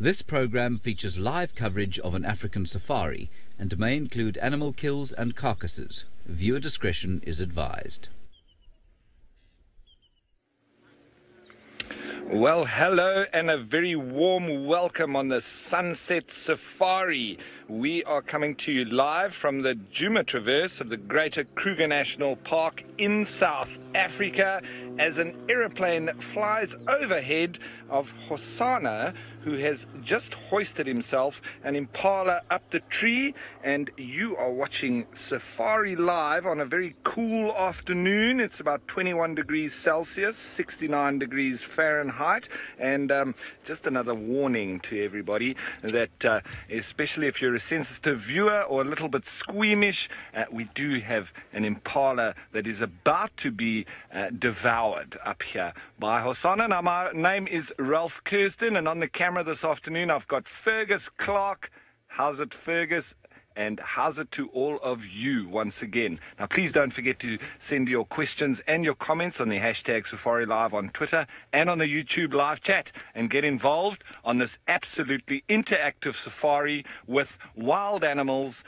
This program features live coverage of an African safari and may include animal kills and carcasses. Viewer discretion is advised. Well, hello and a very warm welcome on the Sunset Safari. We are coming to you live from the Djuma Traverse of the Greater Kruger National Park in South Africa as an aeroplane flies overhead of Hosanna, who has just hoisted himself an impala up the tree, and you are watching SafariLive on a very cool afternoon. It's about 21 degrees Celsius, 69 degrees Fahrenheit, and just another warning to everybody that especially if you're a sensitive viewer or a little bit squeamish, we do have an impala that is about to be devoured up here by Hosanna. Now, my name is Ralph Kirsten, and on the camera this afternoon I've got Fergus Clark. How's it, Fergus? And how's it to all of you once again? Now, please don't forget to send your questions and your comments on the hashtag SafariLive on Twitter and on the YouTube live chat, and get involved on this absolutely interactive safari with wild animals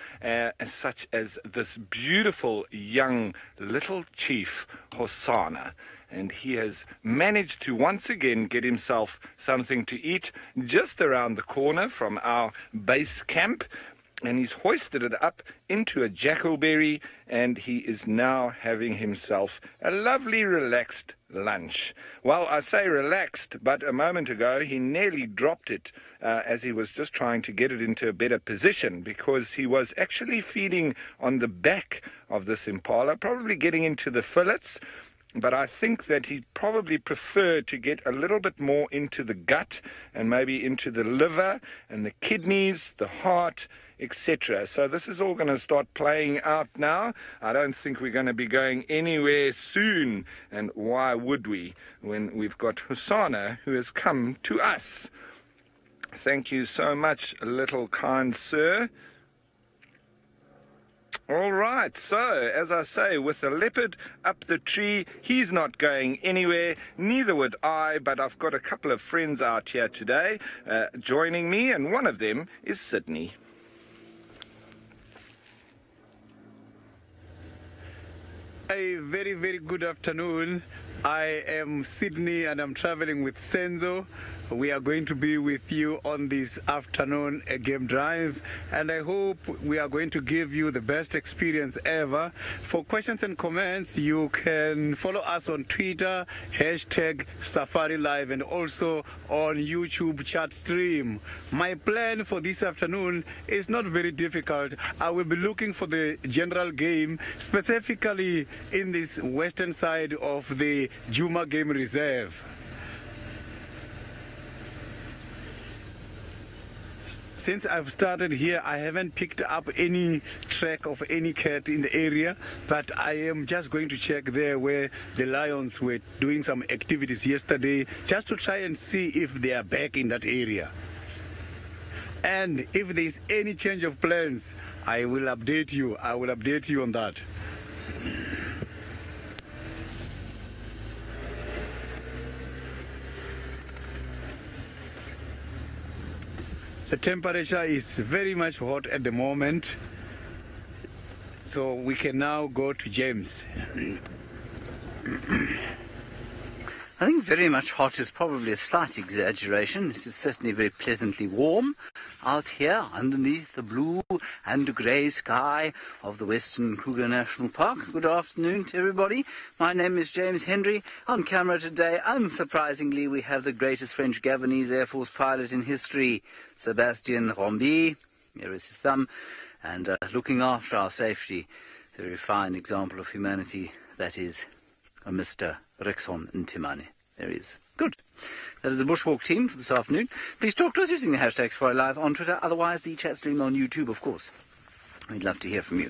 such as this beautiful young little chief, Hosanna. And he has managed to once again get himself something to eat just around the corner from our base camp. And he's hoisted it up into a jackalberry, and he is now having himself a lovely relaxed lunch. Well, I say relaxed, but a moment ago he nearly dropped it as he was just trying to get it into a better position, because he was actually feeding on the back of this impala, probably getting into the fillets. But I think that he'd probably prefer to get a little bit more into the gut and maybe into the liver and the kidneys, the heart, etc. So this is all going to start playing out now. I don't think we're going to be going anywhere soon. And why would we, when we've got Hosanna who has come to us? Thank you so much, little kind sir. All right, so as I say, with the leopard up the tree, he's not going anywhere, neither would I, but I've got a couple of friends out here today joining me, and one of them is Sydney. A very, very good afternoon. I am Sydney and I'm traveling with Senzo. We are going to be with you on this afternoon game drive, and I hope we are going to give you the best experience ever. For questions and comments, you can follow us on Twitter, hashtag SafariLive, and also on YouTube chat stream. My plan for this afternoon is not very difficult. I will be looking for the general game, specifically in this western side of the Djuma Game Reserve. Since I've started here, I haven't picked up any track of any cat in the area, but I am just going to check there where the lions were doing some activities yesterday, just to try and see if they are back in that area. And if there's any change of plans, I will update you. I will update you on that. The temperature is very much hot at the moment, so we can now go to James. I think very much hot is probably a slight exaggeration. This is certainly very pleasantly warm out here underneath the blue and grey sky of the Western Kruger National Park. Good afternoon to everybody. My name is James Henry. On camera today, unsurprisingly, we have the greatest French-Gabonese Air Force pilot in history, Sébastien Rombi. Here is his thumb. And looking after our safety, a very fine example of humanity, that is Mr. Rixon Ntimane. There he is. Good. That is the Bushwalk team for this afternoon. Please talk to us using the hashtag SafariLive on Twitter, otherwise the chat stream on YouTube, of course. We'd love to hear from you.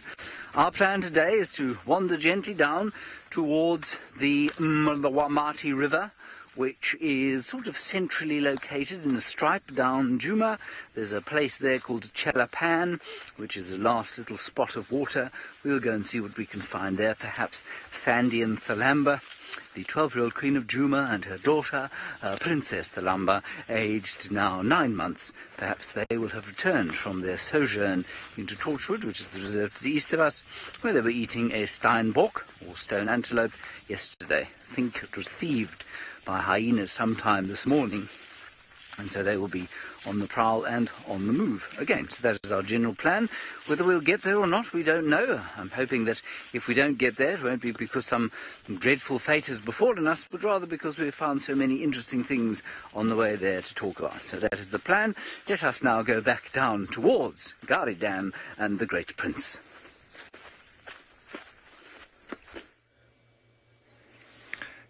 Our plan today is to wander gently down towards the Mwamati River, which is sort of centrally located in the stripe down Djuma. There's a place there called Chelapan, which is a last little spot of water. We'll go and see what we can find there, perhaps Thandi and Thalamba. the 12-year-old Queen of Juma and her daughter, Princess Thalamba, aged now 9 months. Perhaps they will have returned from their sojourn into Torchwood, which is the reserve to the east of us, where they were eating a steinbock, or stone antelope, yesterday. I think it was thieved by hyenas sometime this morning, and so they will be on the prowl and on the move again. So that is our general plan. Whether we'll get there or not, we don't know. I'm hoping that if we don't get there, it won't be because some dreadful fate has befallen us, but rather because we've found so many interesting things on the way there to talk about. So that is the plan. Let us now go back down towards Gari Dam and the Great Prince.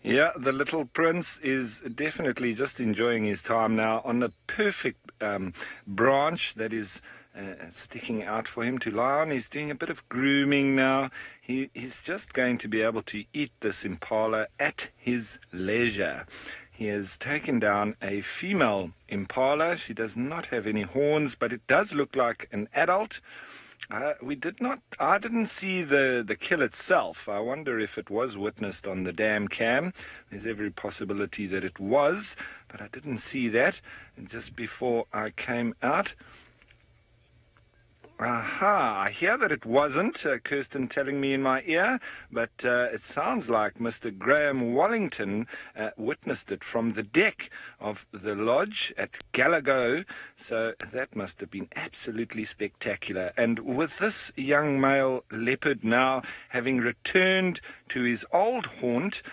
Yeah, the little prince is definitely just enjoying his time now on the perfect branch that is sticking out for him to lie on. He's doing a bit of grooming now. He's just going to be able to eat this impala at his leisure. He has taken down a female impala. She does not have any horns, but it does look like an adult. I didn't see the kill itself. I wonder if it was witnessed on the dam cam. There's every possibility that it was, but I didn't see that. And just before I came out, I hear that it wasn't, Kirsten telling me in my ear, but it sounds like Mr. Graham Wallington witnessed it from the deck of the lodge at Gallagher, so that must have been absolutely spectacular. And with this young male leopard now having returned to his old haunt,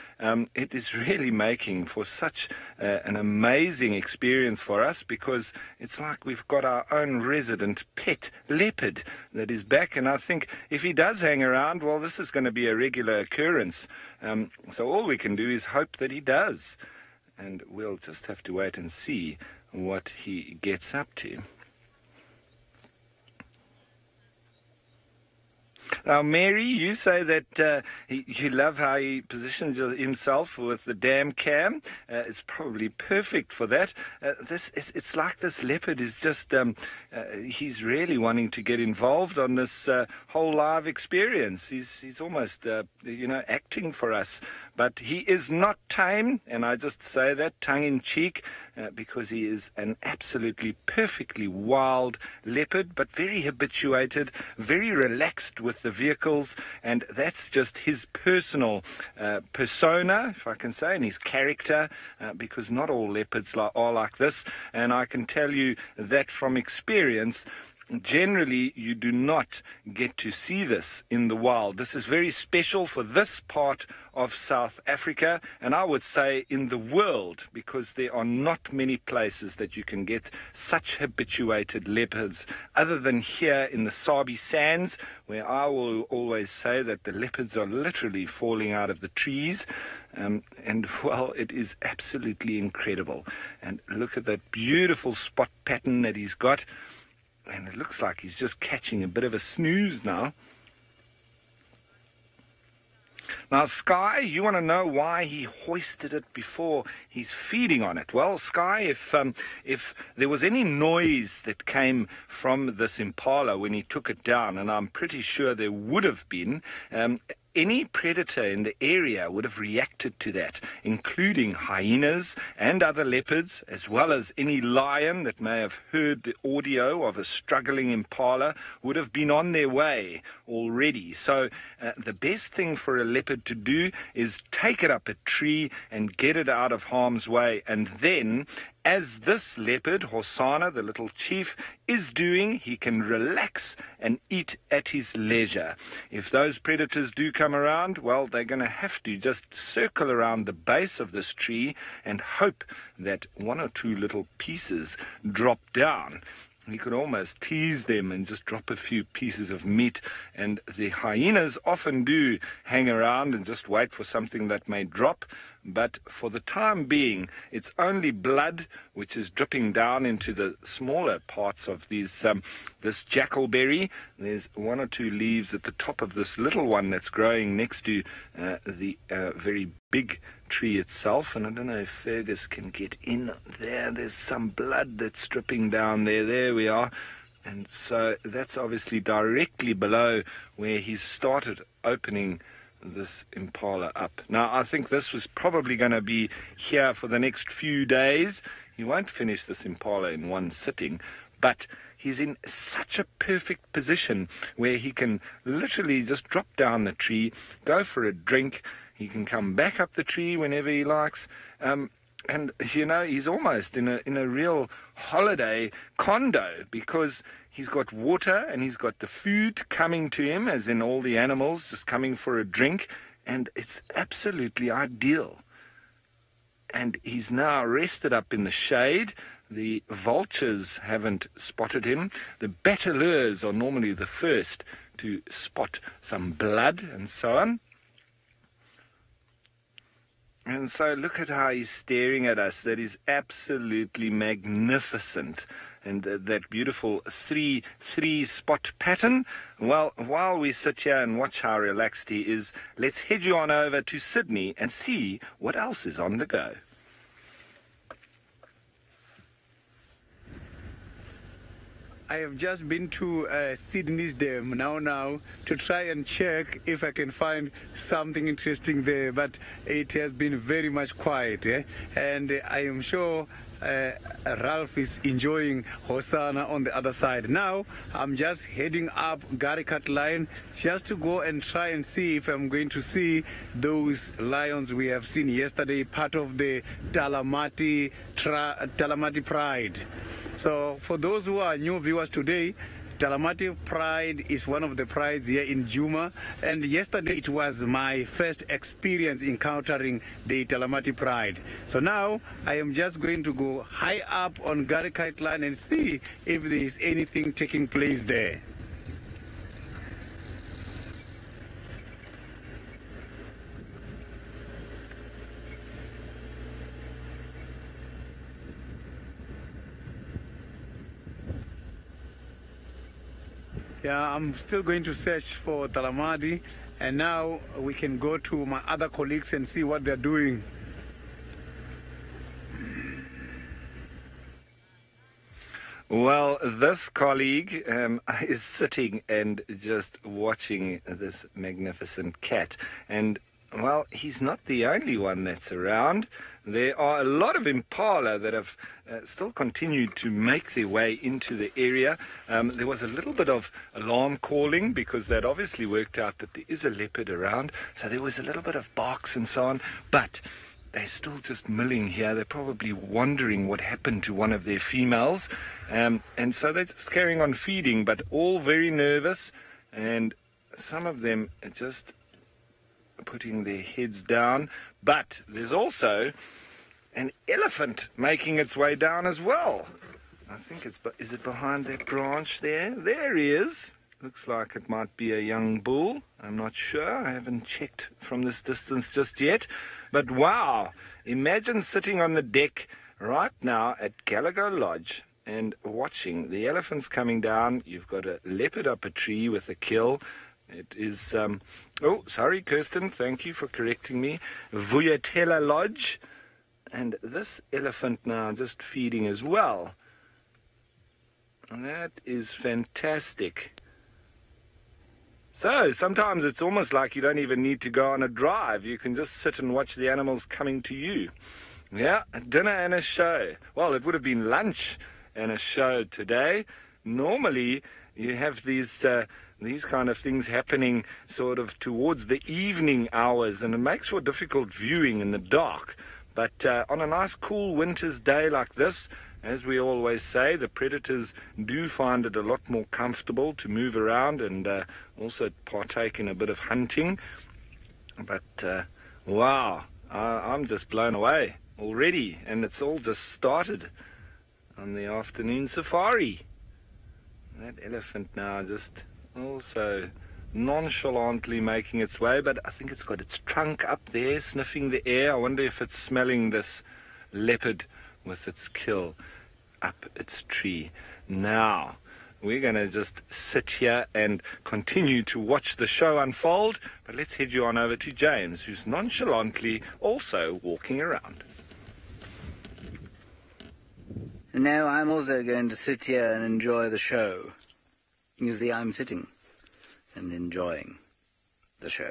it is really making for such an amazing experience for us, because it's like we've got our own resident pet leopard that is back. And I think if he does hang around, well, this is going to be a regular occurrence. So all we can do is hope that he does. And we'll just have to wait and see what he gets up to. Now, Mary, you say that you love how he positions himself with the dam cam. It's probably perfect for that. It's like this leopard is just, he's really wanting to get involved on this whole live experience. He's almost, acting for us. But he is not tame, and I just say that tongue-in-cheek, because he is an absolutely perfectly wild leopard, but very habituated, very relaxed with the vehicles, and that's just his personal persona, if I can say, and his character, because not all leopards are like this. And I can tell you that from experience, generally you do not get to see this in the wild. This is very special for this part of South Africa, and I would say in the world, because there are not many places that you can get such habituated leopards other than here in the Sabi Sands, where I will always say that the leopards are literally falling out of the trees. And well, it is absolutely incredible. And look at that beautiful spot pattern that he's got. And it looks like he's just catching a bit of a snooze now. Now, Sky, you want to know why he hoisted it before he's feeding on it? Well, Sky, if there was any noise that came from this impala when he took it down, and I'm pretty sure there would have been, any predator in the area would have reacted to that, including hyenas and other leopards, as well as any lion that may have heard the audio of a struggling impala would have been on their way already. So the best thing for a leopard to do is take it up a tree and get it out of harm's way, and then, as this leopard, Hosanna, the little chief, is doing, he can relax and eat at his leisure. If those predators do come around, well, they're going to have to just circle around the base of this tree and hope that one or two little pieces drop down. He could almost tease them and just drop a few pieces of meat. And the hyenas often do hang around and just wait for something that may drop. But for the time being, it's only blood which is dripping down into the smaller parts of these this jackalberry. There's one or two leaves at the top of this little one that's growing next to the very big tree itself. And I don't know if Fergus can get in there. There's some blood that's dripping down there. There we are. And so that's obviously directly below where he's started opening this impala up. Now, I think this was probably going to be here for the next few days. He won't finish this impala in one sitting, but he's in such a perfect position where he can literally just drop down the tree, go for a drink. He can come back up the tree whenever he likes. And, you know, he's almost in a real holiday condo because he's got water and he's got the food coming to him, as in all the animals just coming for a drink, and it's absolutely ideal. And he's now rested up in the shade. The vultures haven't spotted him. The battleurs are normally the first to spot some blood and so on. And so look at how he's staring at us. That is absolutely magnificent. And that beautiful three spot pattern. Well, while we sit here and watch how relaxed he is, let's head you on over to Sydney and see what else is on the go. I have just been to Sydney's Dam now to try and check if I can find something interesting there, but it has been very much quiet, and I am sure Ralph is enjoying Hosanna on the other side. Now I'm just heading up Garikat Line just to go and try and see if I'm going to see those lions we have seen yesterday, part of the Talamati Pride. So for those who are new viewers today, Talamati Pride is one of the prides here in Djuma, and yesterday it was my first experience encountering the Talamati Pride. So now I am just going to go high up on Garikat Line and see if there is anything taking place there. Yeah, I'm still going to search for Talamati, and now we can go to my other colleagues and see what they're doing. Well, this colleague is sitting and just watching this magnificent cat. And, well, he's not the only one that's around. There are a lot of impala that have still continued to make their way into the area. There was a little bit of alarm calling because that obviously worked out that there is a leopard around. So there was a little bit of barks and so on. But they're still just milling here. They're probably wondering what happened to one of their females. And so they're just carrying on feeding, but all very nervous. And some of them are just putting their heads down. But there's also an elephant making its way down as well. I think is it behind that branch there? There he is. Looks like it might be a young bull. I'm not sure. I haven't checked from this distance just yet. But wow, imagine sitting on the deck right now at Gallagher Lodge and watching the elephants coming down. You've got a leopard up a tree with a kill. It is, oh, sorry, Kirsten, thank you for correcting me. Vuyatela Lodge. And this elephant now just feeding as well. And that is fantastic. So sometimes it's almost like you don't even need to go on a drive. You can just sit and watch the animals coming to you. Yeah, a dinner and a show. Well, it would have been lunch and a show today. Normally you have these kind of things happening sort of towards the evening hours, and it makes for difficult viewing in the dark. But on a nice cool winter's day like this, as we always say, the predators do find it a lot more comfortable to move around and also partake in a bit of hunting. But wow, I'm just blown away already, and it's all just started on the afternoon safari. That elephant now just also nonchalantly making its way, but I think it's got its trunk up there sniffing the air. I wonder if it's smelling this leopard with its kill up its tree. Now we're going to just sit here and continue to watch the show unfold, but let's head you on over to James, who's nonchalantly also walking around. Now I'm also going to sit here and enjoy the show. You see, I'm sitting and enjoying the show.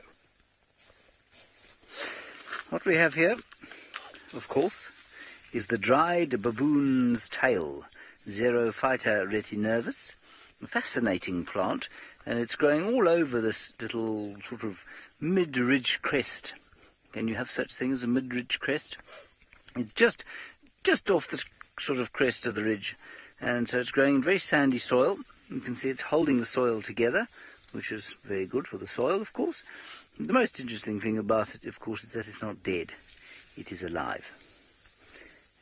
What we have here, of course, is the dried baboon's tail, Xerophyta retinervis, a fascinating plant, and it's growing all over this little sort of mid-ridge crest. Can you have such thing as a mid-ridge crest? It's just off the sort of crest of the ridge, and so it's growing in very sandy soil. You can see it's holding the soil together, which is very good for the soil, of course. The most interesting thing about it, of course, is that it's not dead. It is alive.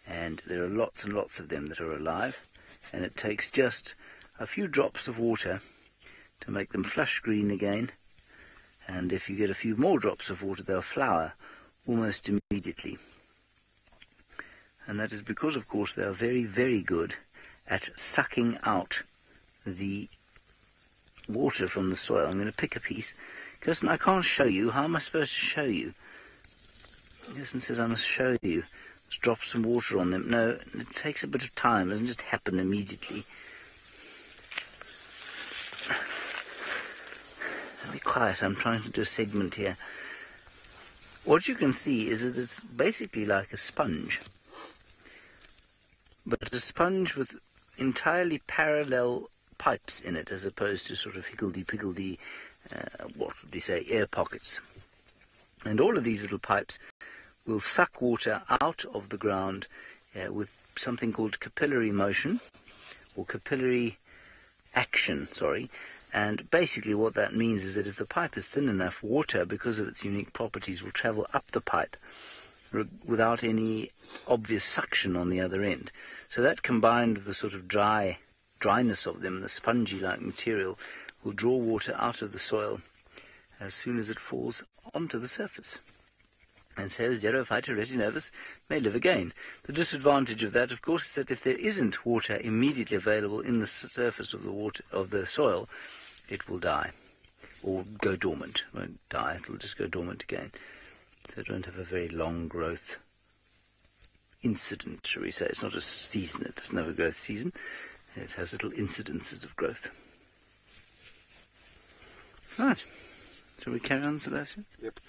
And there are lots and lots of them that are alive, and it takes just a few drops of water to make them flush green again, and if you get a few more drops of water, they'll flower almost immediately. And that is because, of course, they are very, very good at sucking out the water from the soil. I'm going to pick a piece. Kirsten, I can't show you. How am I supposed to show you? Kirsten says I must show you. Let's drop some water on them. No, it takes a bit of time. It doesn't just happen immediately. Be quiet. I'm trying to do a segment here. What you can see is that it's basically like a sponge. But a sponge with entirely parallel pipes in it, as opposed to sort of higgledy-piggledy, what would we say, air pockets. And all of these little pipes will suck water out of the ground with something called capillary motion, or capillary action, sorry. And basically what that means is that if the pipe is thin enough, water, because of its unique properties, will travel up the pipe without any obvious suction on the other end. So that, combined with the sort of dryness of them, the spongy-like material, will draw water out of the soil as soon as it falls onto the surface. And so Xerophyta retinervis may live again. The disadvantage of that, of course, is that if there isn't water immediately available in the surface of the soil, it will die, or go dormant. It won't die, it'll just go dormant again. So it won't have a very long growth incident, shall we say. It's not a season, it doesn't have a growth season. It has little incidences of growth. Right. Shall we carry on, Sebastian? Yep.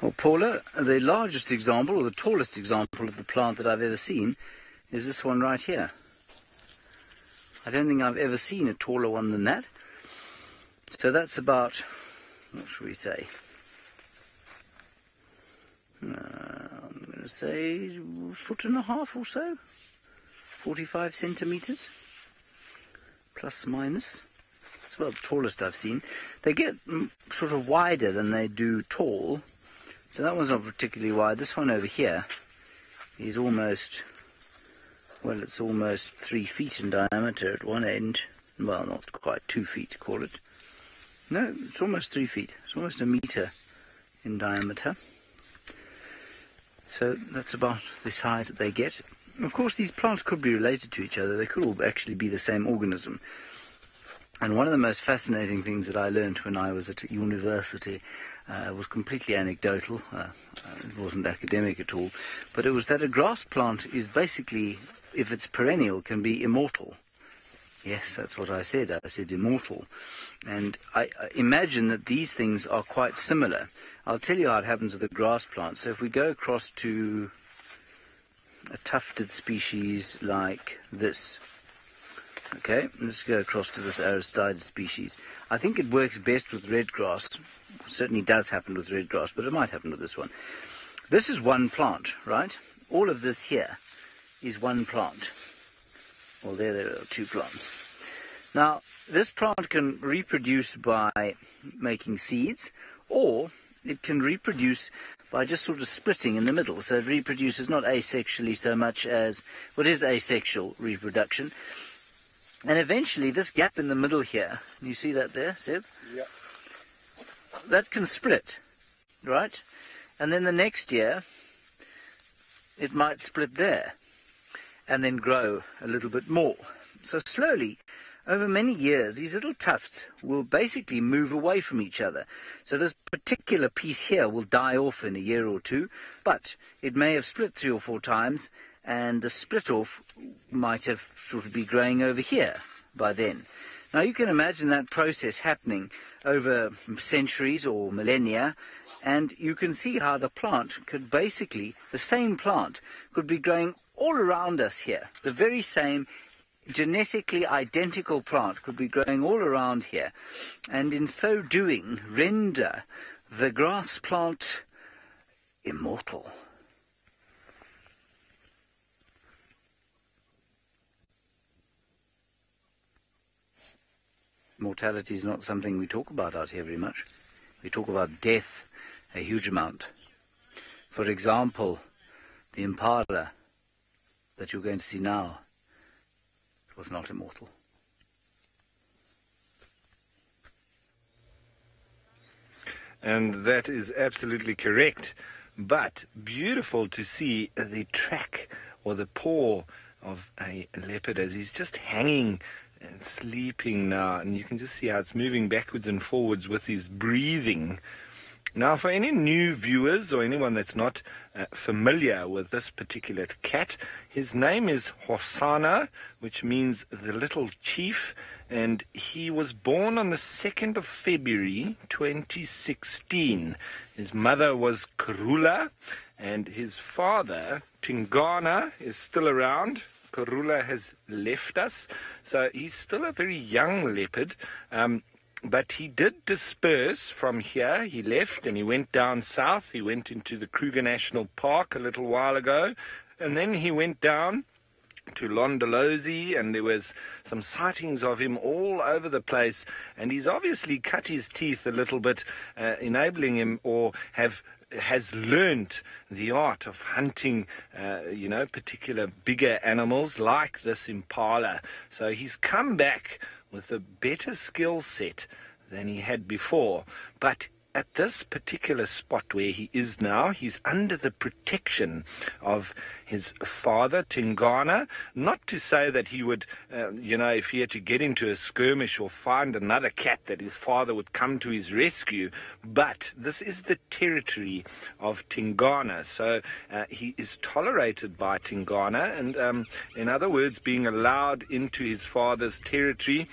Well, Paula, the largest example, or the tallest example of the plant that I've ever seen is this one right here. I don't think I've ever seen a taller one than that. So that's about, what should we say? I'm going to say 1.5 foot or so. 45 centimetres, plus minus. That's about the tallest I've seen. They get sort of wider than they do tall. So that one's not particularly wide. This one over here is almost, well, it's almost 3 feet in diameter at one end. Well, not quite 2 feet, call it. No, it's almost 3 feet. It's almost a metre in diameter. So that's about the size that they get. Of course, these plants could be related to each other. They could all actually be the same organism. And one of the most fascinating things that I learned when I was at university was completely anecdotal. It wasn't academic at all. But it was that a grass plant is basically, if it's perennial, can be immortal. Yes, that's what I said. I said immortal. And I imagine that these things are quite similar. I'll tell you how it happens with a grass plant. So if we go across to a tufted species like this, okay, let's go across to this Aristide species. I think it works best with red grass. It certainly does happen with red grass, but it might happen with this one. This is one plant, right? All of this here is one plant. Well, there are 2 plants. Now, this plant can reproduce by making seeds, or it can reproduce by just sort of splitting in the middle. So it reproduces not asexually so much as what is asexual reproduction. And eventually this gap in the middle here, you see that there, Seb? Yeah. That can split, right? And then the next year it might split there and then grow a little bit more. So slowly, over many years, these little tufts will basically move away from each other. So this particular piece here will die off in a year or 2, but it may have split 3 or 4 times, and the split off might have sort of be growing over here, by then. Now you can imagine that process happening over centuries or millennia, and you can see how the plant could basically, the same plant could be growing all around us here. The very same genetically identical plant could be growing all around here, and in so doing render the grass plant immortal. Mortality is not something we talk about out here very much. We talk about death a huge amount. For example, the impala that you're going to see now was not immortal. And that is absolutely correct. But beautiful to see the track or the paw of a leopard as he's just hanging and sleeping now. And you can just see how it's moving backwards and forwards with his breathing. Now, for any new viewers or anyone that's not familiar with this particular cat, his name is Hosanna, which means the little chief, and he was born on the 2nd of February 2016. His mother was Karula, and his father, Tingana, is still around. Karula has left us, so he's still a very young leopard. But he did disperse from here. He left and he went down south. He went into the Kruger National Park a little while ago. And then he went down to Londolozi, and there was some sightings of him all over the place. And he's obviously cut his teeth a little bit, enabling him or has learnt the art of hunting, particular bigger animals like this impala. So he's come back with a better skill set than he had before. But at this particular spot where he is now, he's under the protection of his father, Tingana. Not to say that he would, if he had to get into a skirmish or find another cat, that his father would come to his rescue. But this is the territory of Tingana. So he is tolerated by Tingana, and in other words, being allowed into his father's territory.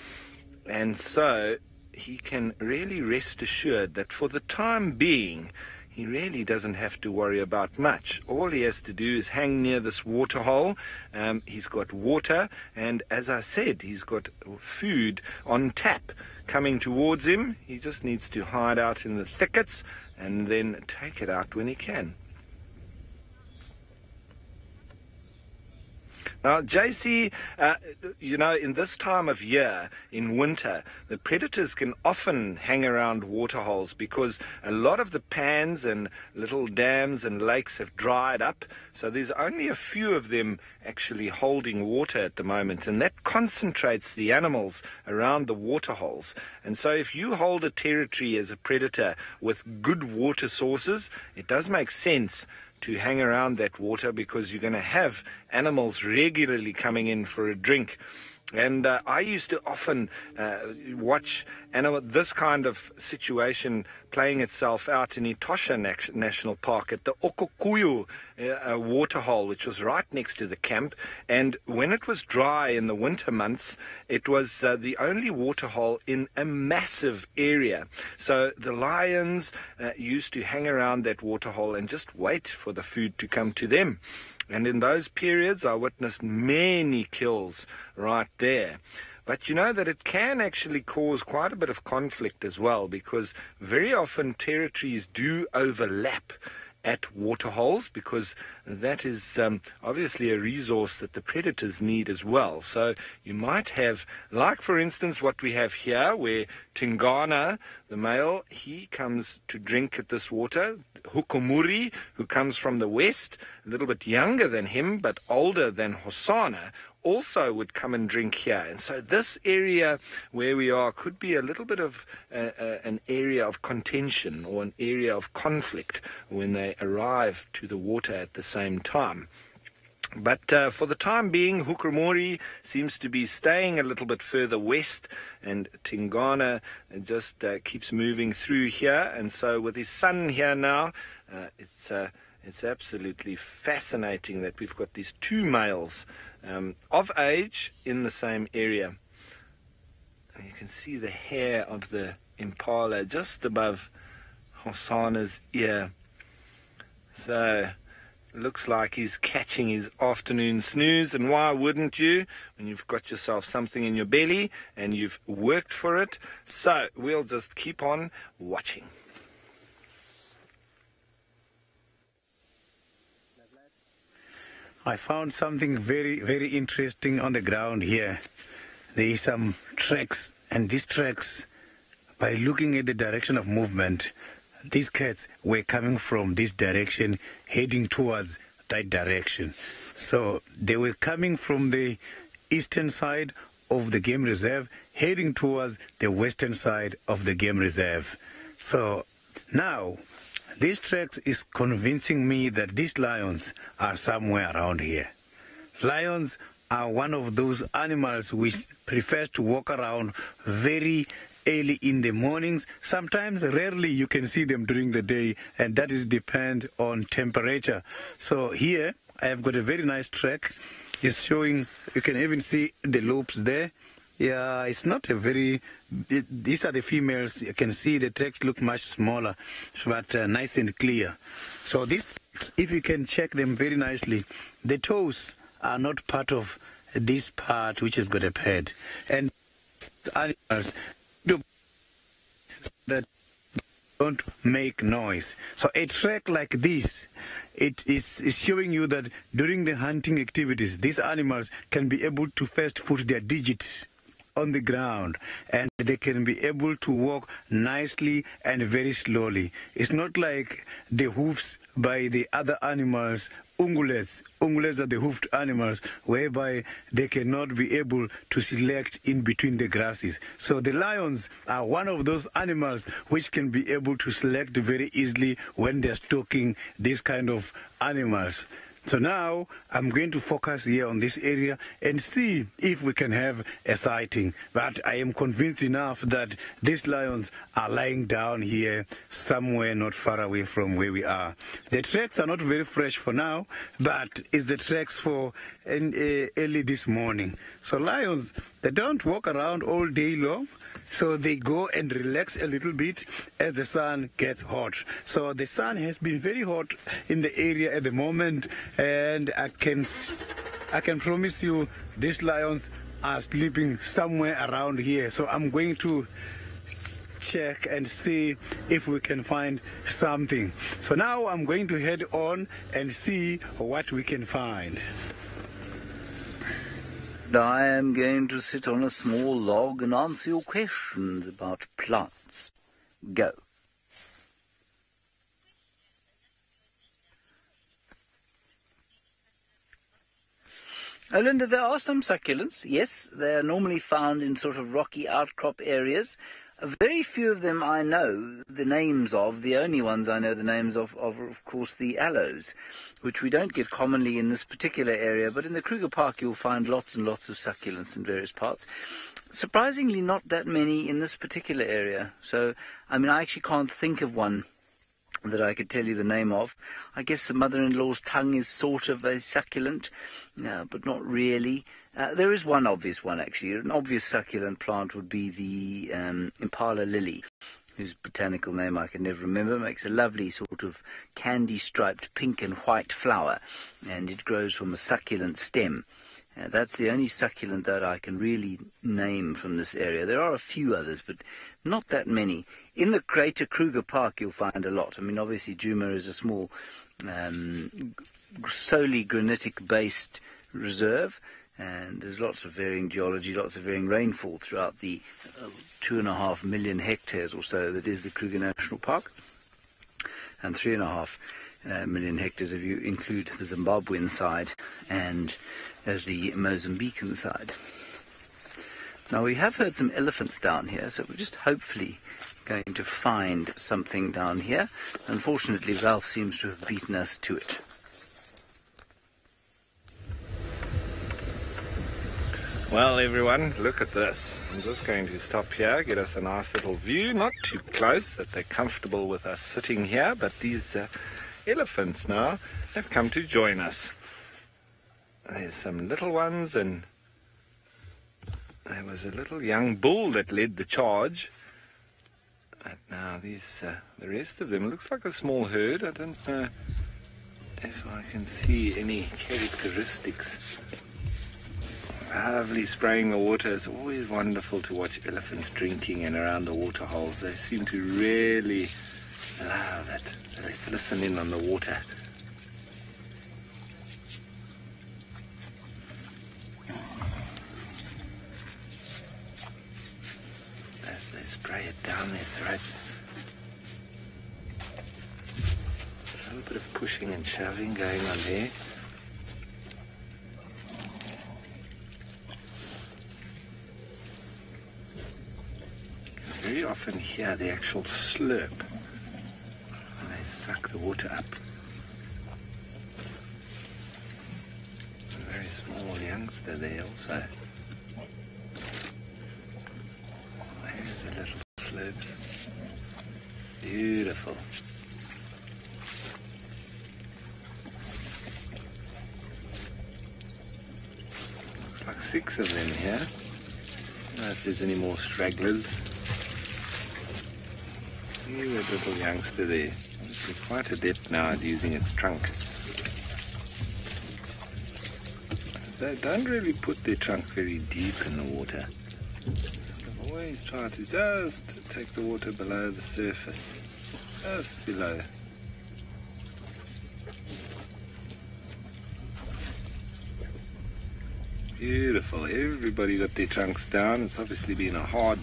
And so he can really rest assured that for the time being, he really doesn't have to worry about much. All he has to do is hang near this water hole. He's got water, and as I said, he's got food on tap coming towards him. He just needs to hide out in the thickets and then take it out when he can. Now, JC, in this time of year, in winter, the predators can often hang around waterholes because a lot of the pans and little dams and lakes have dried up. So there's only a few of them actually holding water at the moment, and that concentrates the animals around the waterholes. And so if you hold a territory as a predator with good water sources, it does make sense to hang around that water, because you're going to have animals regularly coming in for a drink. And I used to often watch this kind of situation playing itself out in Etosha National Park at the Okokuyu waterhole, which was right next to the camp. And when it was dry in the winter months, it was the only waterhole in a massive area. So the lions used to hang around that waterhole and just wait for the food to come to them. And in those periods, I witnessed many kills right there. But you know that it can actually cause quite a bit of conflict as well, because very often territories do overlap at waterholes, because that is obviously a resource that the predators need as well. So you might have, like for instance what we have here, where Tingana, the male, he comes to drink at this water. Hukumuri, who comes from the west, a little bit younger than him but older than Hosanna, also would come and drink here. And so this area where we are could be a little bit of an area of contention or an area of conflict when they arrive to the water at the same time. But for the time being, Hukumuri seems to be staying a little bit further west, and Tingana just keeps moving through here. And so with his son here now, it's absolutely fascinating that we've got these two males of age in the same area. You can see the hair of the impala just above Hosana's ear. So looks like he's catching his afternoon snooze, and why wouldn't you when you've got yourself something in your belly and you've worked for it? So we'll just keep on watching. I found something very, very interesting on the ground here. There is some tracks, and these tracks, by looking at the direction of movement, these cats were coming from this direction, heading towards that direction. So they were coming from the eastern side of the game reserve, heading towards the western side of the game reserve. So now, this tracks is convincing me that these lions are somewhere around here. Lions are one of those animals which prefers to walk around very early in the mornings. Sometimes, rarely, you can see them during the day, and that is depend on temperature. So here, I have got a very nice track. It's showing, you can even see the loops there. Yeah, it's not a very, these are the females. You can see the tracks look much smaller, but nice and clear. So these, if you can check them very nicely, the toes are not part of this part which has got a pad. And animals that don't make noise. So a track like this, it is showing you that during the hunting activities, these animals can be able to first put their digits on the ground, and they can be able to walk nicely and very slowly. It's not like the hoofs by the other animals, ungulates. Ungulates are the hoofed animals, whereby they cannot be able to select in between the grasses. So the lions are one of those animals which can be able to select very easily when they're stalking these kind of animals. So now I'm going to focus here on this area and see if we can have a sighting. But I am convinced enough that these lions are lying down here somewhere not far away from where we are. The tracks are not very fresh for now, but it's the tracks for early this morning. So lions, they don't walk around all day long. So they go and relax a little bit as the sun gets hot. So the sun has been very hot in the area at the moment, and I can promise you these lions are sleeping somewhere around here. So I'm going to check and see if we can find something. So now I'm going to head on and see what we can find. I am going to sit on a small log and answer your questions about plants. Go. Linda, there are some succulents. Yes, they are normally found in sort of rocky outcrop areas. Very few of them I know the names of. The only ones I know the names of course, the aloes, which we don't get commonly in this particular area, but in the Kruger Park you'll find lots and lots of succulents in various parts. Surprisingly, not that many in this particular area. So, I mean, I actually can't think of one that I could tell you the name of. I guess the mother-in-law's tongue is sort of a succulent, but not really. There is one obvious one, actually. An obvious succulent plant would be the impala lily, whose botanical name I can never remember. Makes a lovely sort of candy-striped pink and white flower, and it grows from a succulent stem. That's the only succulent that I can really name from this area. There are a few others, but not that many. In the greater Kruger Park, you'll find a lot. I mean, obviously, Djuma is a small, solely granitic-based reserve, and there's lots of varying geology, lots of varying rainfall throughout the 2.5 million hectares or so that is the Kruger National Park, and 3.5 million hectares if you include the Zimbabwean side and the Mozambican side. Now, we have heard some elephants down here, so we're just hopefully going to find something down here. Unfortunately, Ralph seems to have beaten us to it. Well, everyone, look at this. I'm just going to stop here, get us a nice little view, not too close that they're comfortable with us sitting here, but these elephants now have come to join us. There's some little ones, and there was a little young bull that led the charge. But now these, the rest of them, looks like a small herd. I don't know if I can see any characteristics. Lovely spraying the water. It's always wonderful to watch elephants drinking and around the water holes. They seem to really love it. So let's listen in on the water. As they spray it down their throats. A little bit of pushing and shoving going on there. Very often hear the actual slurp when they suck the water up. A very small youngster there also. There's the little slurps. Beautiful. Looks like 6 of them here. I don't know if there's any more stragglers. Here, a little youngster there. It's quite adept now at using its trunk. They don't really put their trunk very deep in the water. Sort of always try to just take the water below the surface. Just below. Beautiful. Everybody got their trunks down. It's obviously been a hard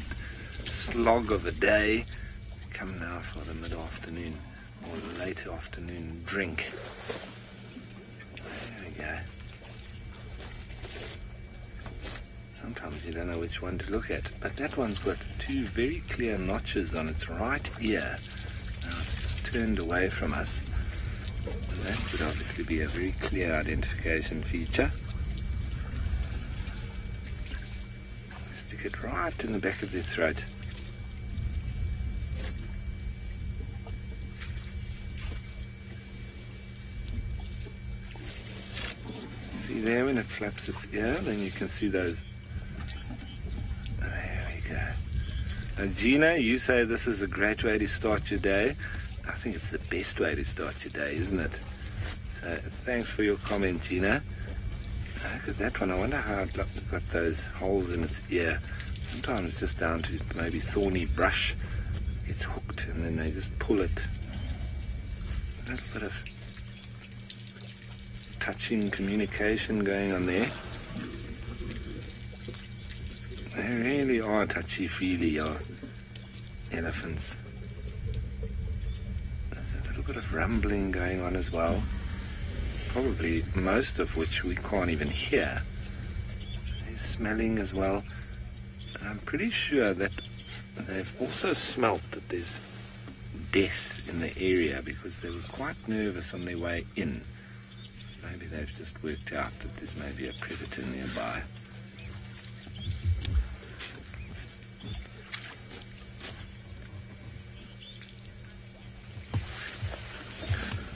slog of a day. Come now for the mid-afternoon or late afternoon drink. There we go. Sometimes you don't know which one to look at, but that one's got 2 very clear notches on its right ear. Now it's just turned away from us. And that would obviously be a very clear identification feature. Stick it right in the back of their throat. See there, when it flaps its ear, then you can see those. There we go. Now, Gina, you say this is a great way to start your day. I think it's the best way to start your day, isn't it? So thanks for your comment, Gina. Look at that one. I wonder how it got those holes in its ear. Sometimes just down to maybe thorny brush. It's hooked and then they just pull it. A little bit of touching communication going on there. They really are touchy-feely, your elephants. There's a little bit of rumbling going on as well. Probably most of which we can't even hear. There's smelling as well. And I'm pretty sure that they've also smelt that there's death in the area because they were quite nervous on their way in. Maybe they've just worked out that there's maybe a predator nearby.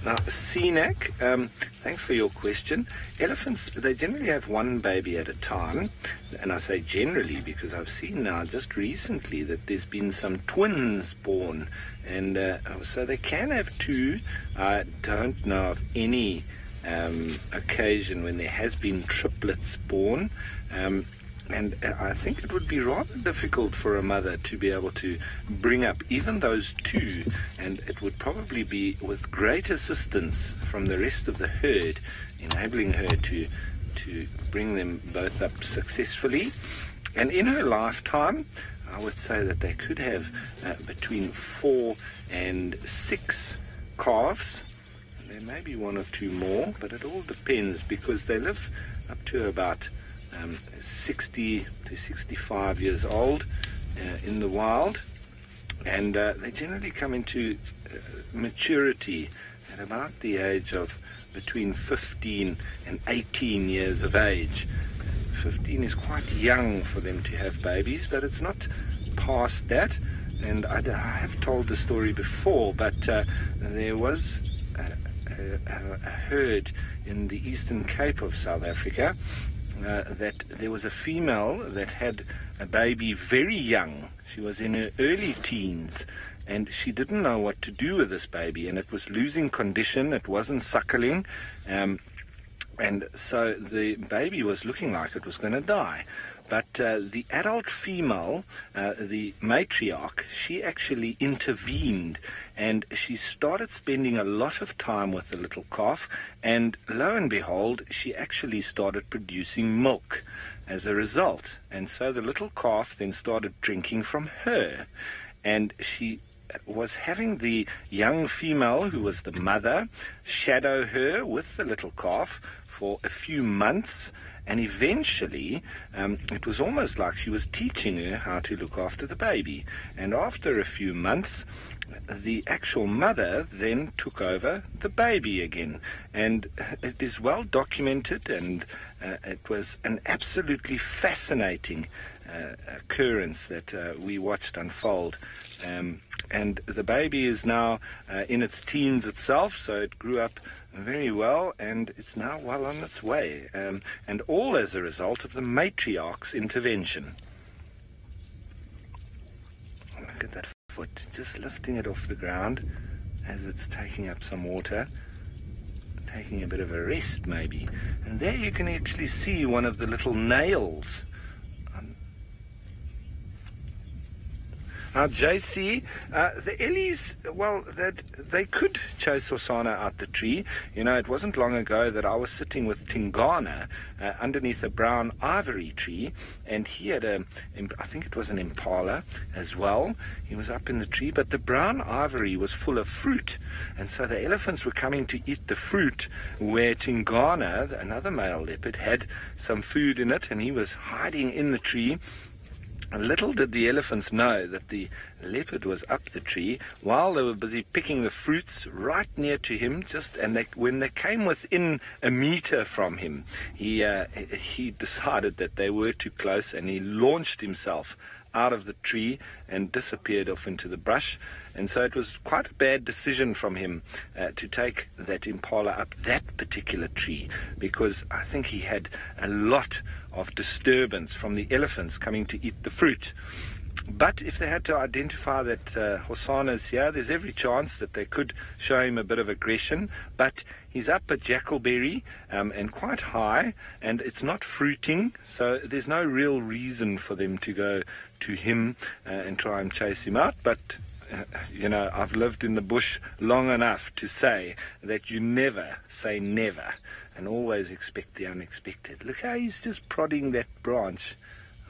Now, CNAC, thanks for your question. Elephants, they generally have one baby at a time. And I say generally because I've seen now just recently that there's been some twins born. And so they can have 2. I don't know of any occasion when there has been triplets born. And I think it would be rather difficult for a mother to be able to bring up even those 2, and it would probably be with great assistance from the rest of the herd, enabling her to bring them both up successfully. And in her lifetime, I would say that they could have between 4 and 6 calves. There may be 1 or 2 more, but it all depends because they live up to about 60 to 65 years old in the wild, and they generally come into maturity at about the age of between 15 and 18 years of age. 15 is quite young for them to have babies, but it's not past that. And I have told the story before, but there was a herd in the Eastern Cape of South Africa, that there was a female that had a baby very young. She was in her early teens, and she didn't know what to do with this baby, and it was losing condition. It wasn't suckling, and so the baby was looking like it was going to die. But the adult female, the matriarch, she actually intervened, and she started spending a lot of time with the little calf, and lo and behold, she actually started producing milk as a result. And so the little calf then started drinking from her, and she was having the young female, who was the mother, shadow her with the little calf for a few months. And eventually, it was almost like she was teaching her how to look after the baby. And after a few months, the actual mother then took over the baby again. And it is well documented, and it was an absolutely fascinating occurrence that we watched unfold. And the baby is now in its teens itself, so it grew up very well, and it's now well on its way, and all as a result of the matriarch's intervention. Look at that foot, just lifting it off the ground as it's taking up some water, taking a bit of a rest maybe. And there you can actually see one of the little nails. Now, JC, the Ellies, well, they could chase Hosana out the tree. You know, it wasn't long ago that I was sitting with Tingana underneath a brown ivory tree, and he had I think it was an impala as well. He was up in the tree, but the brown ivory was full of fruit, and so the elephants were coming to eat the fruit, where Tingana, another male leopard, had some food in it, and he was hiding in the tree. Little did the elephants know that the leopard was up the tree while they were busy picking the fruits right near to him. When they came within a meter from him, he decided that they were too close, and he launched himself out of the tree and disappeared off into the brush. And so it was quite a bad decision from him to take that impala up that particular tree, because I think he had a lot of disturbance from the elephants coming to eat the fruit. But if they had to identify that Hosana is here, there's every chance that they could show him a bit of aggression. But he's up a jackalberry and quite high, and it's not fruiting, so there's no real reason for them to go to him and try and chase him out. But you know, I've lived in the bush long enough to say that you never say never, and always expect the unexpected. Look how he's just prodding that branch.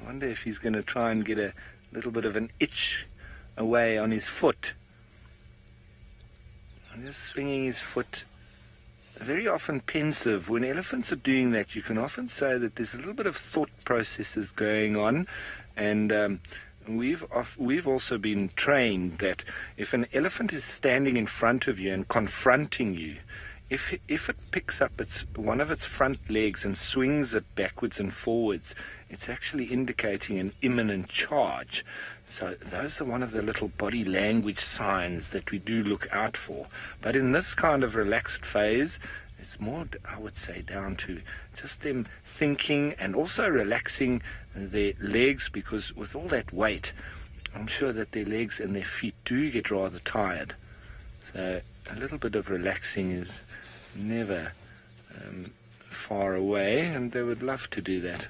I wonder if he's going to try and get a little bit of an itch away on his foot. I'm just swinging his foot, very often pensive. When elephants are doing that, you can often say that there's a little bit of thought processes going on, and we've also been trained that if an elephant is standing in front of you and confronting you, if it picks up one of its front legs and swings it backwards and forwards, it's actually indicating an imminent charge. So those are one of the little body language signs that we do look out for. But in this kind of relaxed phase, it's more, I would say, down to just them thinking and also relaxing their legs, because with all that weight, I'm sure that their legs and their feet do get rather tired. So a little bit of relaxing is never far away, and they would love to do that.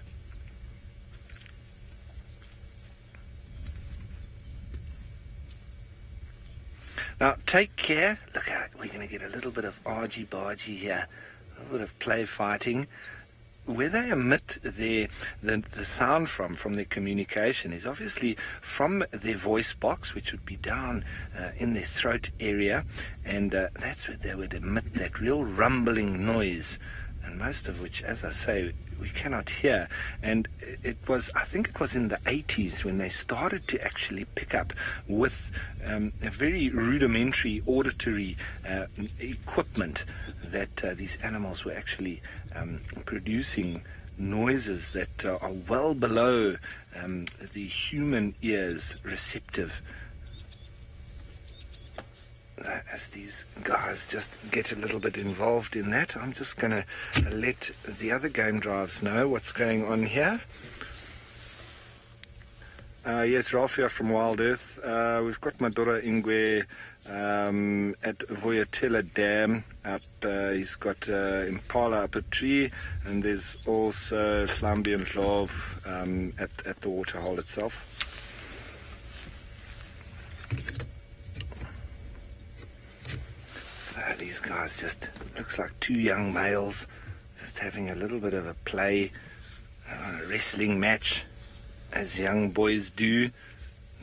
Now, take care. Look out, we're going to get a little bit of argy-bargy here, a little bit of play fighting. Where they emit the sound from their communication is obviously from their voice box, which would be down in their throat area, and that's where they would emit that real rumbling noise, and most of which, as I say, we cannot hear. And I think it was in the 80s when they started to actually pick up with a very rudimentary auditory equipment that these animals were actually producing noises that are well below the human ear's receptive as these guys just get a little bit involved in that, I'm just going to let the other game drives know what's going on here. Yes, Ralph here from Wild Earth. We've got Madura Ingwe at Voyatella Dam up. He's got Impala up a tree, and there's also Flamby and Love at the waterhole itself. These guys just looks like two young males just having a little bit of a play, wrestling match, as young boys do.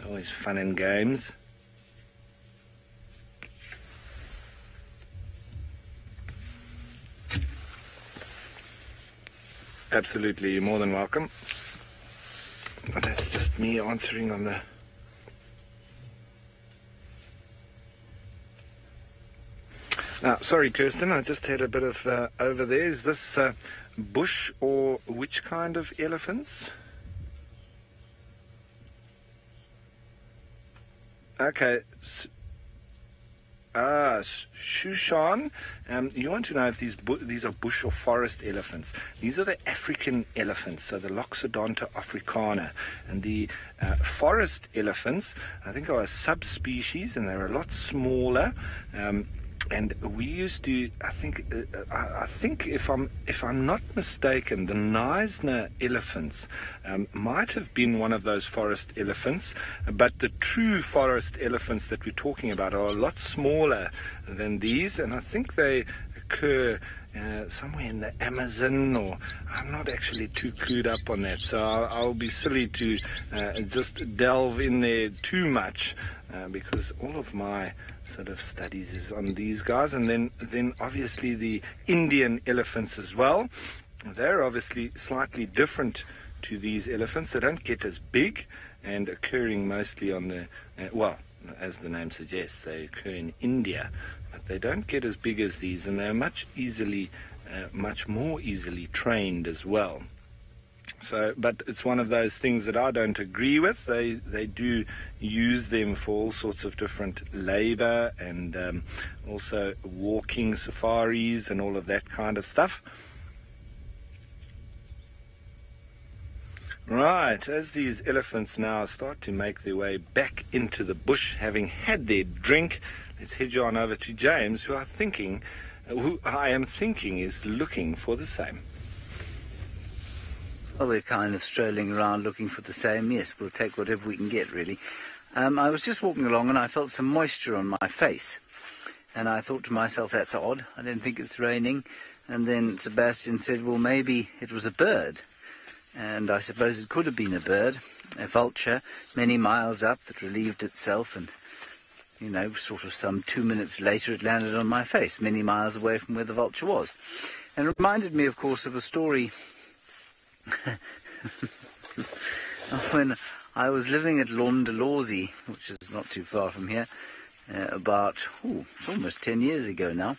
Always fun and games. Absolutely, you're more than welcome. That's just me answering on the... Now, sorry, Kirsten, I just had a bit of over there. Is this bush or which kind of elephants? Okay. Shushan, you want to know if these are bush or forest elephants. These are the African elephants, so the Loxodonta africana. And the forest elephants, I think, are a subspecies, and they're a lot smaller. And we used to, I think if I'm not mistaken, the Neisner elephants might have been one of those forest elephants, but the true forest elephants that we're talking about are a lot smaller than these, and I think they occur somewhere in the Amazon, or I'm not actually too clued up on that, so I'll be silly to just delve in there too much, because all of my sort of studies is on these guys. And then obviously the Indian elephants as well. They're obviously slightly different to these elephants. They don't get as big, and occurring mostly on the well, as the name suggests, they occur in India, but they don't get as big as these, and they're much more easily trained as well. So, but it's one of those things that I don't agree with. They do use them for all sorts of different labor, and also walking safaris and all of that kind of stuff. Right, as these elephants now start to make their way back into the bush, having had their drink, let's head on over to James, who I am thinking is looking for the same. Well, we're kind of strolling around looking for the same. Yes, we'll take whatever we can get, really. I was just walking along and I felt some moisture on my face. And I thought to myself, that's odd. I don't think it's raining. And then Sebastian said, well, maybe it was a bird. And I suppose it could have been a bird, a vulture, many miles up that relieved itself. And, you know, sort of some 2 minutes later it landed on my face, many miles away from where the vulture was. And it reminded me, of course, of a story... when I was living at Londalawsy, which is not too far from here, it's almost 10 years ago now,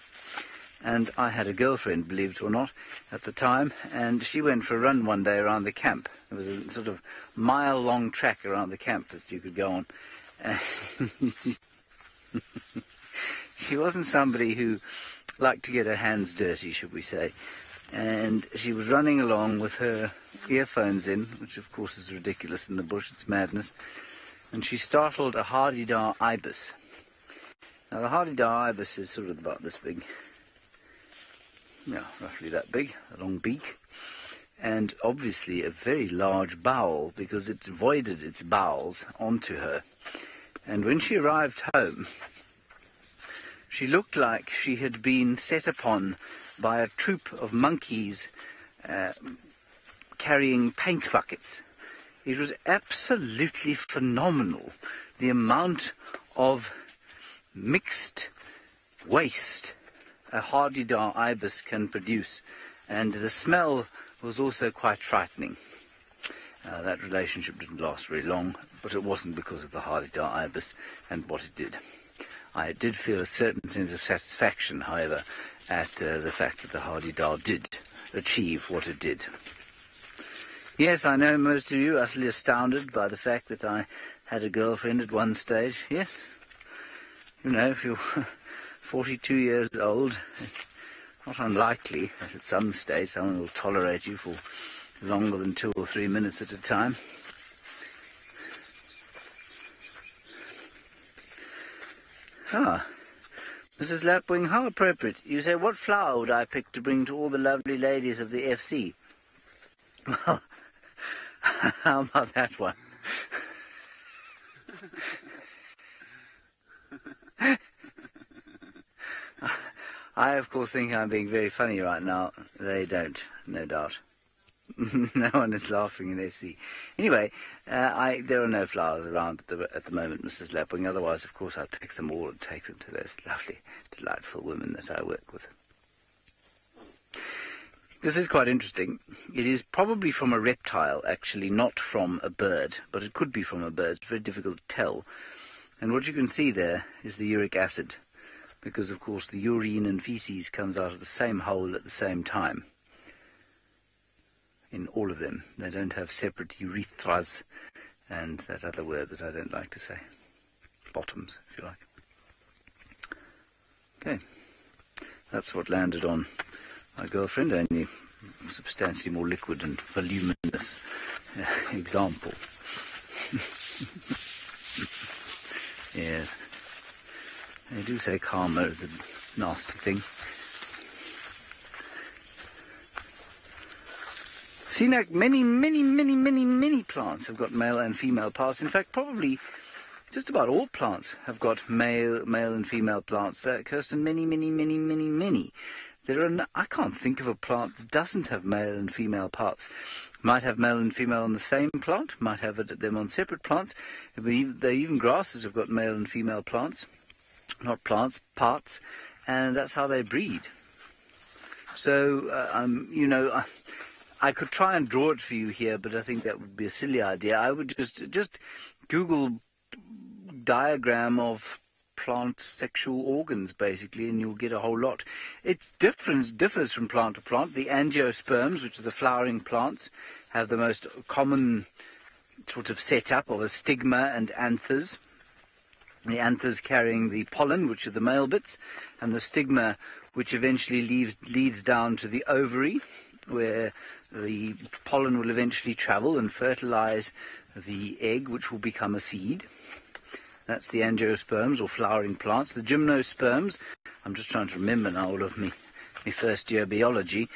and I had a girlfriend, believe it or not, at the time, and she went for a run one day around the camp. There was a sort of mile-long track around the camp that you could go on. She wasn't somebody who liked to get her hands dirty, should we say. And she was running along with her earphones in, which of course is ridiculous in the bush, it's madness, and she startled a hardy-dar ibis. Now the hardy-dar ibis is sort of about this big, roughly that big, a long beak, and obviously a very large bowel, because it voided its bowels onto her. And when she arrived home, she looked like she had been set upon by a troop of monkeys carrying paint buckets. It was absolutely phenomenal, the amount of mixed waste a hardy-dar ibis can produce, and the smell was also quite frightening. That relationship didn't last very long, but it wasn't because of the hardy-dar ibis and what it did. I did feel a certain sense of satisfaction, however, at the fact that the hardy-dar did achieve what it did. Yes, I know most of you are utterly astounded by the fact that I had a girlfriend at one stage. Yes, You know, if you're 42 years old, it's not unlikely that at some stage someone will tolerate you for longer than 2 or 3 minutes at a time. Ah, Mrs. Lapwing, how appropriate. You say, what flower would I pick to bring to all the lovely ladies of the FC? Well, how about that one? I, of course, think I'm being very funny right now. They don't, no doubt. No one is laughing in FC. Anyway, there are no flowers around at the moment, Mrs. Lapwing. Otherwise, of course, I'd pick them all and take them to those lovely, delightful women that I work with. This is quite interesting. It is probably from a reptile, actually, not from a bird, but it could be from a bird. It's very difficult to tell. And what you can see there is the uric acid, because, of course, the urine and feces comes out of the same hole at the same time. In all of them. They don't have separate urethras and that other word that I don't like to say. Bottoms, if you like. Okay. That's what landed on my girlfriend, only substantially more liquid and voluminous example. Yeah. They do say karma is a nasty thing. See, now, many plants have got male and female parts. In fact, probably just about all plants have got male and female plants. Kirsten, many. I can't think of a plant that doesn't have male and female parts. Might have male and female on the same plant, might have them on separate plants. Even grasses have got male and female plants. Not plants, parts. And that's how they breed. So, you know... I could try and draw it for you here, but I think that would be a silly idea. I would just Google diagram of plant sexual organs, basically, and you'll get a whole lot. Its differs from plant to plant. The angiosperms, which are the flowering plants, have the most common sort of setup of a stigma and anthers. The anthers carrying the pollen, which are the male bits, and the stigma, which eventually leads down to the ovary, where the pollen will eventually travel and fertilize the egg, which will become a seed. That's the angiosperms, or flowering plants. The gymnosperms, I'm just trying to remember now all of me first year biology.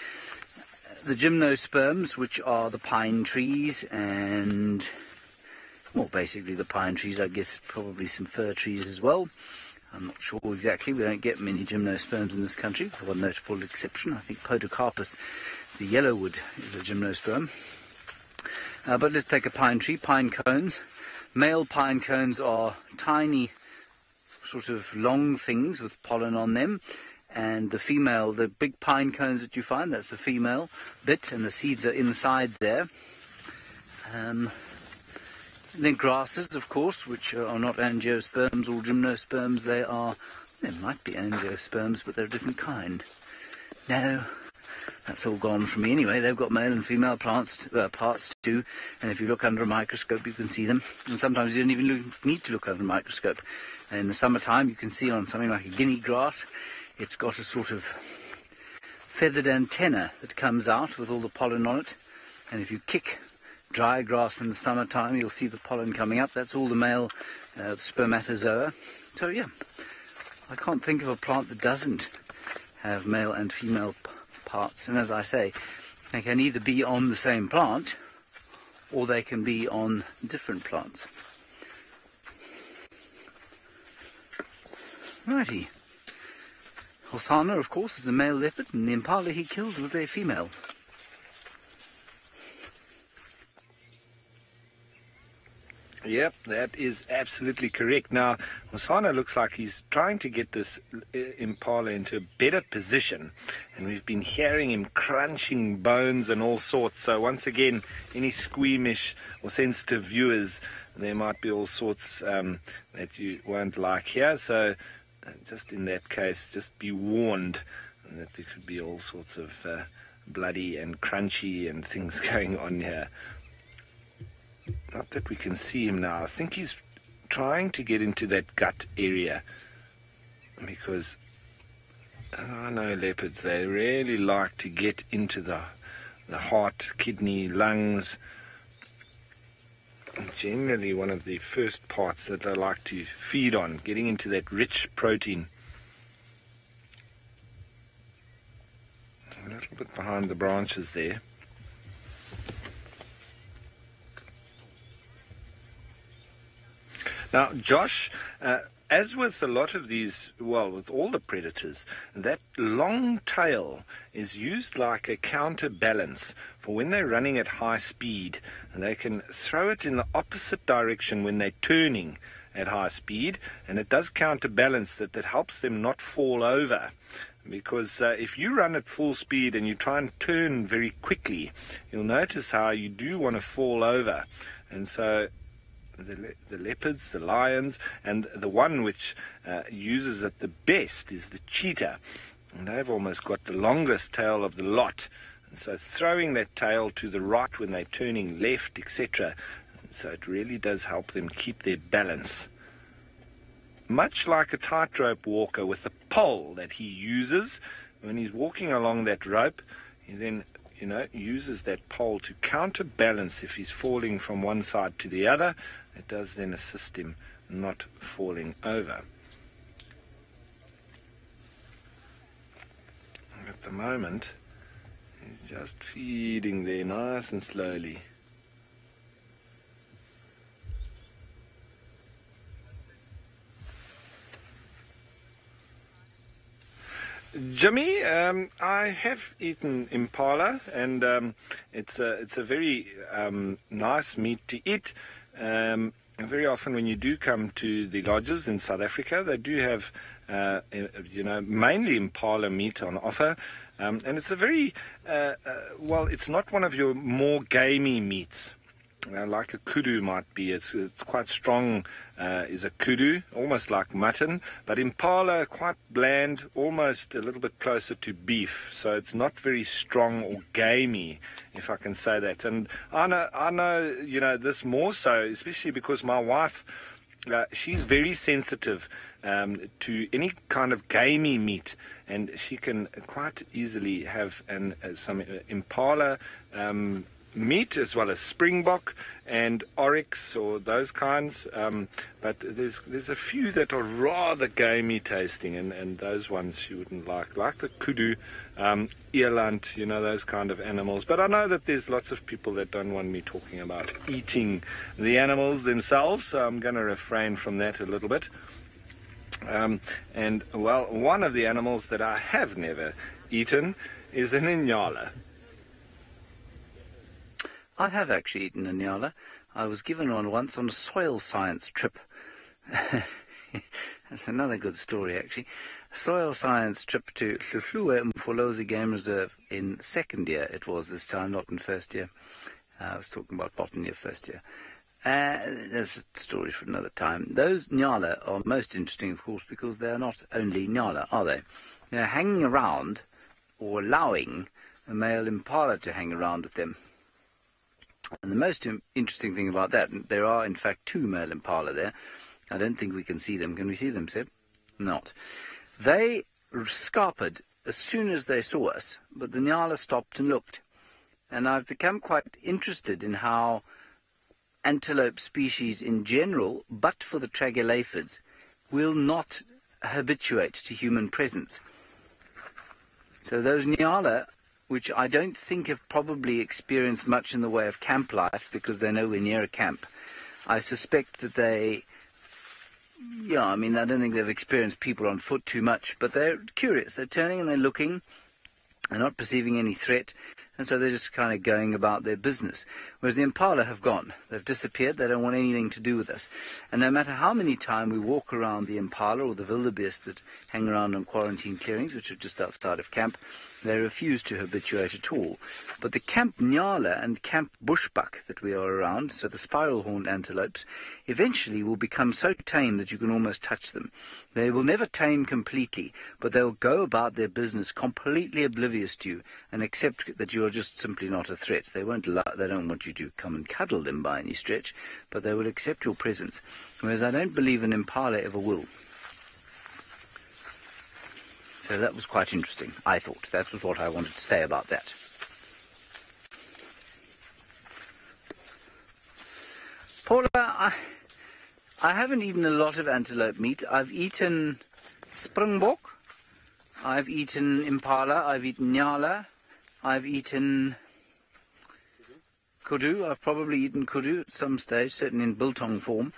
The gymnosperms, which are the pine trees and, well, basically the pine trees, I guess probably some fir trees as well. I'm not sure exactly. We don't get many gymnosperms in this country, with one notable exception. I think Podocarpus, the yellowwood, is a gymnosperm. But let's take a pine tree, pine cones. Male pine cones are tiny, sort of long things with pollen on them. And the female, the big pine cones that you find, that's the female bit, and the seeds are inside there. Then grasses, of course, which are not angiosperms or gymnosperms. They might be angiosperms, but they're a different kind. No, that's all gone from me anyway. They've got male and female parts too, and if you look under a microscope, you can see them. And sometimes you don't even need to look under a microscope. And in the summertime, you can see on something like a guinea grass, it's got a sort of feathered antenna that comes out with all the pollen on it. And if you kick dry grass in the summertime, you'll see the pollen coming up. That's all the male spermatozoa. So yeah, I can't think of a plant that doesn't have male and female parts. And as I say, they can either be on the same plant or they can be on different plants. Righty. Hosana, of course, is a male leopard, and the impala he killed was a female. Yep, that is absolutely correct. Now, Hosana looks like he's trying to get this impala into a better position, and we've been hearing him crunching bones and all sorts. So once again, any squeamish or sensitive viewers, there might be all sorts that you won't like here. So just in that case, just be warned that there could be all sorts of bloody and crunchy and things going on here. Not that we can see him now. I think he's trying to get into that gut area because I know leopards, they really like to get into the heart, kidney, lungs. Generally one of the first parts that they like to feed on, getting into that rich protein. A little bit behind the branches there. Now, Josh, as with a lot of these, well, with all the predators, that long tail is used like a counterbalance for when they're running at high speed. And they can throw it in the opposite direction when they're turning at high speed, and it does counterbalance that. That helps them not fall over. Because if you run at full speed and you try and turn very quickly, you'll notice how you do want to fall over. And so the leopards, the lions, and the one which uses it the best is the cheetah. And they've almost got the longest tail of the lot. And so throwing that tail to the right when they're turning left, etc. So it really does help them keep their balance. Much like a tightrope walker with a pole that he uses when he's walking along that rope, he then, uses that pole to counterbalance if he's falling from one side to the other. It does then assist him not falling over. At the moment, he's just feeding there nice and slowly. Jimmy, I have eaten impala, and it's a very nice meat to eat. Very often when you do come to the lodges in South Africa, they do have, mainly impala meat on offer. And it's a very, it's not one of your more gamey meats. Like a kudu might be. It's quite strong, is a kudu, almost like mutton, but impala quite bland, almost a little bit closer to beef. So it's not very strong or gamey, if I can say that. And I know, this more so, especially because my wife, she's very sensitive to any kind of gamey meat, and she can quite easily have some impala meat, as well as springbok and oryx or those kinds, but there's a few that are rather gamey tasting, and those ones she wouldn't like the kudu, eland, those kind of animals. But I know that there's lots of people that don't want me talking about eating the animals themselves, so I'm going to refrain from that a little bit. And one of the animals that I have never eaten is an inyala. I have actually eaten a nyala. I was given one once on a soil science trip. That's another good story, actually. A soil science trip to Hlufluwe Mfolozi Game Reserve in second year. It was this time, not in first year. I was talking about botany of first year. There's a story for another time. Those nyala are most interesting, of course, because they are not only nyala, are they? They're hanging around, or allowing a male impala to hang around with them. And the most interesting thing about that, there are in fact two male impala there. I don't think we can see them. Can we see them, Seb? Not. They scarpered as soon as they saw us, but the nyala stopped and looked. And I've become quite interested in how antelope species in general, but for the tragolaphids, will not habituate to human presence. So those nyala, which I don't think have probably experienced much in the way of camp life because they're nowhere near a camp. I suspect that I don't think they've experienced people on foot too much, but they're curious. They're turning and they're looking. They're not perceiving any threat, and so they're just kind of going about their business. Whereas the impala have gone. They've disappeared. They don't want anything to do with us. And no matter how many times we walk around the impala or the wildebeest that hang around on quarantine clearings, which are just outside of camp, they refuse to habituate at all. But the camp nyala and camp bushbuck that we are around, so the spiral-horned antelopes, eventually will become so tame that you can almost touch them. They will never tame completely, but they'll go about their business completely oblivious to you and accept that you are just simply not a threat. They don't want you to come and cuddle them by any stretch, but they will accept your presence, whereas I don't believe an impala ever will. So that was quite interesting, I thought. That was what I wanted to say about that. Paula, I haven't eaten a lot of antelope meat. I've eaten springbok, I've eaten impala, I've eaten nyala, I've eaten kudu. I've probably eaten kudu at some stage, certainly in biltong form.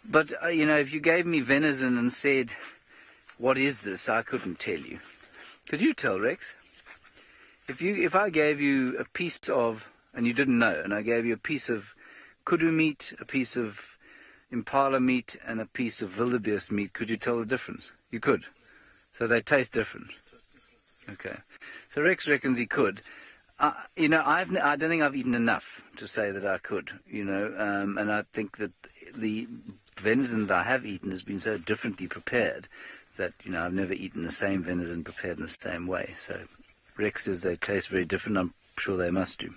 But, you know, if you gave me venison and said, what is this, I couldn't tell you. Could you tell, Rex? If I gave you a piece of, and you didn't know, and I gave you a piece of kudu meat, a piece of impala meat, and a piece of wildebeest meat, could you tell the difference? You could. So they taste different. Okay. So Rex reckons he could. You know, I don't think I've eaten enough to say that I could, you know, and I think that the venison that I have eaten has been so differently prepared that, you know, I've never eaten the same venison prepared in the same way. So Rex says they taste very different. I'm sure they must do.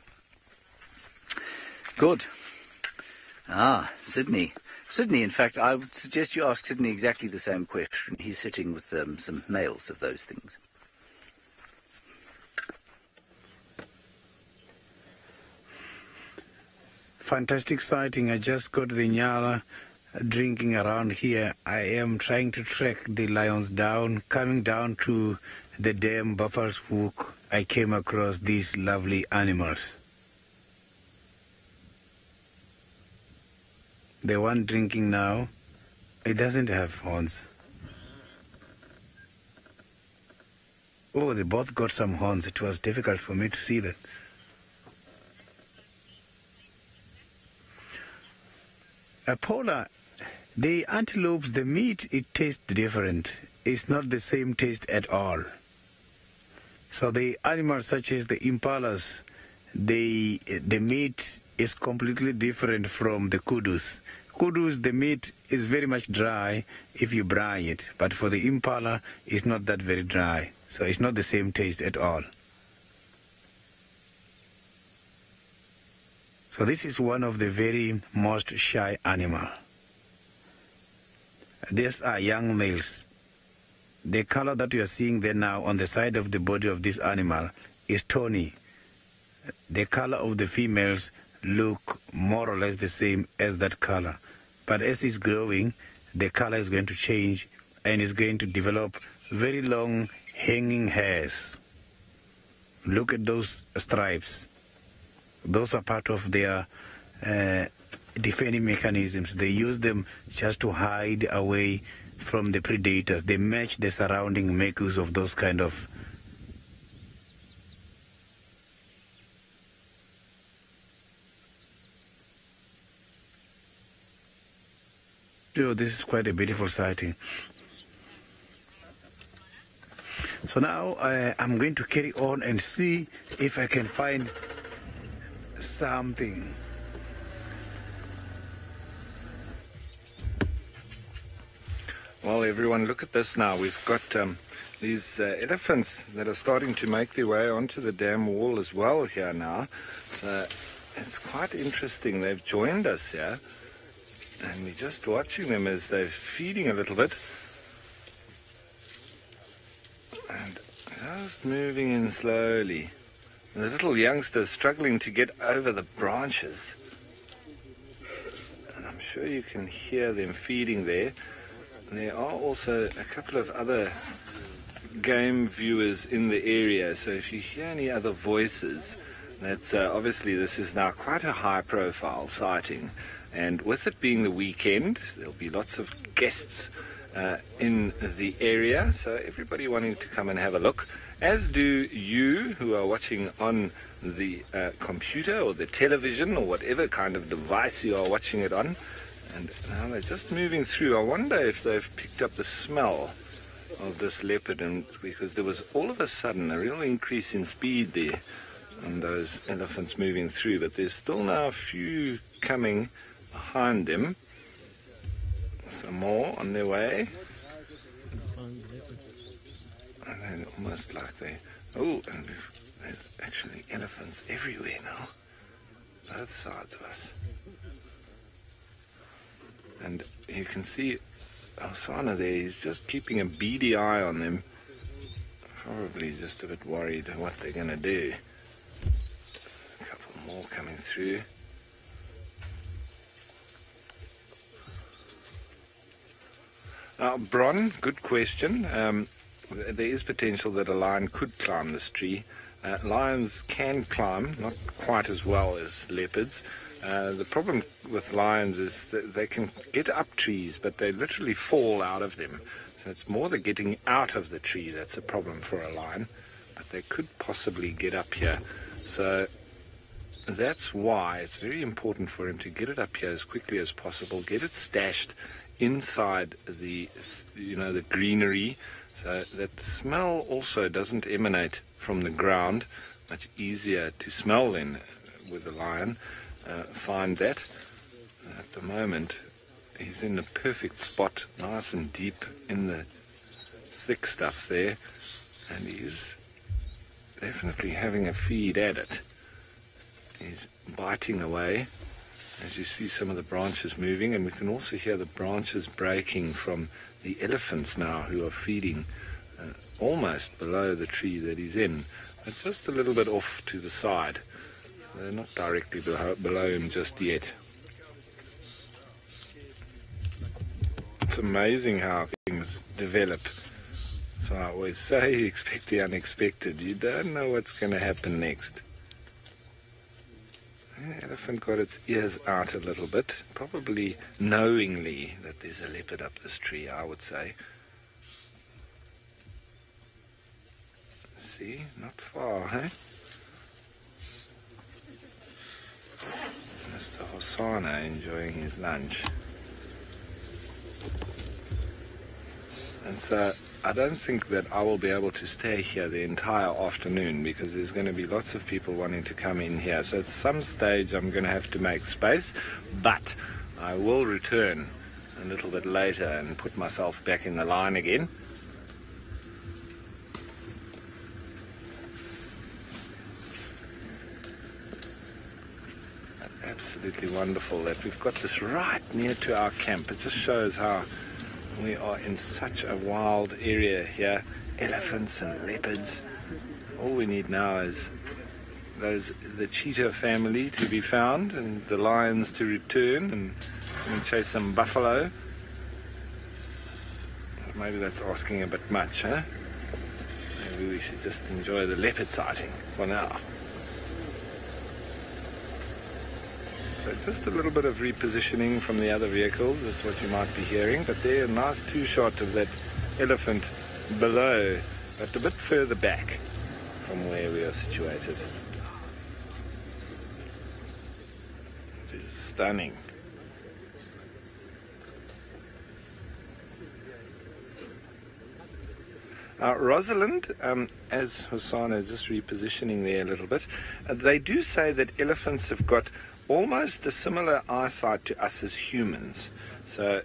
Good. Sydney. Sydney, in fact, I would suggest you ask Sydney exactly the same question. He's sitting with some males of those things. Fantastic sighting. I just got the nyala drinking around here. I am trying to track the lions down. Coming down to the dam Buffalo's Hook, I came across these lovely animals. The one drinking now, it doesn't have horns. Oh, they both got some horns. It was difficult for me to see that. Paula, the antelopes, the meat, it tastes different. It's not the same taste at all. So the animals such as the impalas, the meat is completely different from the kudus. Kudus, the meat is very much dry if you brine it, but for the impala, it's not that very dry. So it's not the same taste at all. So this is one of the very most shy animal. These are young males. The color that you are seeing there now on the side of the body of this animal is tawny. The color of the females look more or less the same as that color. But as it's growing, the color is going to change and is going to develop very long hanging hairs. Look at those stripes. Those are part of their defending mechanisms. They use them just to hide away from the predators. They match the surrounding makers of those kind of So this is quite a beautiful sighting. So now I'm going to carry on and see if I can find something. Well, everyone, look at this now. We've got these elephants that are starting to make their way onto the dam wall as well here now. It's quite interesting. They've joined us here, and we're just watching them as they're feeding a little bit. And just moving in slowly. And the little youngsters struggling to get over the branches. And I'm sure you can hear them feeding there. And there are also a couple of other game viewers in the area. So if you hear any other voices, that's obviously this is now quite a high-profile sighting. And with it being the weekend, there'll be lots of guests in the area. So everybody wanting to come and have a look, as do you who are watching on the computer or the television or whatever kind of device you are watching it on. And now they're just moving through. I wonder if they've picked up the smell of this leopard, and because there was all of a sudden a real increase in speed there on those elephants moving through. But there's still now a few coming behind them. Some more on their way. And then almost like they... Oh, and there's actually elephants everywhere now. Both sides of us. And you can see Osana there, he's just keeping a beady eye on them. probably just a bit worried what they're going to do. A couple more coming through. Now, Bron, good question. There is potential that a lion could climb this tree. Lions can climb, not quite as well as leopards. The problem with lions is that they can get up trees, but they literally fall out of them. So it's more the getting out of the tree that's a problem for a lion. But they could possibly get up here. So that's why it's very important for him to get it up here as quickly as possible, get it stashed inside the greenery, so that the smell also doesn't emanate from the ground. Much easier to smell than with a lion. Find that at the moment he's in the perfect spot, nice and deep in the thick stuff there, and he's definitely having a feed at it. He's biting away. As you see some of the branches moving, and we can also hear the branches breaking from the elephants now who are feeding almost below the tree that he's in, but just a little bit off to the side. They're not directly below him just yet. It's amazing how things develop. So I always say, expect the unexpected. You don't know what's going to happen next. The elephant got its ears out a little bit, probably knowingly that there's a leopard up this tree, I would say. See, not far, eh? Mr. Hosanna enjoying his lunch. And so I don't think that I will be able to stay here the entire afternoon, because there's going to be lots of people wanting to come in here. So at some stage I'm going to have to make space, but I will return a little bit later and put myself back in the line again. Absolutely wonderful that we've got this right near to our camp. It just shows how we are in such a wild area here. Elephants and leopards. All we need now is the cheetah family to be found, and the lions to return, and chase some buffalo. Maybe that's asking a bit much, huh? Maybe we should just enjoy the leopard sighting for now. So just a little bit of repositioning from the other vehicles, that's what you might be hearing. But there, a nice two-shot of that elephant below, but a bit further back from where we are situated. It is stunning. Rosalind, as Hosanna is just repositioning there a little bit, they do say that elephants have got almost a similar eyesight to us as humans. So,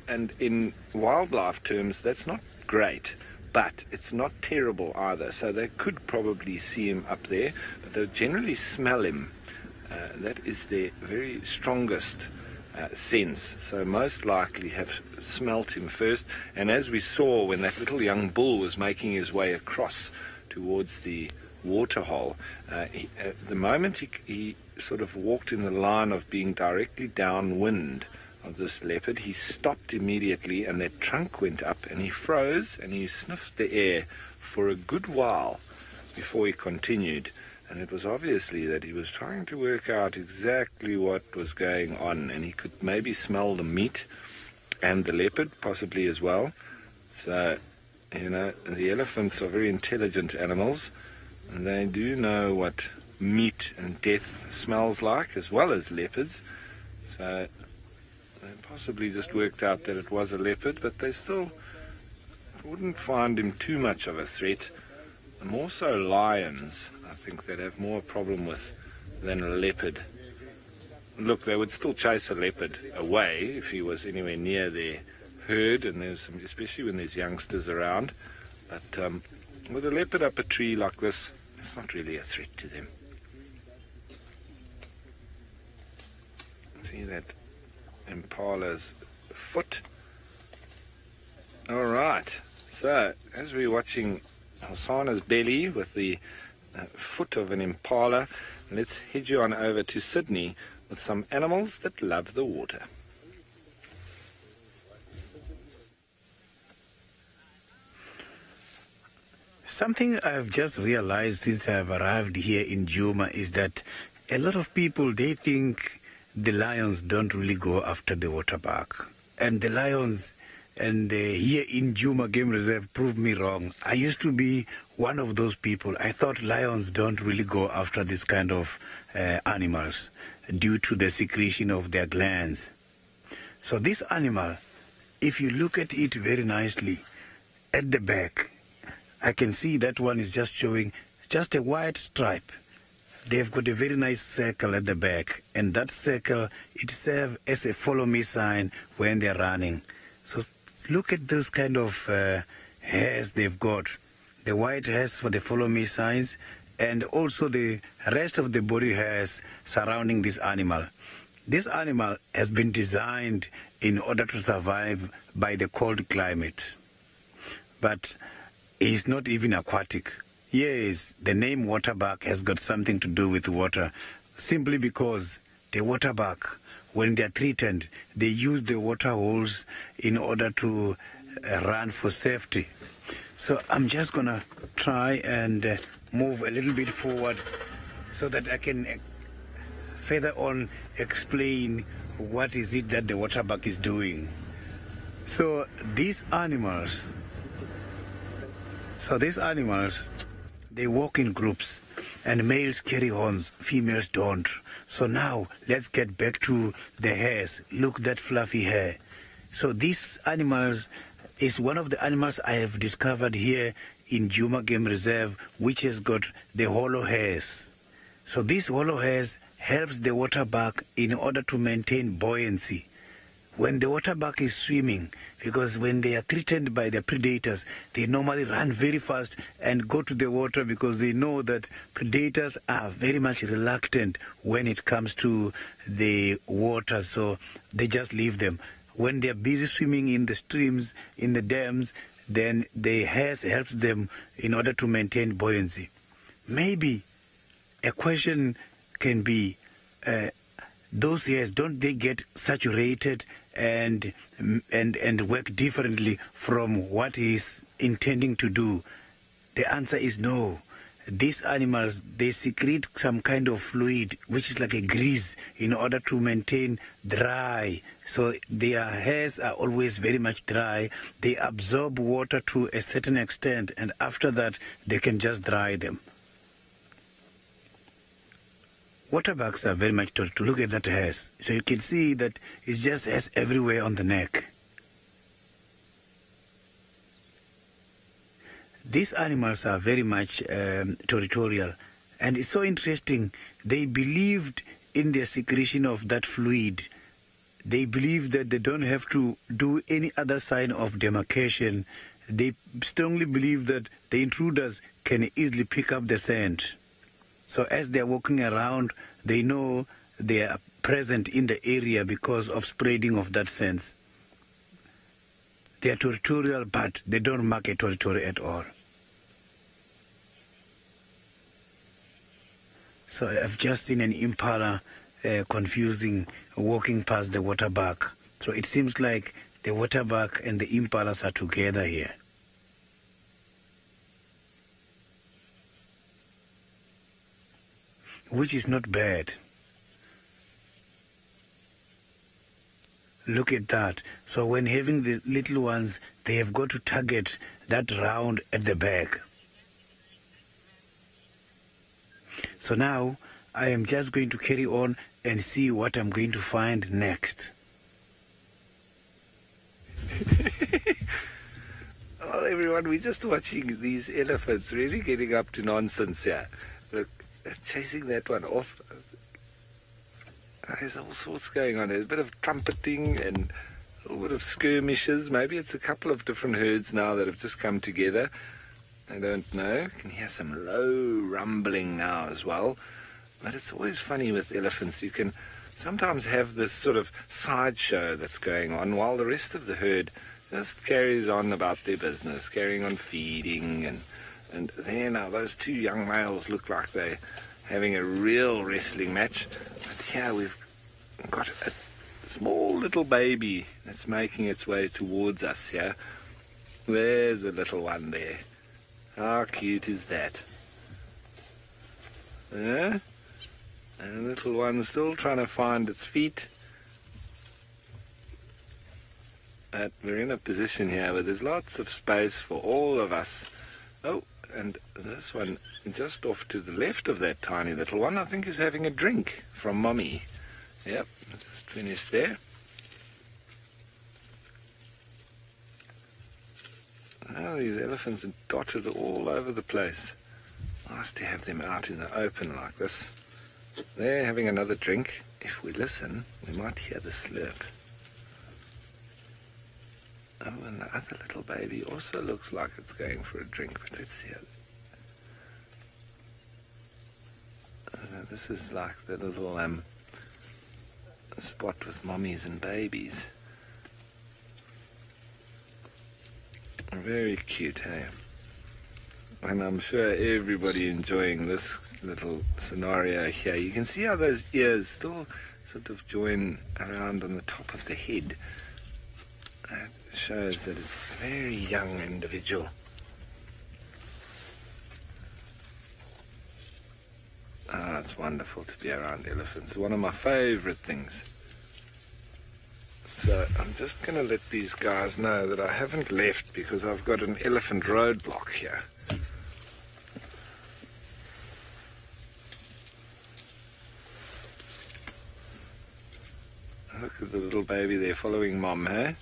and in wildlife terms, that's not great, but it's not terrible either. So they could probably see him up there, but they'll generally smell him. That is their very strongest sense. So most likely have smelt him first. And as we saw when that little young bull was making his way across towards the waterhole, the moment he sort of walked in the line of being directly downwind of this leopard, he stopped immediately, and that trunk went up, and he froze, and he sniffed the air for a good while before he continued. And it was obviously that he was trying to work out exactly what was going on, and he could maybe smell the meat and the leopard possibly as well. So, you know, the elephants are very intelligent animals, and they do know what meat and death smells like, as well as leopards. So they possibly just worked out that it was a leopard, but they still wouldn't find him too much of a threat. More so lions, I think, that have more problem with than a leopard. Look, they would still chase a leopard away if he was anywhere near their herd, and there's some, especially when there's youngsters around. But with a leopard up a tree like this, it's not really a threat to them. See that impala's foot? All right. So, as we're watching Hosana's belly with the foot of an impala. Let's head you on over to Sydney with some animals that love the water. Something I've just realized since I've arrived here in Djuma is that a lot of people, they think the lions don't really go after the waterbuck. And the lions here in Djuma Game Reserve proved me wrong. I used to be one of those people. I thought lions don't really go after this kind of animals due to the secretion of their glands. So this animal, if you look at it very nicely, at the back, I can see that one is just showing just a white stripe. They've got a very nice circle at the back, and that circle, it serves as a follow me sign when they're running. So look at those kind of hairs they've got. The white hairs for the follow me signs, and also the rest of the body hairs surrounding this animal. This animal has been designed in order to survive by the cold climate. But it's not even aquatic. Yes, the name waterbuck has got something to do with water, simply because the waterbuck, when they are threatened, they use the water holes in order to run for safety. So I'm just going to try and move a little bit forward so that I can further on explain what is it that the waterbuck is doing. So these animals, they walk in groups, and males carry horns, females don't. So now let's get back to the hairs. Look, that fluffy hair. So these animals is one of the animals I have discovered here in Djuma Game Reserve, which has got the hollow hairs. So these hollow hairs helps the waterbuck in order to maintain buoyancy. When the waterbuck is swimming, because when they are threatened by the predators, they normally run very fast and go to the water because they know that predators are very much reluctant when it comes to the water, so they just leave them. When they are busy swimming in the streams, in the dams, then the hairs helps them in order to maintain buoyancy. Maybe a question can be, those hairs, don't they get saturated and work differently from what he's intending to do? The answer is no. These animals, they secrete some kind of fluid which is like a grease in order to maintain dry. So their hairs are always very much dry. They absorb water to a certain extent, and after that they can just dry them. Waterbucks are very much taught to look at that hairs. So you can see that it just has everywhere on the neck. These animals are very much territorial, and it's so interesting. They believed in the secretion of that fluid. They believe that they don't have to do any other sign of demarcation. They strongly believe that the intruders can easily pick up the scent. So as they're walking around, they know they are present in the area because of spreading of that scent. They are territorial, but they don't mark a territory at all. So I've just seen an impala confusing, walking past the waterbuck. So it seems like the waterbuck and the impalas are together here. Which is not bad. Look at that. So when having the little ones, they have got to target that round at the back. So now I am just going to carry on and see what I'm going to find next. Well, everyone, we're just watching these elephants really getting up to nonsense here. Look, chasing that one off. There's all sorts going on. There's a bit of trumpeting and a little bit of skirmishes. Maybe it's a couple of different herds now that have just come together. I don't know. You can hear some low rumbling now as well. But it's always funny with elephants. You can sometimes have this sort of sideshow that's going on while the rest of the herd just carries on about their business, carrying on feeding and And there now, those two young males look like they're having a real wrestling match. But here we've got a small little baby that's making its way towards us here. There's a little one there. How cute is that? Yeah? And the little one's still trying to find its feet. But we're in a position here where there's lots of space for all of us. Oh, and this one just off to the left of that tiny little one, I think is having a drink from Mummy. Yep, just finished there. Now these elephants are dotted all over the place. Nice to have them out in the open like this. They're having another drink. If we listen, we might hear the slurp. Oh, and the other little baby also looks like it's going for a drink, but let's see. This is like the little spot with mummies and babies. Very cute, hey? And I'm sure everybody enjoying this little scenario here. You can see how those ears still sort of join around on the top of the head. That shows that it's a very young individual. Ah, it's wonderful to be around elephants. One of my favorite things. So I'm just going to let these guys know that I haven't left because I've got an elephant roadblock here. Look at the little baby there following Mom, eh?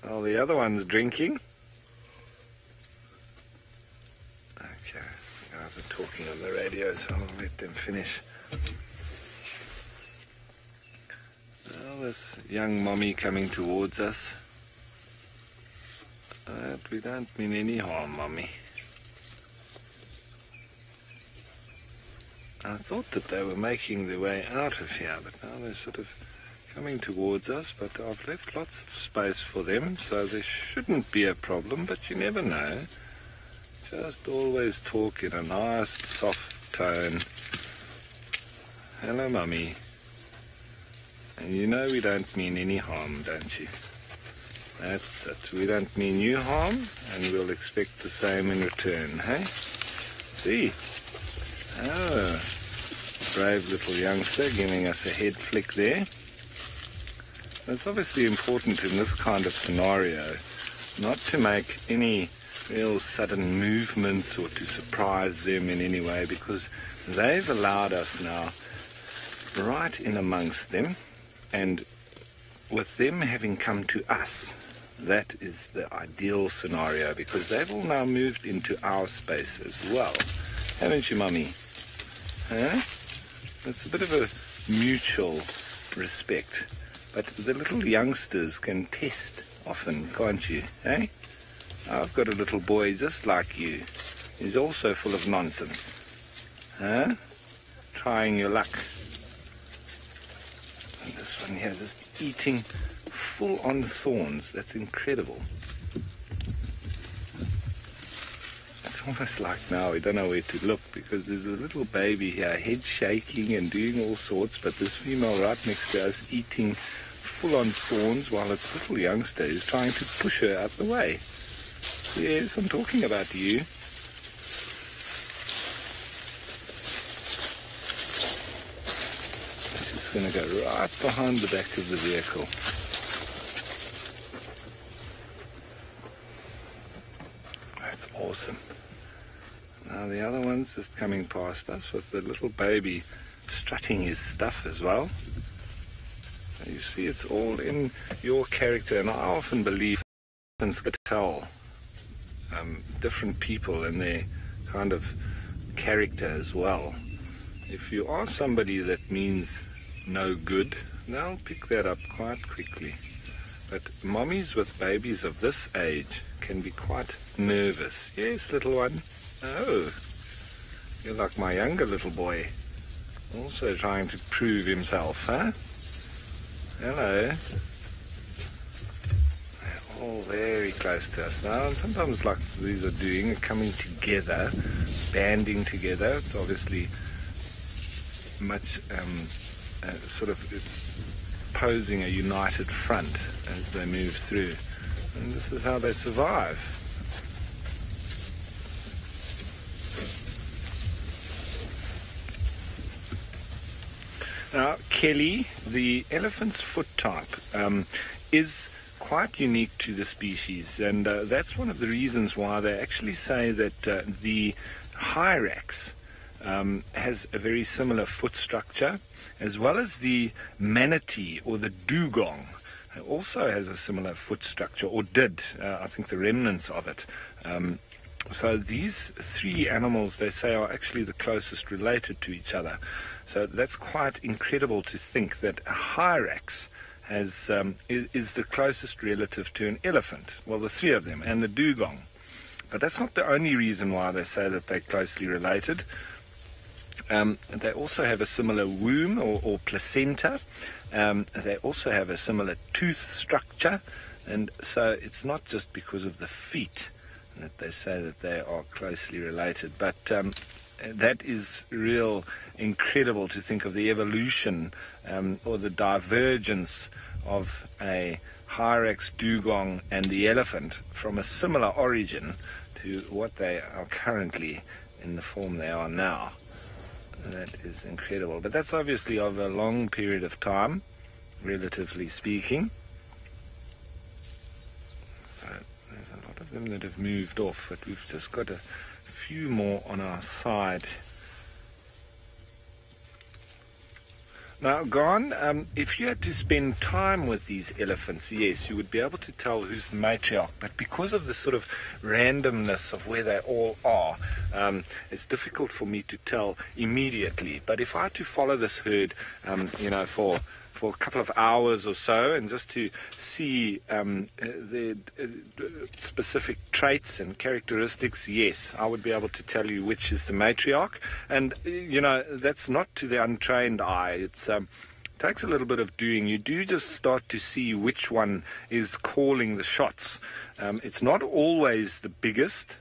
Oh, the other one's drinking. Okay, the guys are talking on the radio, so I'll let them finish. Well, this young mommy coming towards us. We don't mean any harm, Mommy. I thought that they were making their way out of here, but now they're sort of coming towards us, but I've left lots of space for them, so there shouldn't be a problem, but you never know. Just always talk in a nice, soft tone. Hello, Mummy. And you know we don't mean any harm, don't you? That's it. We don't mean you harm, and we'll expect the same in return, hey? See? Oh, brave little youngster giving us a head flick there. It's obviously important in this kind of scenario not to make any real sudden movements or to surprise them in any way, because they've allowed us now right in amongst them, and with them having come to us, that is the ideal scenario, because they've all now moved into our space as well. Haven't you, Mummy? Huh? It's a bit of a mutual respect. But the little youngsters can test often, can't you, eh? I've got a little boy just like you. He's also full of nonsense. Huh? Trying your luck. And this one here just eating full on thorns. That's incredible. It's almost like now we don't know where to look, because there's a little baby here, head shaking and doing all sorts, but this female right next to us eating full on thorns while its little youngster is trying to push her out the way. Yes, I'm talking about you. She's going to go right behind the back of the vehicle. That's awesome. Now the other one's just coming past us with the little baby strutting his stuff as well. So you see, it's all in your character, and I often believe elephants can tell different people and their kind of character as well. If you are somebody that means no good, they'll pick that up quite quickly. But mommies with babies of this age can be quite nervous. Yes, little one? Oh, you're like my younger little boy, also trying to prove himself, huh? Hello. They're all very close to us now. And sometimes, like these are doing, coming together, banding together. It's obviously much sort of posing a united front as they move through. And this is how they survive. Now, Kelly, the elephant's foot type is quite unique to the species, and that's one of the reasons why they actually say that the hyrax has a very similar foot structure, as well as the manatee or the dugong also has a similar foot structure, or did, I think the remnants of it. So these three animals, they say, are actually the closest related to each other. So that's quite incredible to think that a hyrax is the closest relative to an elephant. Well, the three of them, and the dugong. But that's not the only reason why they say that they're closely related. They also have a similar womb or placenta. They also have a similar tooth structure. And so it's not just because of the feet that they say that they are closely related, but that is real incredible to think of the evolution or the divergence of a hyrax, dugong and the elephant from a similar origin to what they are currently in the form they are now. That is incredible, but that's obviously over a long period of time, relatively speaking. So there's a lot of them that have moved off, but we've just got a few more on our side. Now, Gon, if you had to spend time with these elephants, yes, you would be able to tell who's the matriarch, but because of the sort of randomness of where they all are, it's difficult for me to tell immediately. But if I had to follow this herd, for a couple of hours or so, and just to see the specific traits and characteristics, yes, I would be able to tell you which is the matriarch. And, that's not to the untrained eye. It takes a little bit of doing. You do just start to see which one is calling the shots. It's not always the biggest.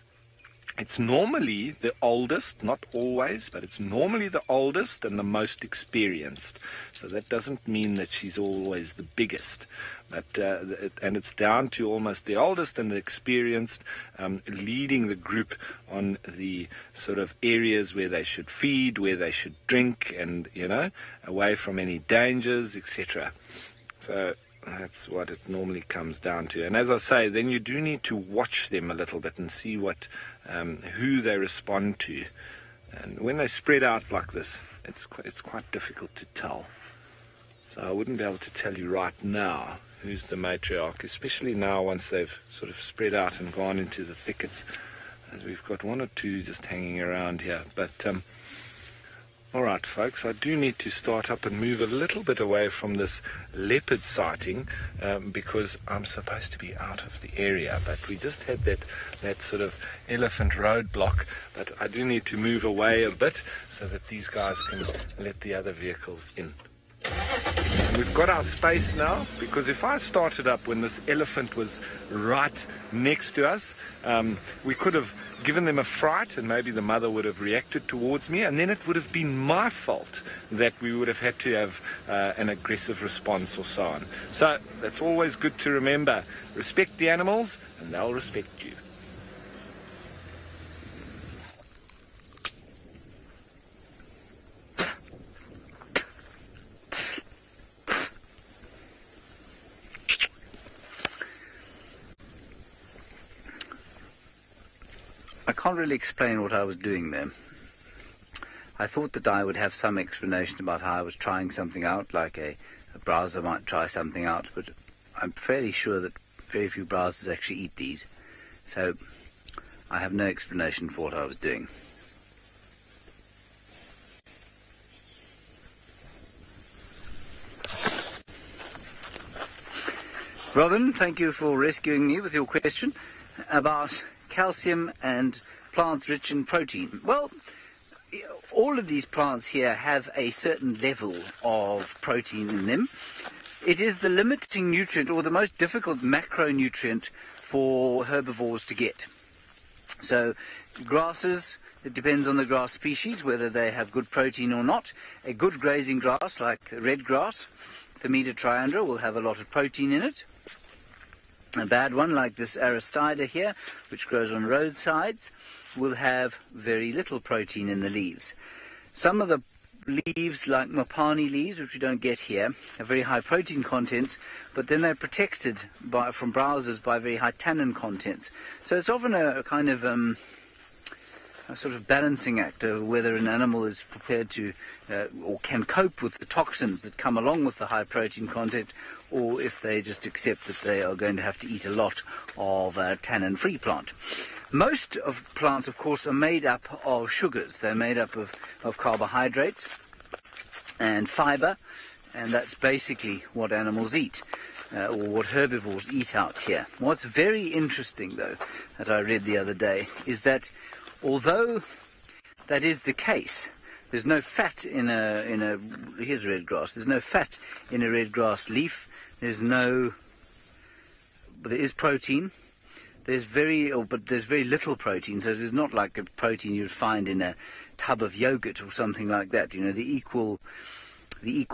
It's normally the oldest, not always, but it's normally the oldest and the most experienced. So that doesn't mean that she's always the biggest. But and it's down to almost the oldest and the experienced leading the group on the sort of areas where they should feed, where they should drink, and, away from any dangers, etc. So that's what it normally comes down to. And as I say, then you do need to watch them a little bit and see who they respond to. And when they spread out like this, it's quite difficult to tell. So I wouldn't be able to tell you right now who's the matriarch, especially now once they've sort of spread out and gone into the thickets. And we've got one or two just hanging around here. But all right, folks, I do need to start up and move a little bit away from this leopard sighting because I'm supposed to be out of the area. But we just had that sort of elephant roadblock. But I do need to move away a bit so that these guys can let the other vehicles in. And we've got our space now, because if I started up when this elephant was right next to us, we could have given them a fright, and maybe the mother would have reacted towards me, and then it would have been my fault that we would have had to have an aggressive response or so on. So that's always good to remember. Respect the animals and they'll respect you. I can't really explain what I was doing there. I thought that I would have some explanation about how I was trying something out, like a browser might try something out, but I'm fairly sure that very few browsers actually eat these, so I have no explanation for what I was doing. Robin, thank you for rescuing me with your question about calcium and plants rich in protein. Well, all of these plants here have a certain level of protein in them. it is the limiting nutrient, or the most difficult macronutrient for herbivores to get. So grasses, it depends on the grass species, whether they have good protein or not. A good grazing grass, like red grass, Thermida triandra, will have a lot of protein in it. A bad one, like this Aristida here, which grows on roadsides, will have very little protein in the leaves. Some of the leaves, like Mopani leaves, which we don't get here, have very high protein contents, but then they're protected from browsers by very high tannin contents. So it's often a kind of a sort of balancing act of whether an animal is prepared to or can cope with the toxins that come along with the high protein content, or if they just accept that they are going to have to eat a lot of tannin-free plant. Most of plants, of course, are made up of sugars. They're made up of carbohydrates and fiber, and that's basically what animals eat, or what herbivores eat out here. What's very interesting, though, that I read the other day, is that although that is the case, there's no fat in a here's red grass. There's no fat in a red grass leaf. But there is protein. There's very little protein. So there's not like a protein you'd find in a tub of yogurt or something like that. You know, the equal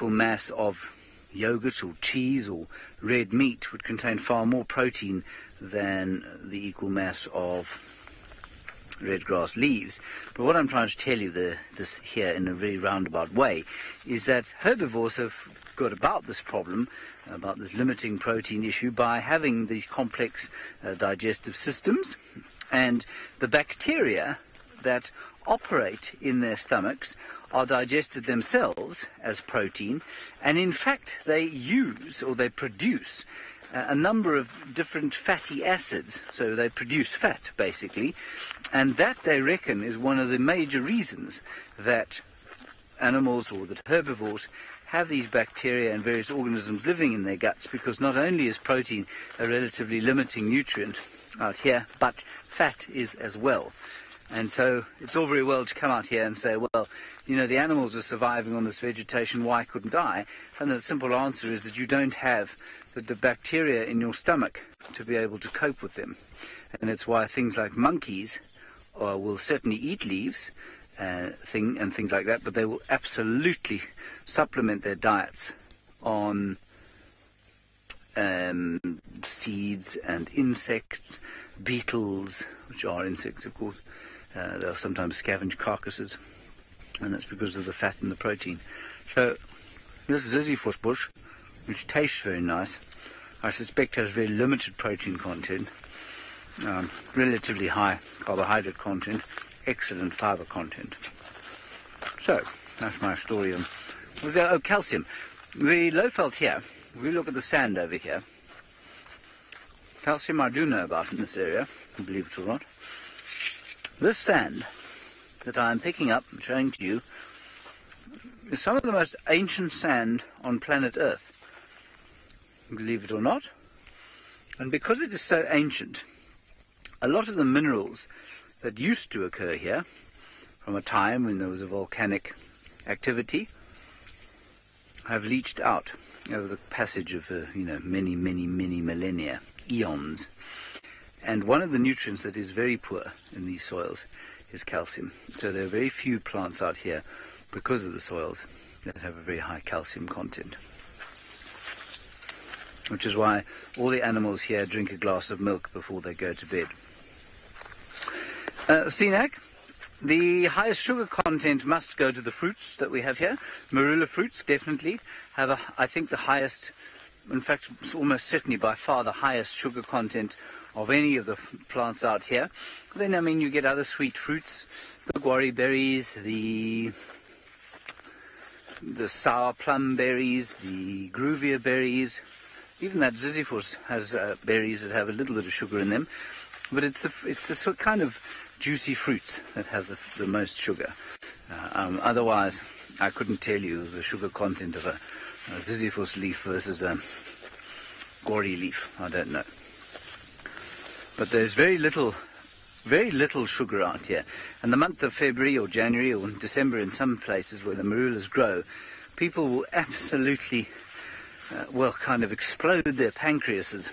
mass of yogurt or cheese or red meat would contain far more protein than the equal mass of red grass leaves. But what I'm trying to tell you this here in a very roundabout way is that herbivores have got about this problem, about this limiting protein issue, by having these complex digestive systems, and the bacteria that operate in their stomachs are digested themselves as protein, and in fact they use, or they produce, a number of different fatty acids. So they produce fat, basically, and that, they reckon, is one of the major reasons that animals, or that herbivores, have these bacteria and various organisms living in their guts, because not only is protein a relatively limiting nutrient out here, but fat is as well. And so it's all very well to come out here and say, well, you know, the animals are surviving on this vegetation, why couldn't I? And the simple answer is that you don't have the bacteria in your stomach to be able to cope with them. And it's why things like monkeys will certainly eat leaves and things like that, but they will absolutely supplement their diets on seeds and insects, beetles, which are insects, of course. They'll sometimes scavenge carcasses, and that's because of the fat and the protein. So this is Ziziphus bush, which tastes very nice. I suspect has very limited protein content, relatively high carbohydrate content, excellent fiber content. So that's my story on calcium. The Lowveld here, if we look at the sand over here, calcium I do know about in this area, believe it or not. This sand that I am picking up and showing to you is some of the most ancient sand on planet Earth, believe it or not. And because it is so ancient, a lot of the minerals that used to occur here, from a time when there was a volcanic activity, have leached out over the passage of many millennia, eons. And one of the nutrients that is very poor in these soils is calcium. So there are very few plants out here, because of the soils, that have a very high calcium content. Which is why all the animals here drink a glass of milk before they go to bed. Sinak, the highest sugar content must go to the fruits that we have here. Marula fruits definitely have, I think, the highest, in fact, almost certainly by far the highest sugar content of any of the plants out here. Then, I mean, you get other sweet fruits, the guarri berries, the sour plum berries, the gruvia berries. Even that Ziziphus has berries that have a little bit of sugar in them. But it's the sort of kind of juicy fruits that have the most sugar. Otherwise, I couldn't tell you the sugar content of a Ziziphus leaf versus a guarri leaf. I don't know. But there's very little sugar out here. And the month of February or January or December in some places where the marulas grow, people will absolutely kind of explode their pancreases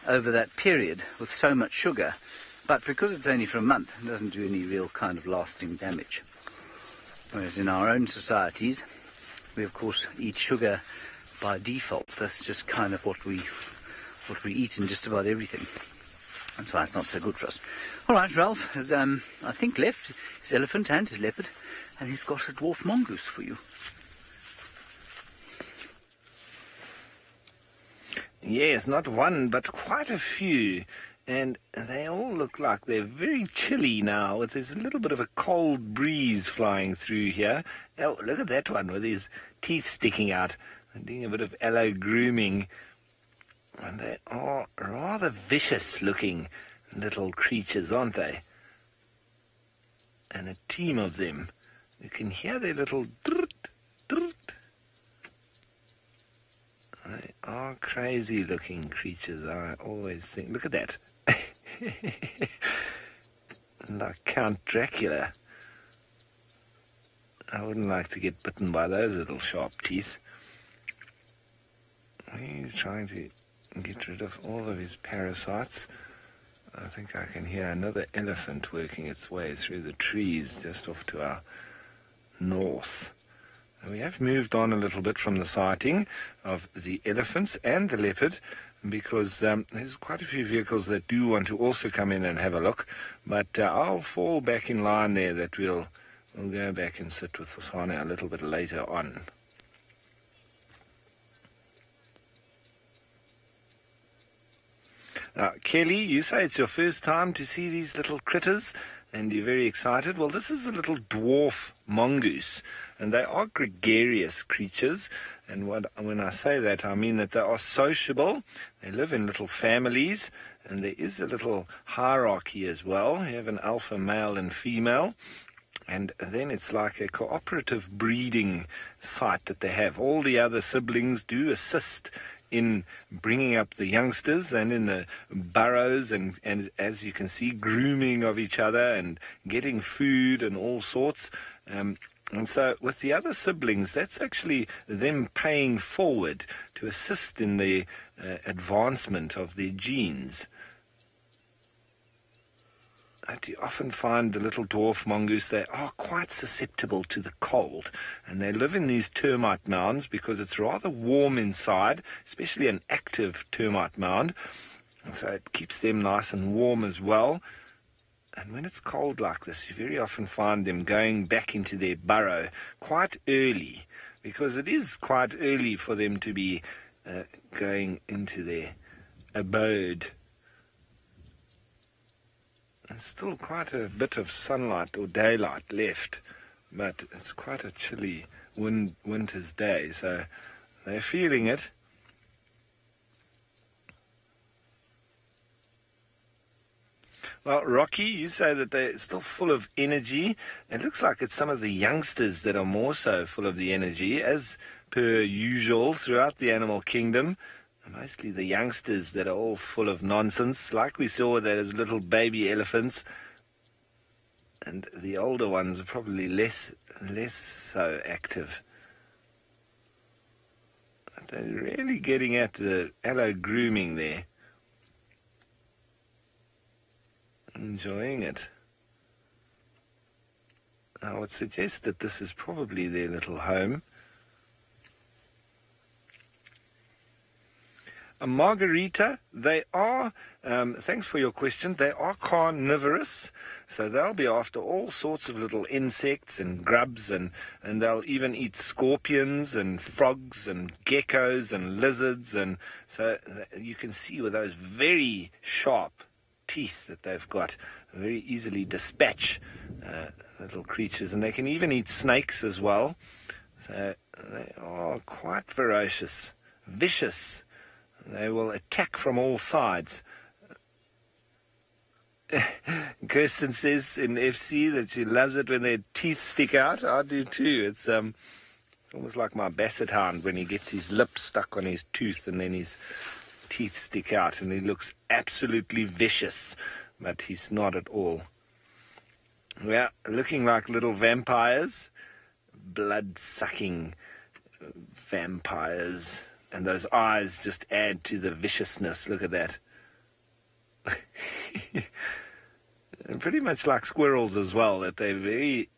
over that period with so much sugar. But because it's only for a month, it doesn't do any real kind of lasting damage. Whereas in our own societies, we of course eat sugar by default. That's just kind of what we eat in just about everything. That's why it's not so good for us. All right, Ralph has, I think, left his elephant and his leopard, and he's got a dwarf mongoose for you. Yes, not one, but quite a few. And they all look like they're very chilly now, with this little bit of a cold breeze flying through here. Oh, look at that one with his teeth sticking out. They're doing a bit of allo grooming. And they are rather vicious-looking little creatures, aren't they? And a team of them. You can hear their little drut, drut. They are crazy-looking creatures, I always think. Look at that. Like Count Dracula. I wouldn't like to get bitten by those little sharp teeth. He's trying to get rid of all of his parasites. I think I can hear another elephant working its way through the trees just off to our north. We have moved on a little bit from the sighting of the elephants and the leopard, because there's quite a few vehicles that do want to also come in and have a look. But I'll fall back in line there that we'll go back and sit with Hosana a little bit later on. Now, Kelly, you say it's your first time to see these little critters, and you're very excited. Well, this is a little dwarf mongoose, and they are gregarious creatures. And when I say that, I mean that they are sociable. They live in little families, and there is a little hierarchy as well. You have an alpha male and female, and then it's like a cooperative breeding site that they have. All the other siblings do assist in bringing up the youngsters, and in the burrows, and as you can see, grooming of each other and getting food and all sorts. And so with the other siblings, that's actually them paying forward to assist in the advancement of their genes. But you often find the little dwarf mongoose, they are quite susceptible to the cold, and they live in these termite mounds because it's rather warm inside, especially an active termite mound, and so it keeps them nice and warm as well. And when it's cold like this, you very often find them going back into their burrow quite early, because it is quite early for them to be going into their abode. There's still quite a bit of sunlight or daylight left, but it's quite a chilly winter's day, so they're feeling it. Well, Rocky, you say that they're still full of energy. It looks like it's some of the youngsters that are more so full of the energy, as per usual throughout the animal kingdom. Mostly the youngsters that are all full of nonsense, like we saw that as little baby elephants. And the older ones are probably less so active. But they're really getting at the allo grooming there. Enjoying it. I would suggest that this is probably their little home. Margarita, they are, thanks for your question, they are carnivorous, so they'll be after all sorts of little insects and grubs, and they'll even eat scorpions and frogs and geckos and lizards, and so you can see with those very sharp teeth that they've got, very easily dispatch little creatures, and they can even eat snakes as well, so they are quite ferocious, vicious. They will attack from all sides. Kirsten says in FC that she loves it when their teeth stick out. I do too. It's almost like my basset hound when he gets his lip stuck on his tooth and then his teeth stick out, and he looks absolutely vicious, but he's not at all. Yeah, looking like little vampires, blood-sucking vampires. And those eyes just add to the viciousness. Look at that. And pretty much like squirrels as well, that they're very,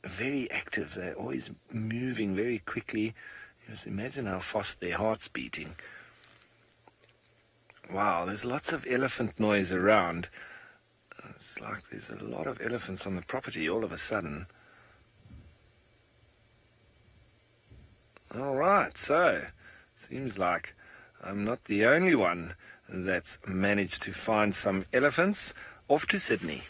very active. They're always moving very quickly. Just imagine how fast their heart's beating. Wow, there's lots of elephant noise around. It's like there's a lot of elephants on the property all of a sudden. All right, so seems like I'm not the only one that's managed to find some elephants. Off to Sydney.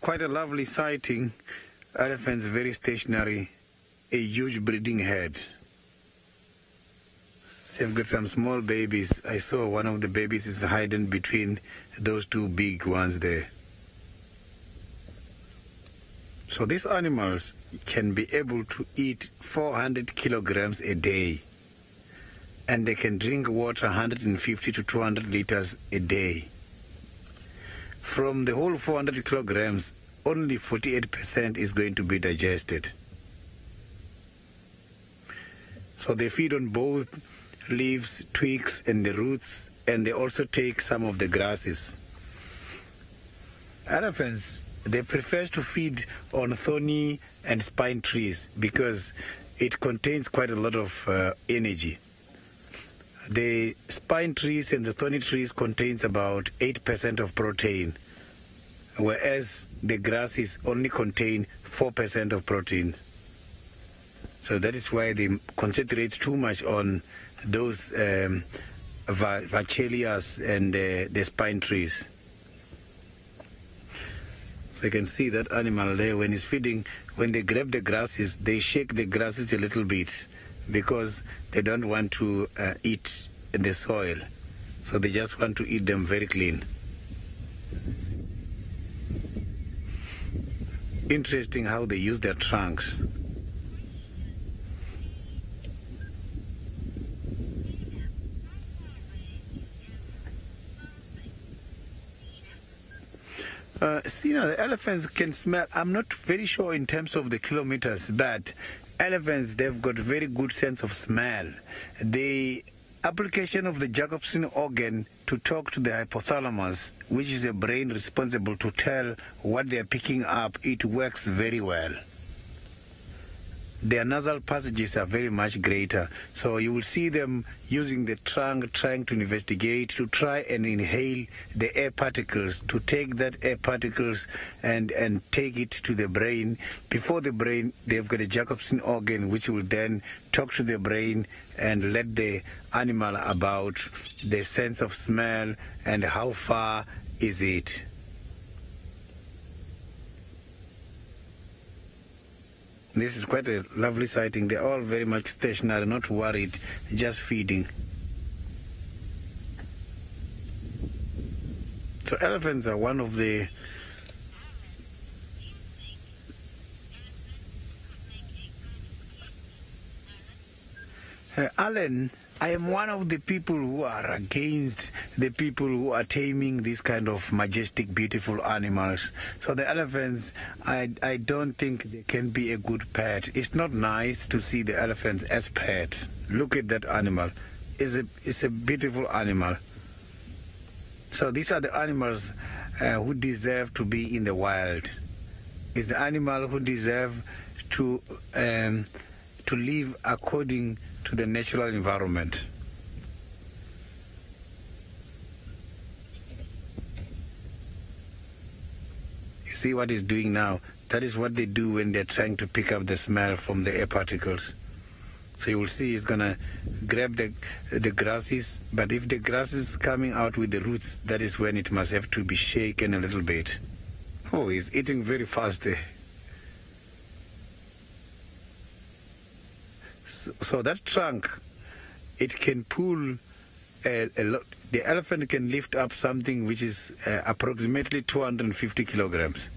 Quite a lovely sighting. Elephants very stationary. A huge breeding head. They've got some small babies. I saw one of the babies is hiding between those two big ones there. So these animals can be able to eat 400 kilograms a day. And they can drink water 150 to 200 liters a day. From the whole 400 kilograms, only 48% is going to be digested. So they feed on both leaves, twigs, and the roots, and they also take some of the grasses. Elephants, they prefer to feed on thorny and spine trees because it contains quite a lot of energy. The spine trees and the thorny trees contains about 8% of protein, whereas the grasses only contain 4% of protein. So that is why they concentrate too much on those vachelias and the spine trees. So you can see that animal there when it's feeding, when they grab the grasses, they shake the grasses a little bit because they don't want to eat the soil. So they just want to eat them very clean. Interesting how they use their trunks. See now, the elephants can smell. I'm not very sure in terms of the kilometers, but elephants, they've got very good sense of smell. The application of the Jacobson organ to talk to the hypothalamus, which is a brain responsible to tell what they're picking up, it works very well. Their nasal passages are very much greater. So you will see them using the trunk, trying to investigate, to try and inhale the air particles, to take that air particles and take it to the brain. Before the brain, they've got a Jacobson organ, which will then talk to the brain and let the animal about the sense of smell and how far is it. This is quite a lovely sighting. They're all very much stationary, not worried, just feeding. So elephants are one of the Alan, I am one of the people who are against the people who are taming these kind of majestic, beautiful animals. So the elephants, I don't think they can be a good pet. It's not nice to see the elephants as pet. Look at that animal. It's a beautiful animal. So these are the animals who deserve to be in the wild. It's the animal who deserve to live according to the natural environment. You see what it's doing now? That is what they do when they're trying to pick up the smell from the air particles. So you will see it's going to grab the grasses, but if the grass is coming out with the roots, that is when it must have to be shaken a little bit. Oh, he's eating very fast. So that trunk, it can pull a lot. The elephant can lift up something which is approximately 250 kilograms.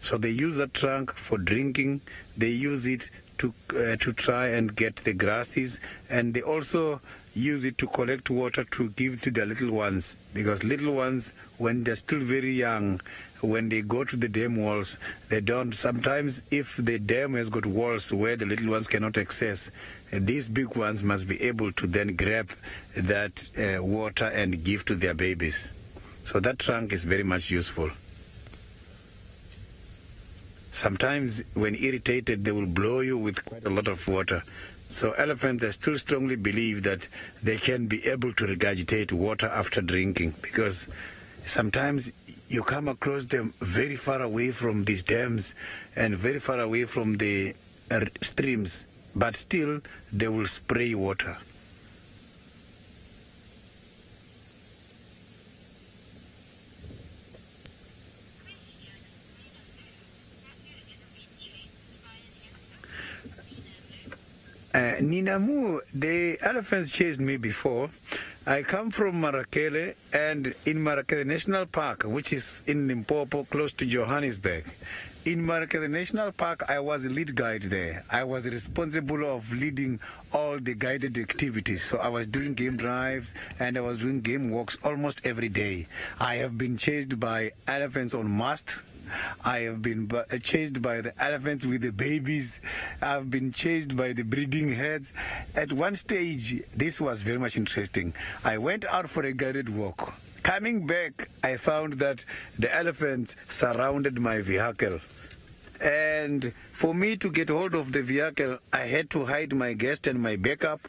So they use that trunk for drinking. They use it to try and get the grasses, and they also use it to collect water to give to their little ones, because little ones, when they're still very young, when they go to the dam walls, they don't, sometimes if the dam has got walls where the little ones cannot access, these big ones must be able to then grab that water and give to their babies. So that trunk is very much useful. Sometimes when irritated, they will blow you with quite a lot of water. So elephants, I still strongly believe that they can be able to regurgitate water after drinking, because sometimes you come across them very far away from these dams and very far away from the streams, but still they will spray water. Ninamu, the elephants chased me before. I come from Marakele, and in Marakele National Park, which is in Limpopo, close to Johannesburg. In Marakele National Park, I was a lead guide there. I was responsible of leading all the guided activities. So I was doing game drives and I was doing game walks almost every day. I have been chased by elephants on mast. I have been chased by the elephants with the babies. I've been chased by the breeding heads. At one stage, this was very much interesting. I went out for a guided walk. Coming back, I found that the elephants surrounded my vehicle. And for me to get hold of the vehicle, I had to hide my guest and my backup.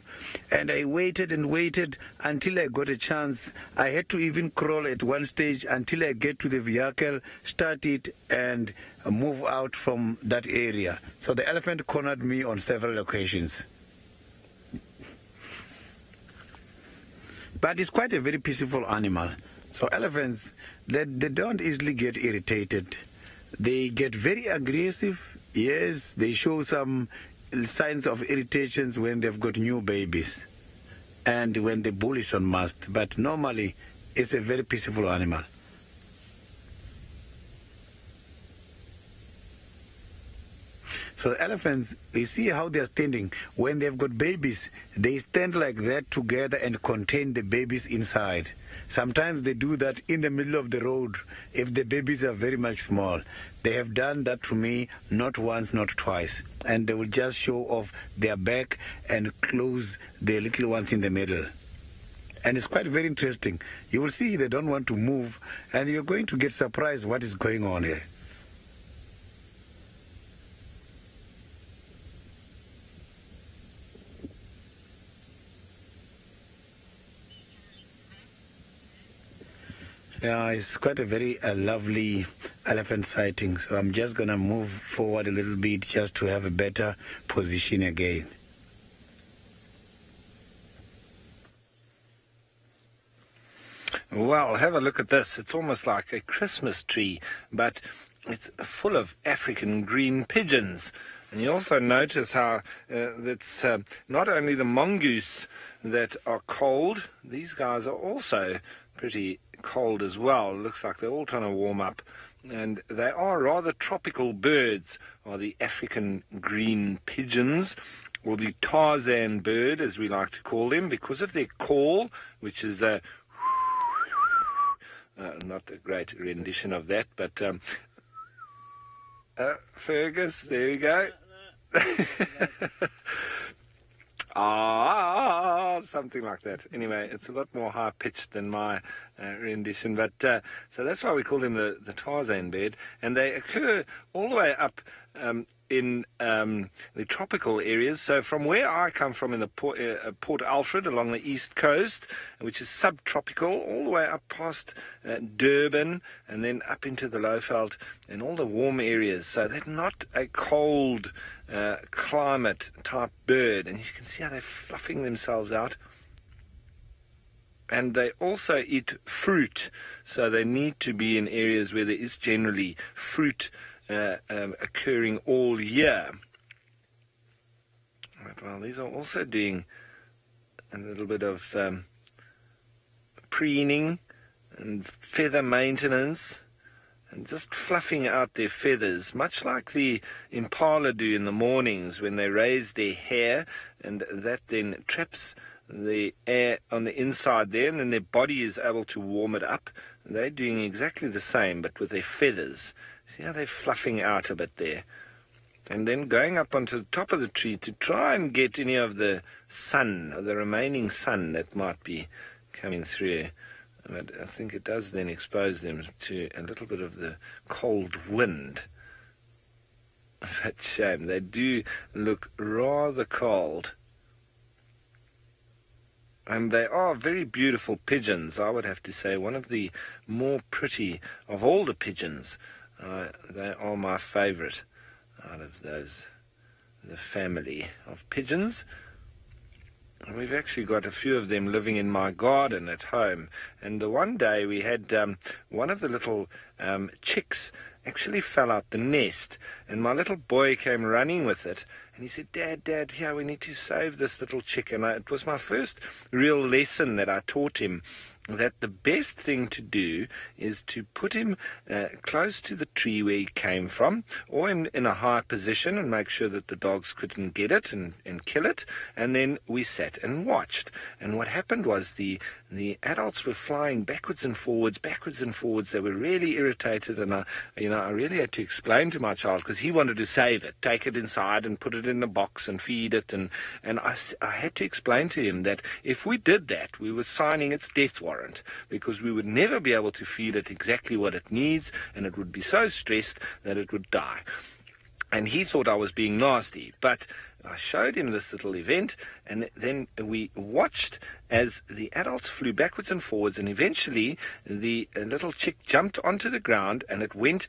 And I waited and waited until I got a chance. I had to even crawl at one stage until I get to the vehicle, start it, and move out from that area. So the elephant cornered me on several occasions. But it's quite a very peaceful animal. So elephants, they don't easily get irritated. They get very aggressive. Yes, they show some signs of irritations when they've got new babies and when the bull is on mast. But normally, it's a very peaceful animal. So elephants, you see how they're standing. When they've got babies, they stand like that together and contain the babies inside. Sometimes they do that in the middle of the road if the babies are very much small. They have done that to me not once, not twice. And they will just show off their back and close the little ones in the middle. And it's quite very interesting. You will see they don't want to move, and you're going to get surprised what is going on here. Yeah, it's quite a very lovely elephant sighting. So I'm just going to move forward a little bit just to have a better position again. Well, have a look at this. It's almost like a Christmas tree, but it's full of African green pigeons. And you also notice how that's not only the mongoose that are cold, these guys are also pretty cold as well. It looks like they're all trying to warm up. And they are rather tropical birds, are the African green pigeons, or the Tarzan bird, as we like to call them, because of their call, which is a not a great rendition of that, but Fergus, there we go. Something like that. Anyway, it's a lot more high-pitched than my rendition, but so that's why we call them the Tarzan bird, and they occur all the way up in the tropical areas. So from where I come from in the Port Alfred along the east coast, which is subtropical, all the way up past Durban and then up into the Lowveld and all the warm areas. So they're not a cold climate type bird, and you can see how they're fluffing themselves out. And they also eat fruit, so they need to be in areas where there is generally fruit occurring all year. Right, well, these are also doing a little bit of preening and feather maintenance and just fluffing out their feathers, much like the impala do in the mornings when they raise their hair, and that then traps the air on the inside there, and then their body is able to warm it up. They're doing exactly the same, but with their feathers. See how they're fluffing out a bit there? And then going up onto the top of the tree to try and get any of the sun, or the remaining sun that might be coming through. But I think it does then expose them to a little bit of the cold wind. But shame, they do look rather cold. And they are very beautiful pigeons, I would have to say. One of the more pretty of all the pigeons. They are my favourite out of those, the family of pigeons. And we've actually got a few of them living in my garden at home. And one day we had one of the little chicks actually fell out the nest, and my little boy came running with it, and he said, Dad, here, we need to save this little chick. And it was my first real lesson that I taught him, that the best thing to do is to put him close to the tree where he came from, or in a high position, and make sure that the dogs couldn't get it and kill it. And then we sat and watched. And what happened was the adults were flying backwards and forwards. They were really irritated, and I really had to explain to my child, because he wanted to save it, take it inside and put it in a box and feed it. And I had to explain to him that if we did that, we were signing its death warrant, because we would never be able to feed it exactly what it needs, and it would be so stressed that it would die. And he thought I was being nasty, but I showed him this little event, and then we watched as the adults flew backwards and forwards, and eventually the little chick jumped onto the ground, and it went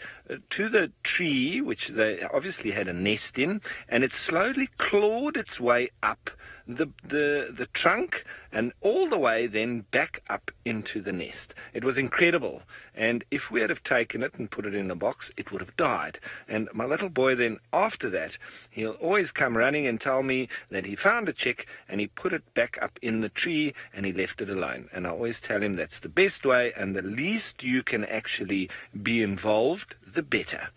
to the tree, which they obviously had a nest in, and it slowly clawed its way up the trunk, and all the way then back up into the nest. It was incredible, and if we had have taken it and put it in a box, it would have died. And my little boy then, after that, he'll always come running and tell me that he found a chick and he put it back up in the tree and he left it alone. And I always tell him that's the best way, and the least you can actually be involved, the better.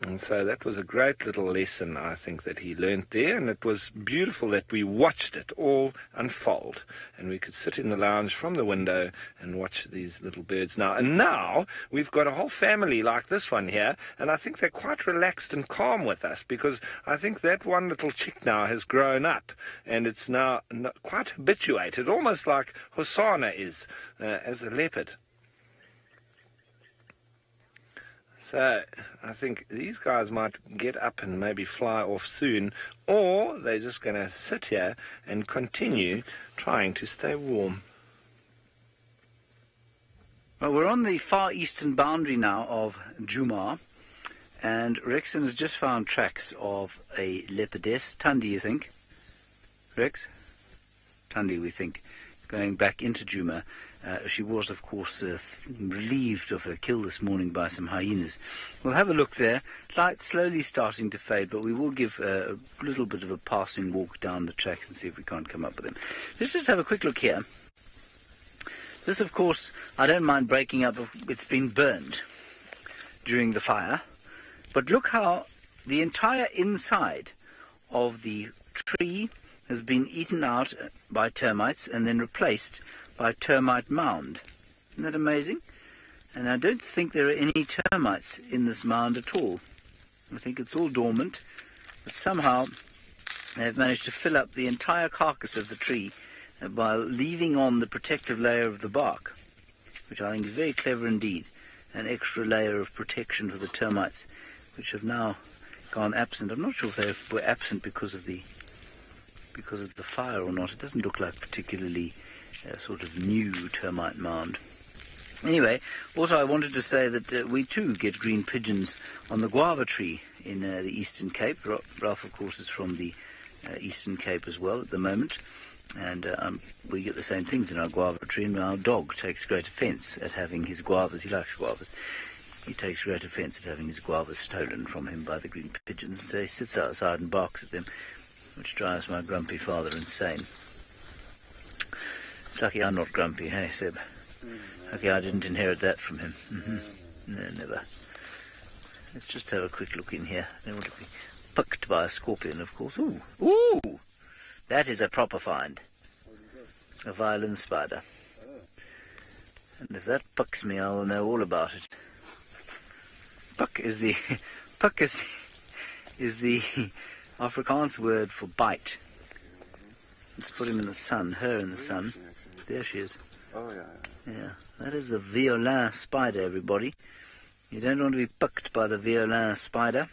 And so that was a great little lesson, I think, that he learnt there, and it was beautiful that we watched it all unfold, and we could sit in the lounge from the window and watch these little birds now. And now we've got a whole family like this one here, and I think they're quite relaxed and calm with us, because I think that one little chick now has grown up, and it's now quite habituated, almost like Hosanna is as a leopard. So I think these guys might get up and maybe fly off soon, or they're just going to sit here and continue trying to stay warm. Well, we're on the far eastern boundary now of Djuma, and Rexon has just found tracks of a leopardess. Tundi, you think? Rex? Tundi, we think, going back into Djuma. She was, of course, relieved of her kill this morning by some hyenas. We'll have a look there. Light slowly starting to fade, but we will give a little bit of a passing walk down the tracks and see if we can't come up with them. Let's just have a quick look here. This, of course, I don't mind breaking up. It's been burned during the fire. But look how the entire inside of the tree has been eaten out by termites and then replaced by a termite mound. Isn't that amazing? And I don't think there are any termites in this mound at all. I think it's all dormant, but somehow they've managed to fill up the entire carcass of the tree by leaving on the protective layer of the bark, which I think is very clever indeed. An extra layer of protection for the termites, which have now gone absent. I'm not sure if they were absent because of the fire or not. It doesn't look like particularly sort of new termite mound. Anyway, also I wanted to say that we too get green pigeons on the guava tree in the Eastern Cape. Ralph, of course, is from the Eastern Cape as well at the moment, and we get the same things in our guava tree, and our dog takes great offence at having his guavas. He likes guavas. He takes great offence at having his guavas stolen from him by the green pigeons, and so he sits outside and barks at them, which drives my grumpy father insane. It's lucky I'm not grumpy, hey, Seb? Lucky I didn't inherit that from him. No, never. Let's just have a quick look in here. I don't want to be picked by a scorpion, of course. Ooh! Ooh! That is a proper find. A violin spider. And if that picks me, I will know all about it. Pik is the Afrikaans word for bite. Let's put him in the sun, her in the sun. There she is. Oh, yeah. Yeah, that is the violin spider, everybody. You don't want to be picked by the violin spider.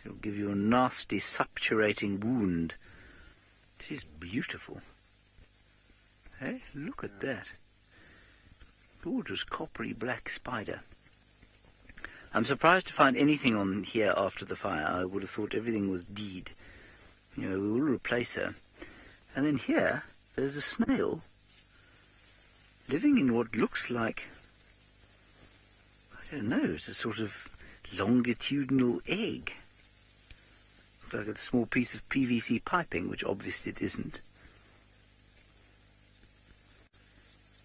It'll give you a nasty, suppurating wound. She's beautiful. Hey, look at that. Gorgeous coppery black spider. I'm surprised to find anything on here after the fire. I would have thought everything was dead. You know, we will replace her. And then here, there's a snail living in what looks like, I don't know, it's a sort of longitudinal egg. Looks like a small piece of PVC piping, which obviously it isn't.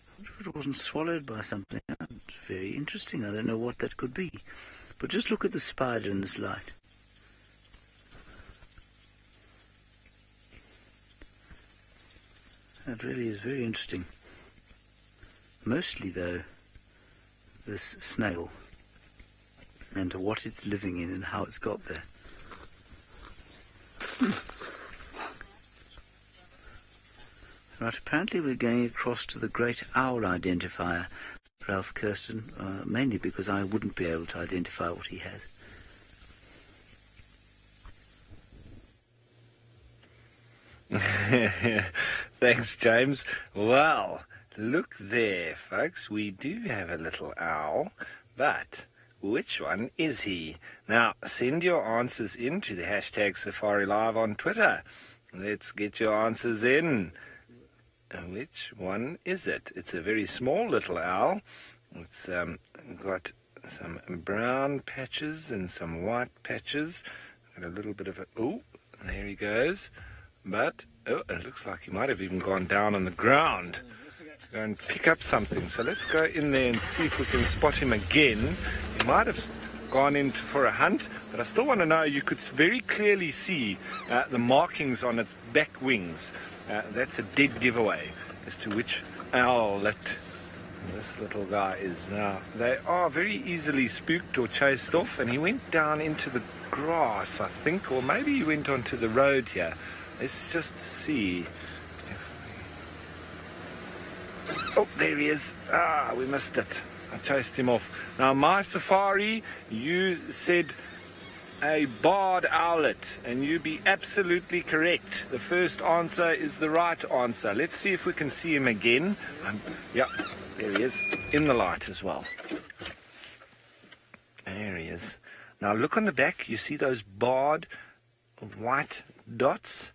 I wonder if it wasn't swallowed by something. It's very interesting. I don't know what that could be. But just look at the spider in this light. That really is very interesting. Mostly, though, this snail and what it's living in and how it's got there. Right, apparently we're going across to the great owl identifier, Ralph Kirsten, mainly because I wouldn't be able to identify what he has. Thanks, James. Well, look there, folks. We do have a little owl, but which one is he? Now, send your answers in to the hashtag SafariLive on Twitter. Let's get your answers in. Which one is it? It's a very small little owl. It's got some brown patches and some white patches. Got a little bit of a... Oh, there he goes. But, oh, it looks like he might have even gone down on the ground to go and pick up something. So let's go in there and see if we can spot him again. He might have gone in for a hunt, but I still want to know, you could very clearly see the markings on its back wings. That's a dead giveaway as to which owl that this little guy is. Now, they are very easily spooked or chased off, and he went down into the grass, I think, or maybe he went onto the road here. Let's just see. Oh, there he is. Ah, we missed it. I chased him off. Now, my safari, you said a barred owlet, and you be absolutely correct. The first answer is the right answer. Let's see if we can see him again. Yeah, there he is, in the light as well. There he is. Now look on the back, you see those barred white dots?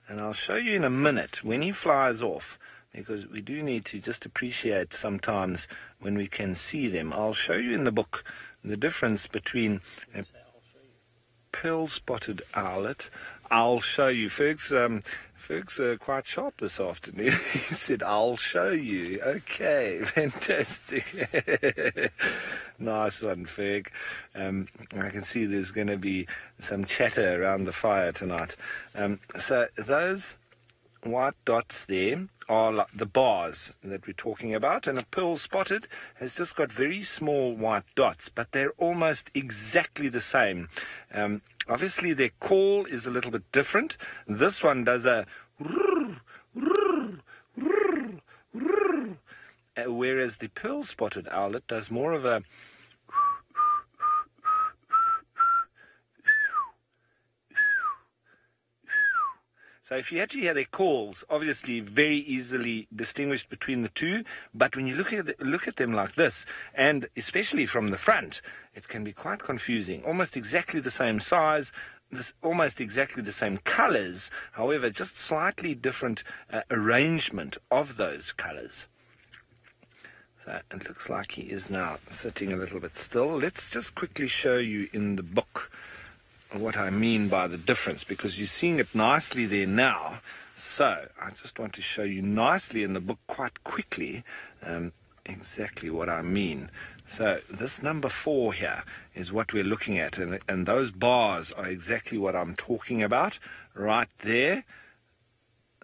And I'll show you in a minute when he flies off, because we do need to just appreciate sometimes when we can see them. I'll show you in the book the difference between a pearl-spotted owlet. I'll show you. Ferg's quite sharp this afternoon. He said, I'll show you. Okay, fantastic. Nice one, Ferg. I can see there's going to be some chatter around the fire tonight. So those white dots there are like the bars that we're talking about, and a pearl spotted has just got very small white dots, but they're almost exactly the same. Obviously their call is a little bit different. This one does a whereas the pearl spotted owlet does more of a So if you actually hear their calls, obviously very easily distinguished between the two. But when you look at them like this, and especially from the front, it can be quite confusing. Almost exactly the same size, almost exactly the same colors. However, just slightly different arrangement of those colors. So it looks like he is now sitting a little bit still. Let's just quickly show you in the book what I mean by the difference, because you're seeing it nicely there now. So I just want to show you nicely in the book quite quickly exactly what I mean. So this number 4 here is what we're looking at, and those bars are exactly what I'm talking about right there.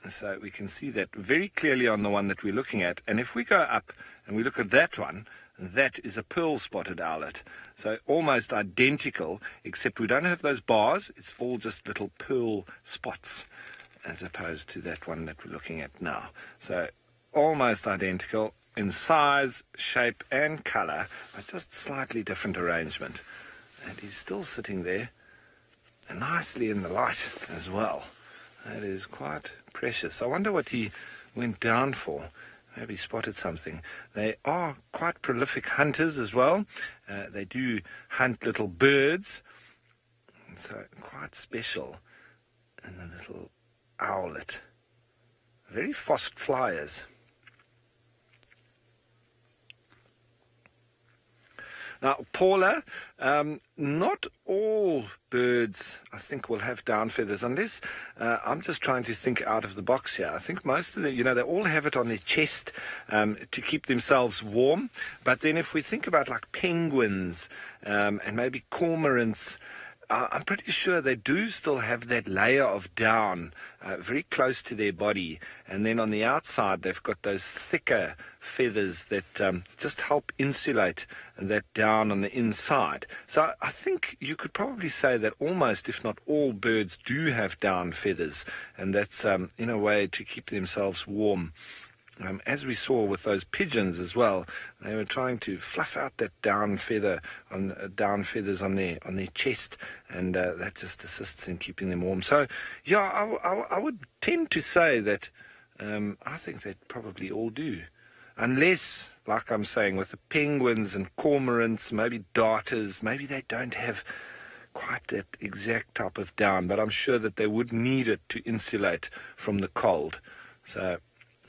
So we can see that very clearly on the one that we're looking at. And if we go up and we look at that one, that is a pearl-spotted owlet. So almost identical, except we don't have those bars. It's all just little pearl spots, as opposed to that one that we're looking at now. So almost identical in size, shape, and color, but just slightly different arrangement. And he's still sitting there, and nicely in the light as well. That is quite precious. I wonder what he went down for. Maybe spotted something. They are quite prolific hunters as well. They do hunt little birds. And so quite special. And a little owlet. Very fast flyers. Now, Paula, not all birds, I think, will have down feathers, unless I'm just trying to think out of the box here. I think most of them, they all have it on their chest to keep themselves warm. But then if we think about like penguins and maybe cormorants, I'm pretty sure they do still have that layer of down very close to their body. And then on the outside, they've got those thicker feathers that just help insulate that down on the inside. So I think you could probably say that almost, if not all, birds do have down feathers. And that's in a way to keep themselves warm. As we saw with those pigeons as well, they were trying to fluff out that down feathers on their chest, and that just assists in keeping them warm. So, yeah, I would tend to say that I think they probably all do, unless, like I'm saying, with the penguins and cormorants, maybe darters, maybe they don't have quite that exact type of down, but I'm sure that they would need it to insulate from the cold. So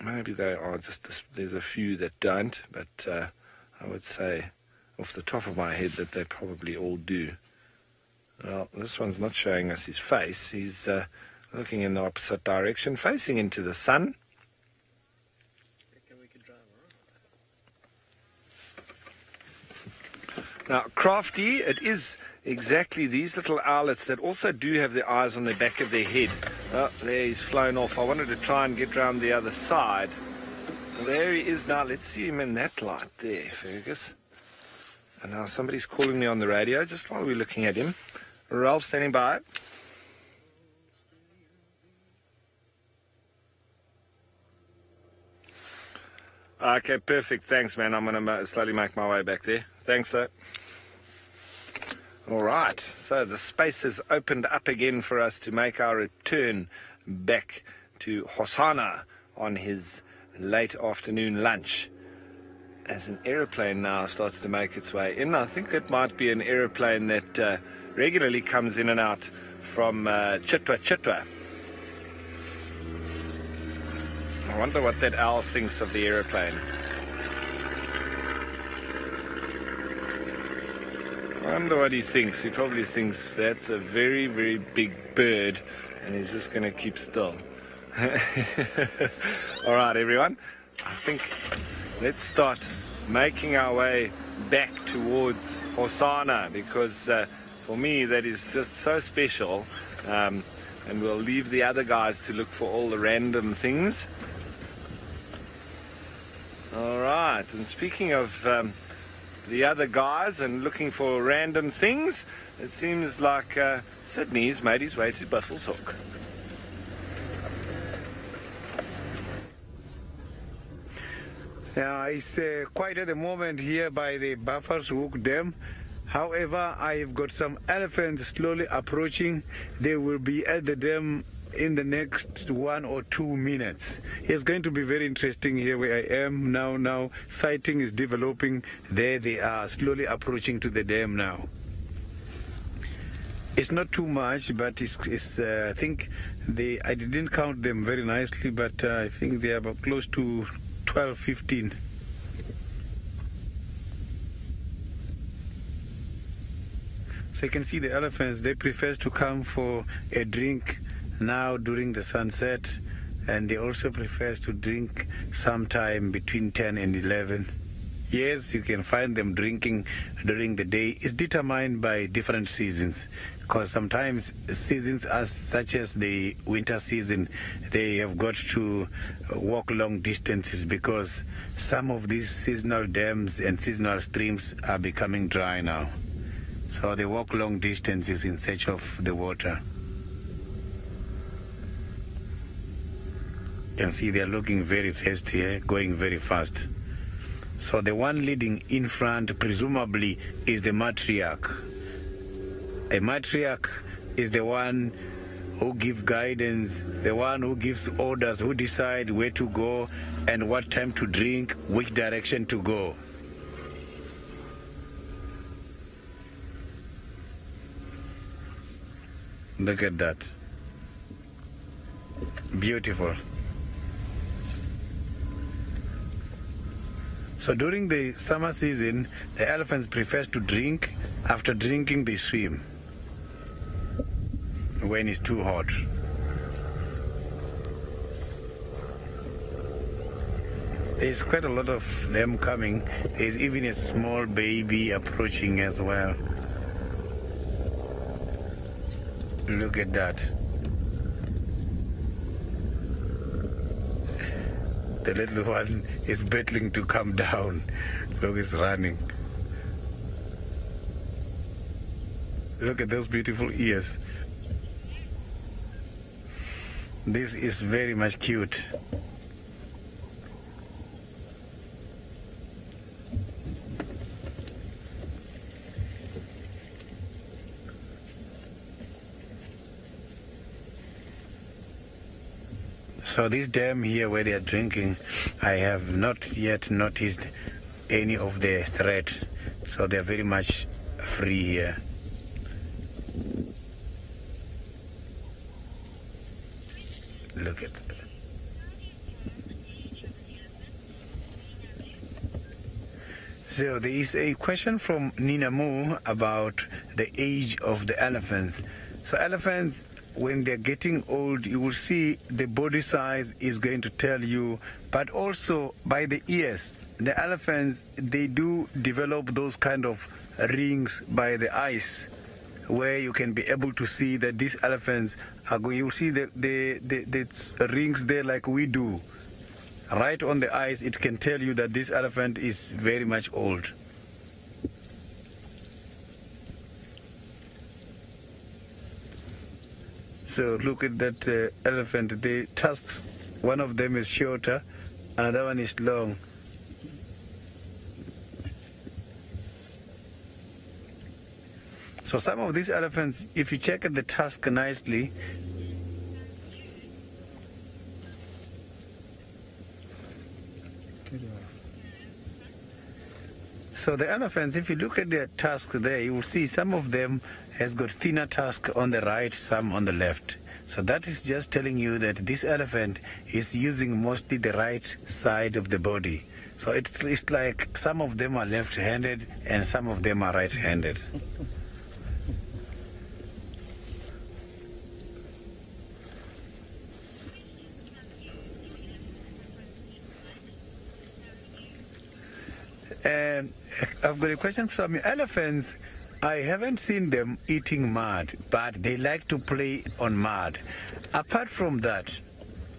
maybe they are just, there's a few that don't, but I would say off the top of my head that they probably all do. Well, this one's not showing us his face. He's looking in the opposite direction, facing into the sun. Now, crafty, it is exactly these little owlets that also do have their eyes on the back of their head. Oh, there he's flown off. I wanted to try and get round the other side. There he is now. Let's see him in that light there, Fergus. And now somebody's calling me on the radio just while we're looking at him. Ralph, standing by. Okay, perfect. Thanks, man. I'm going to slowly make my way back there. Thanks, sir. All right, so the space has opened up again for us to make our return back to Hosana on his late afternoon lunch. As an aeroplane now starts to make its way in, I think that might be an aeroplane that regularly comes in and out from Chitwa. I wonder what that owl thinks of the aeroplane. I wonder what he thinks. He probably thinks that's a very, very big bird, and he's just going to keep still. All right, everyone. I think let's start making our way back towards Hosana, because for me that is just so special. And we'll leave the other guys to look for all the random things. All right, and speaking of the other guys and looking for random things, it seems like Sydney's made his way to Buffelshoek. Yeah, it's quite at the moment here by the Buffelshoek Dam. However, I've got some elephants slowly approaching. They will be at the dam in the next 1 or 2 minutes. It's going to be very interesting here where I am now. Sighting is developing. There they are, slowly approaching to the dam now. It's not too much, but it's I think I didn't count them very nicely, but I think they are about close to 12, 15. So you can see the elephants, they prefer to come for a drink now during the sunset, and they also prefer to drink sometime between 10 and 11. Yes, you can find them drinking during the day. It's determined by different seasons, because sometimes seasons as such as the winter season, they have got to walk long distances because some of these seasonal dams and seasonal streams are becoming dry now. So they walk long distances in search of the water. You can see they're looking very thirsty, going very fast. So the one leading in front presumably is the matriarch. A matriarch is the one who gives guidance, the one who gives orders, who decides where to go and what time to drink, which direction to go. Look at that. Beautiful. So during the summer season, the elephants prefer to drink. After drinking, they swim when it's too hot. There's quite a lot of them coming. There's even a small baby approaching as well. Look at that. The little one is battling to come down. Look, he's running. Look at those beautiful ears. This is very much cute. So this dam here where they are drinking, I have not yet noticed any of the threat. So they are very much free here. Look at that. So there is a question from Nina Mo about the age of the elephants. So elephants, when they're getting old, you will see the body size is going to tell you, but also by the ears. The elephants, they do develop those kind of rings by the eyes, where you can be able to see that these elephants are going. You'll see the rings there like we do. Right on the eyes, it can tell you that this elephant is very much old. So look at that elephant. The tusks, one of them is shorter, another one is long. So some of these elephants, if you check at the tusk nicely, so the elephants, if you look at their tusk there, you will see some of them has got thinner tusk on the right, some on the left. So that is just telling you that this elephant is using mostly the right side of the body. So it's like some of them are left-handed and some of them are right-handed. And I've got a question from you. Elephants, I haven't seen them eating mud, but they like to play on mud. Apart from that,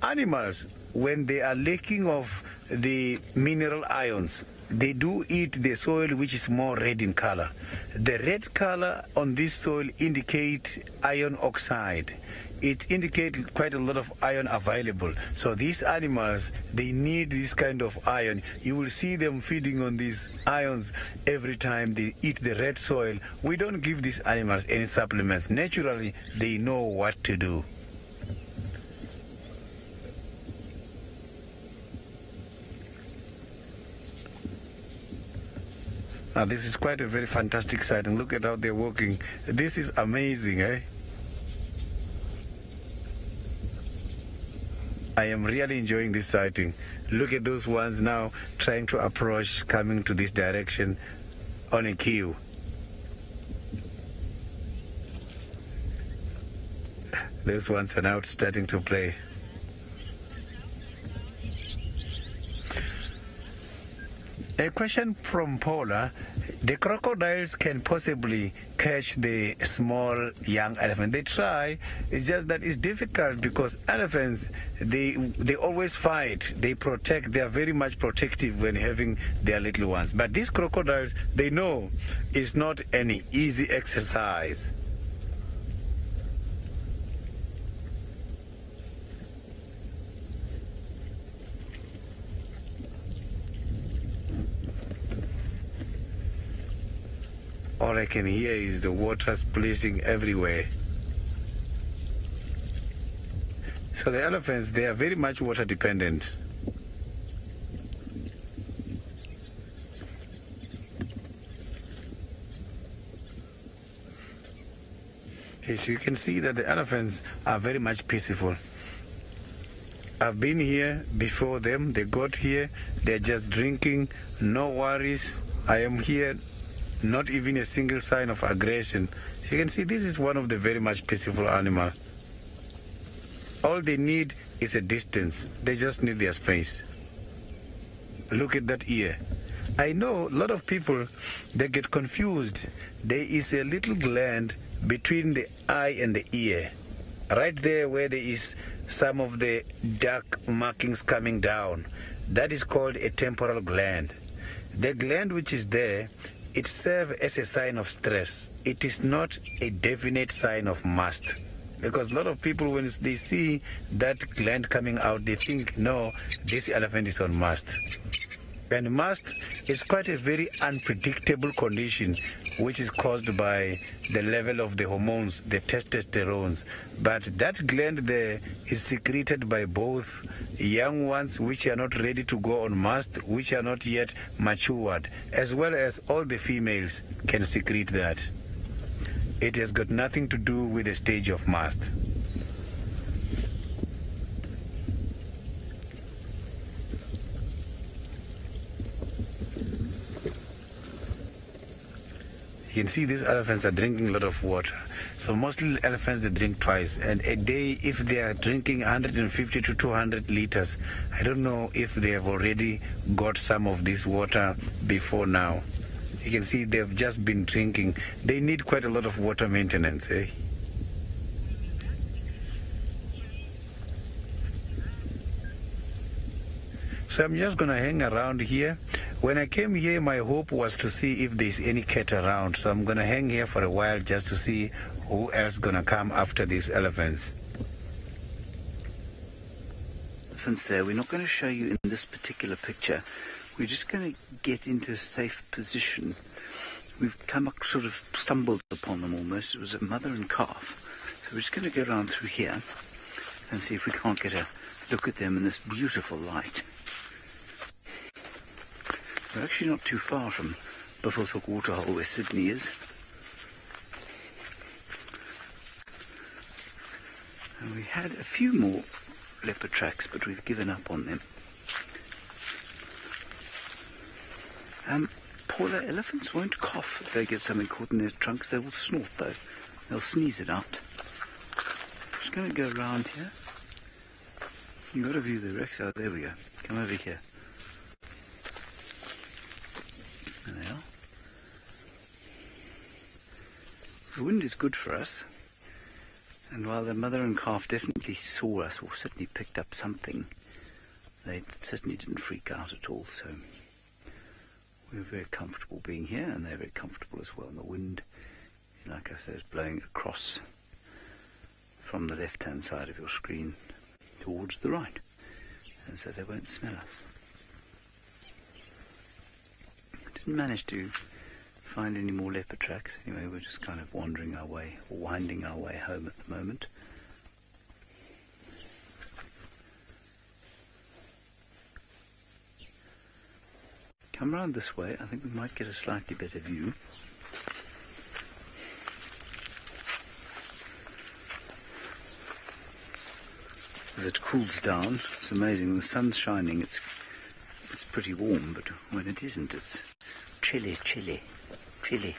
animals, when they are lacking of the mineral ions, they do eat the soil which is more red in color. The red color on this soil indicates iron oxide. It indicates quite a lot of iron available. So these animals, they need this kind of iron. You will see them feeding on these ions every time they eat the red soil. We don't give these animals any supplements. Naturally, they know what to do. Now, this is quite a very fantastic sight, and look at how they're walking. This is amazing, eh? I am really enjoying this sighting. Look at those ones now trying to approach, coming to this direction on a queue. Those ones are now starting to play. A question from Paula. The crocodiles can possibly catch the small young elephant. They try. It's just that it's difficult because elephants, they always fight. They protect. They are very much protective when having their little ones. But these crocodiles, they know it's not any easy exercise. All I can hear is the water splashing everywhere. So the elephants, they are very much water dependent. Yes, you can see that the elephants are very much peaceful. I've been here before them. They got here. They're just drinking. No worries. I am here. Not even a single sign of aggression. So you can see this is one of the very much peaceful animal. All they need is a distance. They just need their space. Look at that ear. I know a lot of people, they get confused. There is a little gland between the eye and the ear. Right there where there is some of the dark markings coming down. That is called a temporal gland. The gland which is there, it serves as a sign of stress. It is not a definite sign of must. Because a lot of people, when they see that gland coming out, they think, no, this elephant is on must. And must is quite a very unpredictable condition, which is caused by the level of the hormones, the testosterones. But that gland there is secreted by both young ones, which are not ready to go on mast, which are not yet matured, as well as all the females can secrete that. It has got nothing to do with the stage of mast. You can see these elephants are drinking a lot of water. So mostly elephants, they drink twice. And a day, if they are drinking 150 to 200 liters, I don't know if they have already got some of this water before now. You can see they've just been drinking. They need quite a lot of water maintenance, eh? So I'm just going to hang around here. When I came here, my hope was to see if there's any cat around. So I'm going to hang here for a while just to see who else is going to come after these elephants. Elephants there. We're not going to show you in this particular picture. We're just going to get into a safe position. We've come up, sort of stumbled upon them almost. It was a mother and calf. So we're just going to go around through here and see if we can't get a look at them in this beautiful light. We're actually not too far from Buffelshoek Waterhole where Sydney is. And we had a few more leopard tracks, but we've given up on them. Paula, elephants won't cough if they get something caught in their trunks. They will snort though. They'll sneeze it out. I'm just going to go around here. You've got to view the Rex. Oh, there we go. Come over here. There they are. The wind is good for us. And while the mother and calf definitely saw us, or certainly picked up something, they certainly didn't freak out at all. So we were very comfortable being here, and they're very comfortable as well. And the wind, like I said, is blowing across from the left-hand side of your screen towards the right, and so they won't smell us. Didn't manage to find any more leopard tracks. Anyway, we're just kind of wandering our way, or winding our way home at the moment. Come round this way. I think we might get a slightly better view. As it cools down, it's amazing. When the sun's shining, it's pretty warm, but when it isn't, it's chilly, chilly, chilly.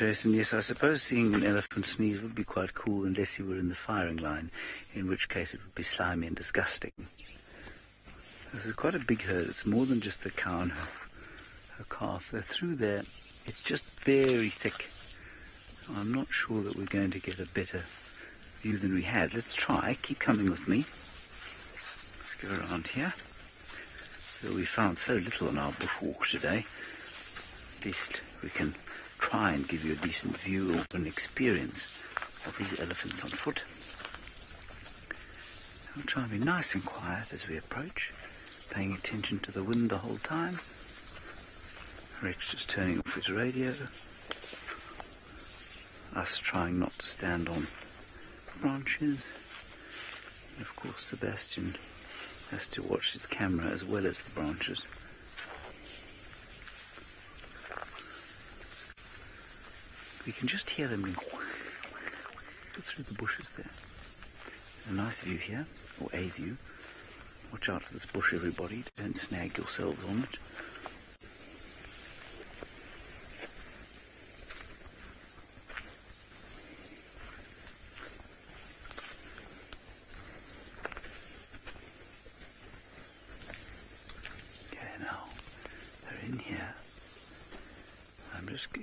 Jason. Yes, I suppose seeing an elephant sneeze would be quite cool unless he were in the firing line, in which case it would be slimy and disgusting. This is quite a big herd. It's more than just the cow and her calf. They're through there. It's just very thick. I'm not sure that we're going to get a better view than we had. Let's try. Keep coming with me. Let's go around here. Though we found so little on our bushwalk today, at least we can try and give you a decent view or an experience of these elephants on foot. We'll try and be nice and quiet as we approach, paying attention to the wind the whole time. Rex just turning off his radio. Us trying not to stand on branches. And of course Sebastian has to watch his camera as well as the branches. We can just hear them going through the bushes there. A nice view here, or a view. Watch out for this bush, everybody. Don't snag yourselves on it.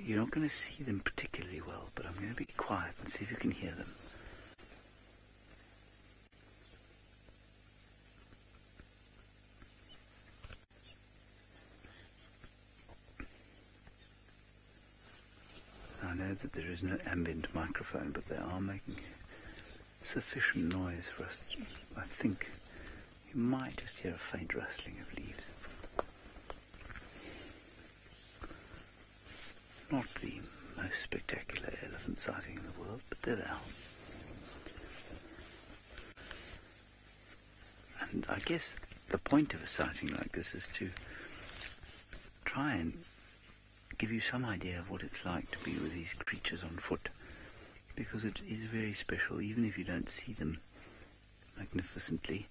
You're not going to see them particularly well, but I'm going to be quiet and see if you can hear them. I know that there is no ambient microphone, but they are making sufficient noise for us. I think you might just hear a faint rustling of leaves. Not the most spectacular elephant sighting in the world, but there they are. And I guess the point of a sighting like this is to try and give you some idea of what it's like to be with these creatures on foot, because it is very special, even if you don't see them magnificently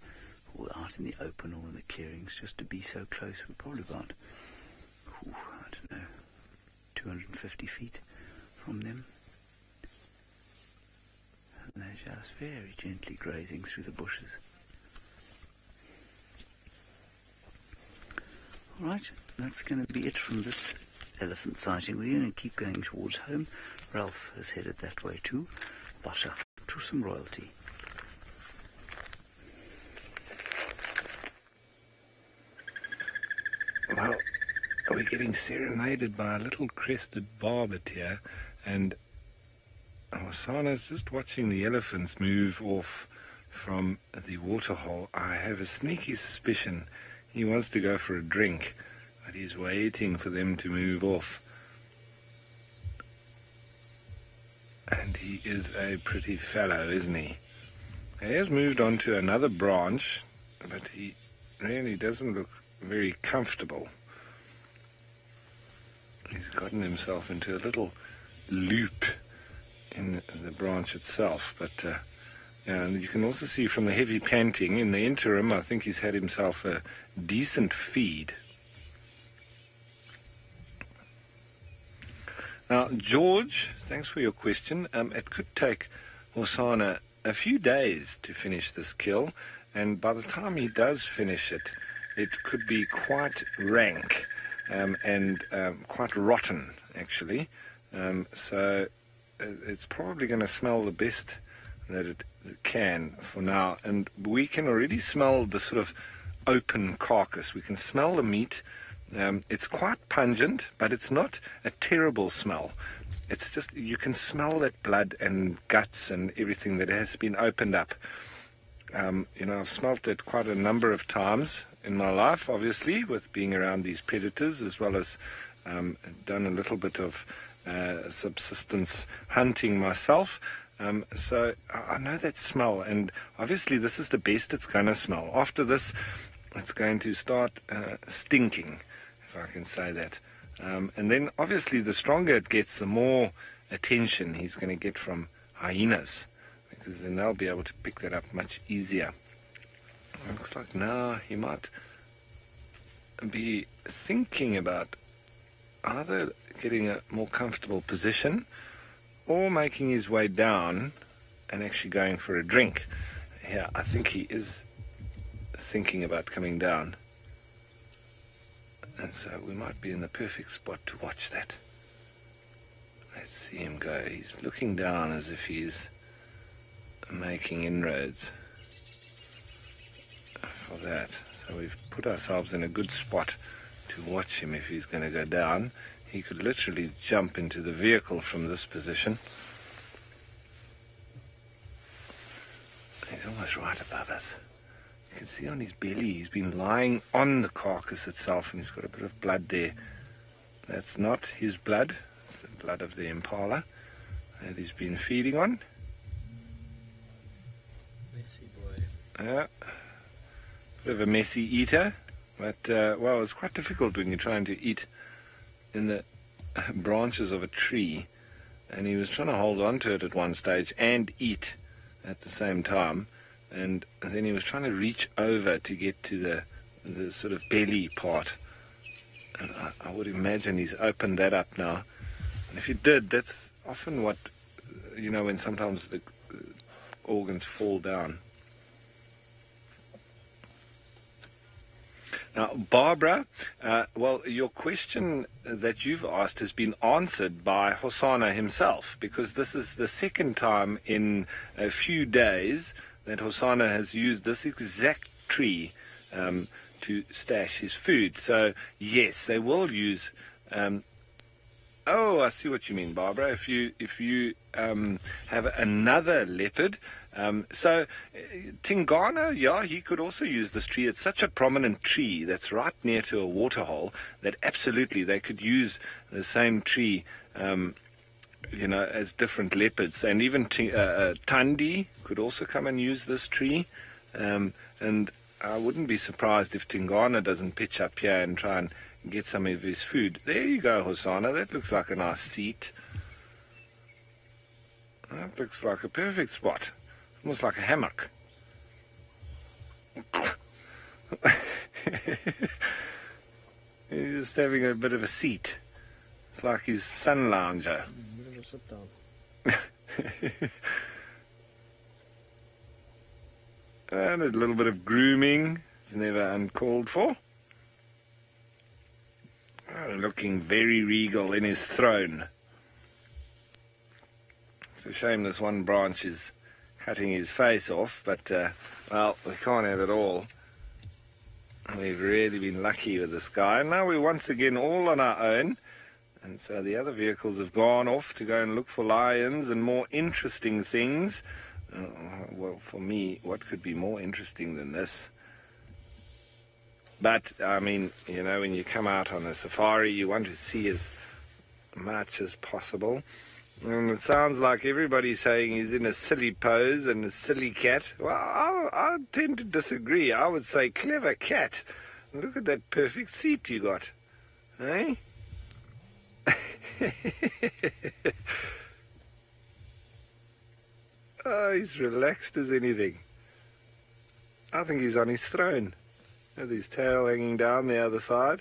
or out in the open or in the clearings. Just to be so close. We're probably about, I don't know, 250 feet from them, and they're just very gently grazing through the bushes. Alright, that's going to be it from this elephant sighting. We're going to keep going towards home. Ralph has headed that way too. Butter to some royalty. Well, we're getting serenaded by a little crested barbet here, and Hosana's just watching the elephants move off from the waterhole. I have a sneaky suspicion he wants to go for a drink, but he's waiting for them to move off. And he is a pretty fellow, isn't he? He has moved on to another branch, but he really doesn't look very comfortable. He's gotten himself into a little loop in the branch itself, but and you can also see from the heavy panting in the interim, I think he's had himself a decent feed. Now, George, thanks for your question. It could take Hosana a few days to finish this kill, and by the time he does finish it, it could be quite rank. And quite rotten, actually. So it's probably going to smell the best that it can for now. And we can already smell the sort of open carcass. We can smell the meat. It's quite pungent, but it's not a terrible smell. It's just, you can smell that blood and guts and everything that has been opened up. I've smelt it quite a number of times in my life, obviously, with being around these predators, as well as done a little bit of subsistence hunting myself. So I know that smell, and obviously this is the best it's going to smell. After this, it's going to start stinking, if I can say that. And then obviously the stronger it gets, the more attention he's going to get from hyenas, because then they'll be able to pick that up much easier. It looks like now he might be thinking about either getting a more comfortable position, or making his way down and actually going for a drink. Yeah, I think he is thinking about coming down. And so we might be in the perfect spot to watch that. Let's see him go. He's looking down as if he's making inroads for that. So we've put ourselves in a good spot to watch him if he's going to go down. He could literally jump into the vehicle from this position. He's almost right above us. You can see on his belly he's been lying on the carcass itself, and he's got a bit of blood there. That's not his blood, it's the blood of the impala that he's been feeding on. Messy boy. Yeah, bit of a messy eater, but well, it's quite difficult when you're trying to eat in the branches of a tree, and he was trying to hold on to it at one stage and eat at the same time, and then he was trying to reach over to get to the sort of belly part, and I would imagine he's opened that up now. And if he did, that's often what, you know, when sometimes the organs fall down. Now, Barbara, well, your question that you've asked has been answered by Hosana himself, because this is the second time in a few days that Hosana has used this exact tree to stash his food. So, yes, they will use... oh, I see what you mean, Barbara. If you have another leopard... so Tingana, yeah, he could also use this tree. It's such a prominent tree that's right near to a waterhole that absolutely they could use the same tree, you know, as different leopards. And even Tandi could also come and use this tree. And I wouldn't be surprised if Tingana doesn't pitch up here and try and get some of his food. There you go, Hosana. That looks like a nice seat. That looks like a perfect spot. Almost like a hammock. He's just having a bit of a seat. It's like his sun lounger. Sit down. And a little bit of grooming is never uncalled for. Oh, looking very regal in his throne. It's a shame this one branch is cutting his face off, but, well, we can't have it all. We've really been lucky with this guy. And now we're once again all on our own. And so the other vehicles have gone off to go and look for lions and more interesting things. Well, for me, what could be more interesting than this? But, I mean, you know, when you come out on a safari, you want to see as much as possible. And it sounds like everybody's saying he's in a silly pose and a silly cat. Well, I tend to disagree. I would say clever cat. Look at that perfect seat you got. Eh? Oh, he's relaxed as anything. I think he's on his throne. With his tail hanging down the other side.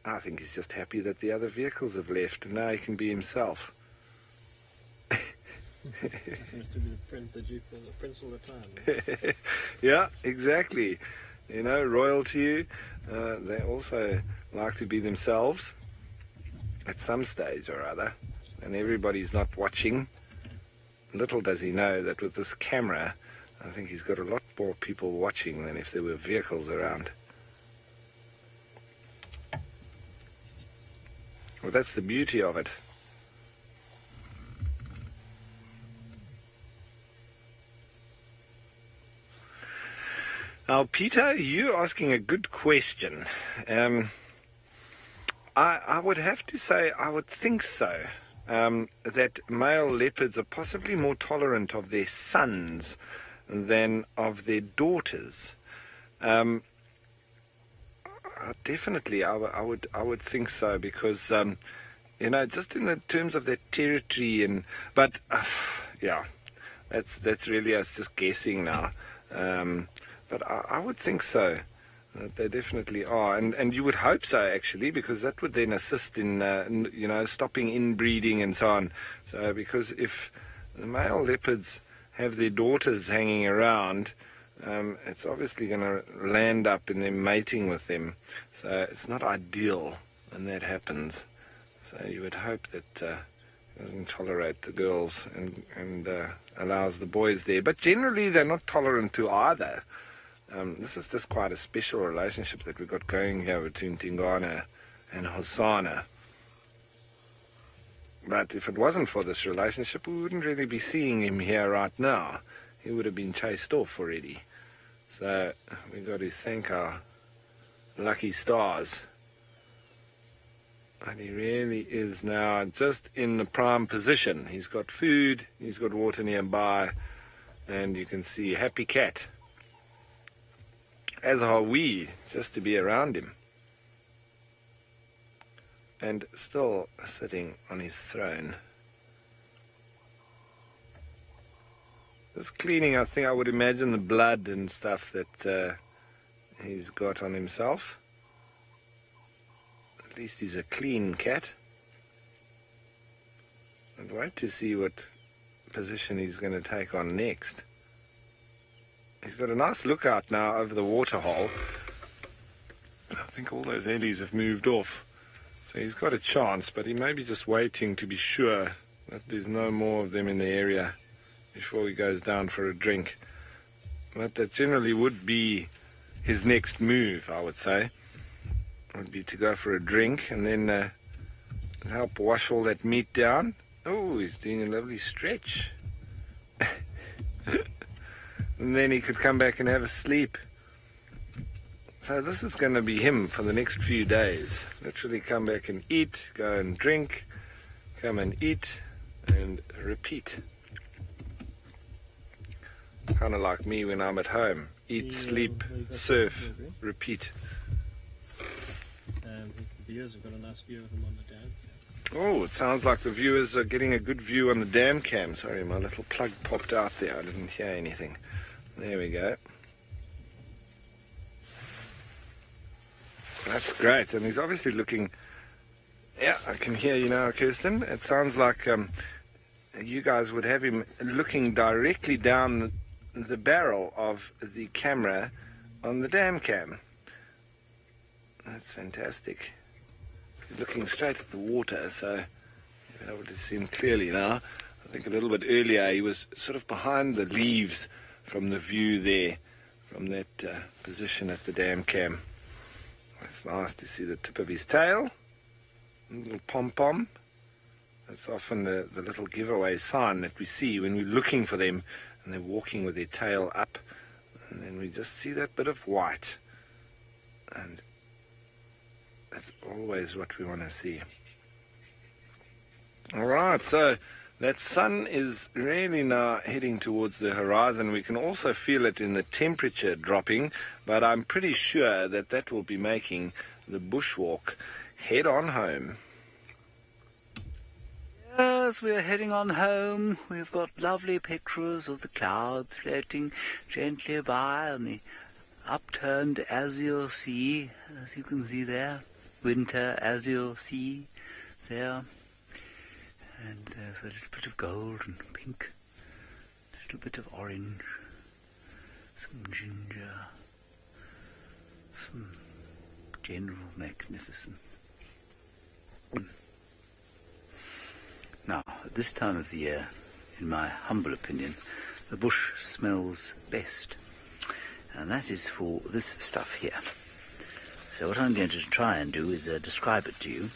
I think he's just happy that the other vehicles have left and now he can be himself. It seems to be the prince all the time. Yeah, exactly. You know, royalty, they also like to be themselves at some stage or other. And everybody's not watching. Little does he know that with this camera, I think he's got a lot more people watching than if there were vehicles around. Well, that's the beauty of it. Now, Peter, you're asking a good question. I would have to say I would think so, that male leopards are possibly more tolerant of their sons than of their daughters. Definitely, I would think so, because you know, just in the terms of their territory, and but yeah, that's really us just guessing now. But I would think so. They definitely are, and you would hope so, actually, because that would then assist in, stopping inbreeding and so on. So, because if the male leopards have their daughters hanging around, it's obviously going to land up in them mating with them. So it's not ideal when that happens. So you would hope that it doesn't tolerate the girls and allows the boys there. But generally they're not tolerant to either. This is just quite a special relationship that we've got going here between Tingana and Hosana. But if it wasn't for this relationship, we wouldn't really be seeing him here right now. He would have been chased off already. So we've got to thank our lucky stars. And he really is now just in the prime position. He's got food, he's got water nearby, and you can see happy cat. As are we, just to be around him. And still sitting on his throne. Just cleaning, I think I would imagine the blood and stuff that he's got on himself. At least he's a clean cat. I'd wait to see what position he's going to take on next. He's got a nice lookout now over the waterhole. I think all those eddies have moved off. So he's got a chance, but he may be just waiting to be sure that there's no more of them in the area before he goes down for a drink. But that generally would be his next move, I would say. Would be to go for a drink and then help wash all that meat down. Oh, he's doing a lovely stretch. And then he could come back and have a sleep. So this is going to be him for the next few days. Literally come back and eat, go and drink, come and eat, and repeat. Kind of like me when I'm at home. Eat, sleep, surf, repeat. The viewers have got a nice view of him on the dam. Oh, it sounds like the viewers are getting a good view on the dam cam. Sorry, my little plug popped out there. I didn't hear anything. There we go. That's great. And he's obviously looking... Yeah, I can hear you now, Kirsten. It sounds like you guys would have him looking directly down the barrel of the camera on the dam cam. That's fantastic. He's looking straight at the water, so you'll be able to see him clearly now. I think a little bit earlier he was sort of behind the leaves from the view there, from that position at the dam cam. It's nice to see the tip of his tail, a little pom-pom. That's often the little giveaway sign that we see when we're looking for them and they're walking with their tail up, and then we just see that bit of white, and that's always what we want to see. Alright, so that sun is really now heading towards the horizon. We can also feel it in the temperature dropping, but I'm pretty sure that that will be making the bushwalk head on home. Yes, we are heading on home. We've got lovely pictures of the clouds floating gently by on the upturned azure sea, as you can see there. Winter azure sea there. And there's a little bit of gold and pink, a little bit of orange, some ginger, some general magnificence. Now, at this time of the year, in my humble opinion, the bush smells best. And that is for this stuff here. So what I'm going to try and do is describe it to you.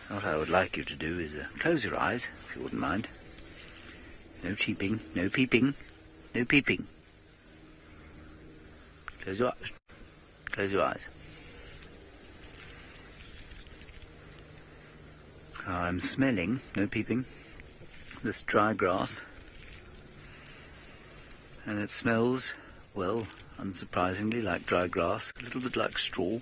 What I would like you to do is close your eyes, if you wouldn't mind. No cheeping, no peeping, no peeping. Close your eyes. Close your eyes. I'm smelling, no peeping, this dry grass. And it smells, well, unsurprisingly, like dry grass, a little bit like straw.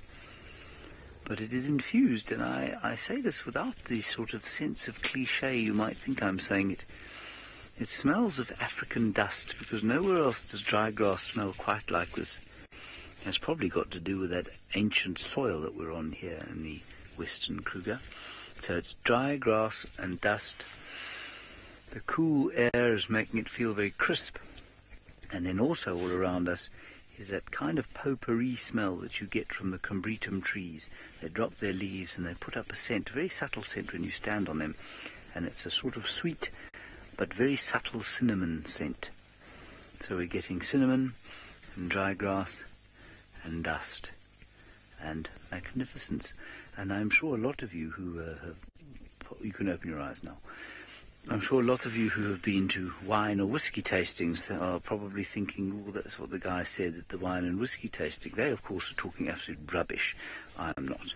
But it is infused, and I say this without the sort of sense of cliché you might think I'm saying it. It smells of African dust, because nowhere else does dry grass smell quite like this. has probably got to do with that ancient soil that we're on here in the Western Kruger. So it's dry grass and dust. The cool air is making it feel very crisp. And then also all around us is that kind of potpourri smell that you get from the combretum trees. They drop their leaves and they put up a scent, a very subtle scent when you stand on them. And it's a sort of sweet but very subtle cinnamon scent. So we're getting cinnamon and dry grass and dust and magnificence. And I'm sure a lot of you who have... You can open your eyes now. I'm sure a lot of you who have been to wine or whiskey tastings are probably thinking, oh, that's what the guy said at the wine and whiskey tasting. They, of course, are talking absolute rubbish. I am not.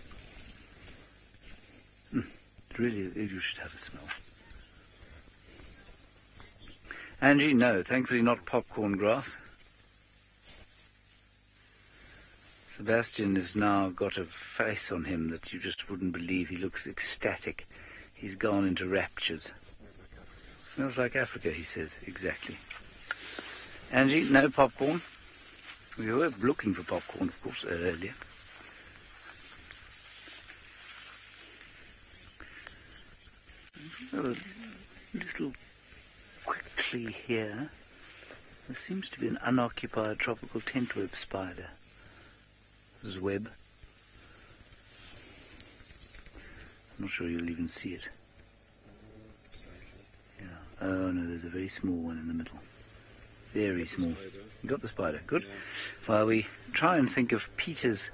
Really, you should have a smell. Angie, no, thankfully not popcorn grass. Sebastian has now got a face on him that you just wouldn't believe. He looks ecstatic. He's gone into raptures. Smells like Africa, he says. Exactly. Angie, no popcorn. We were looking for popcorn, of course, earlier. A little quickly here. There seems to be an unoccupied tropical tent web spider. This is web. I'm not sure you'll even see it. Yeah. Oh no, there's a very small one in the middle. Very small. You got the spider. Good. Yeah. While we try and think of Peter's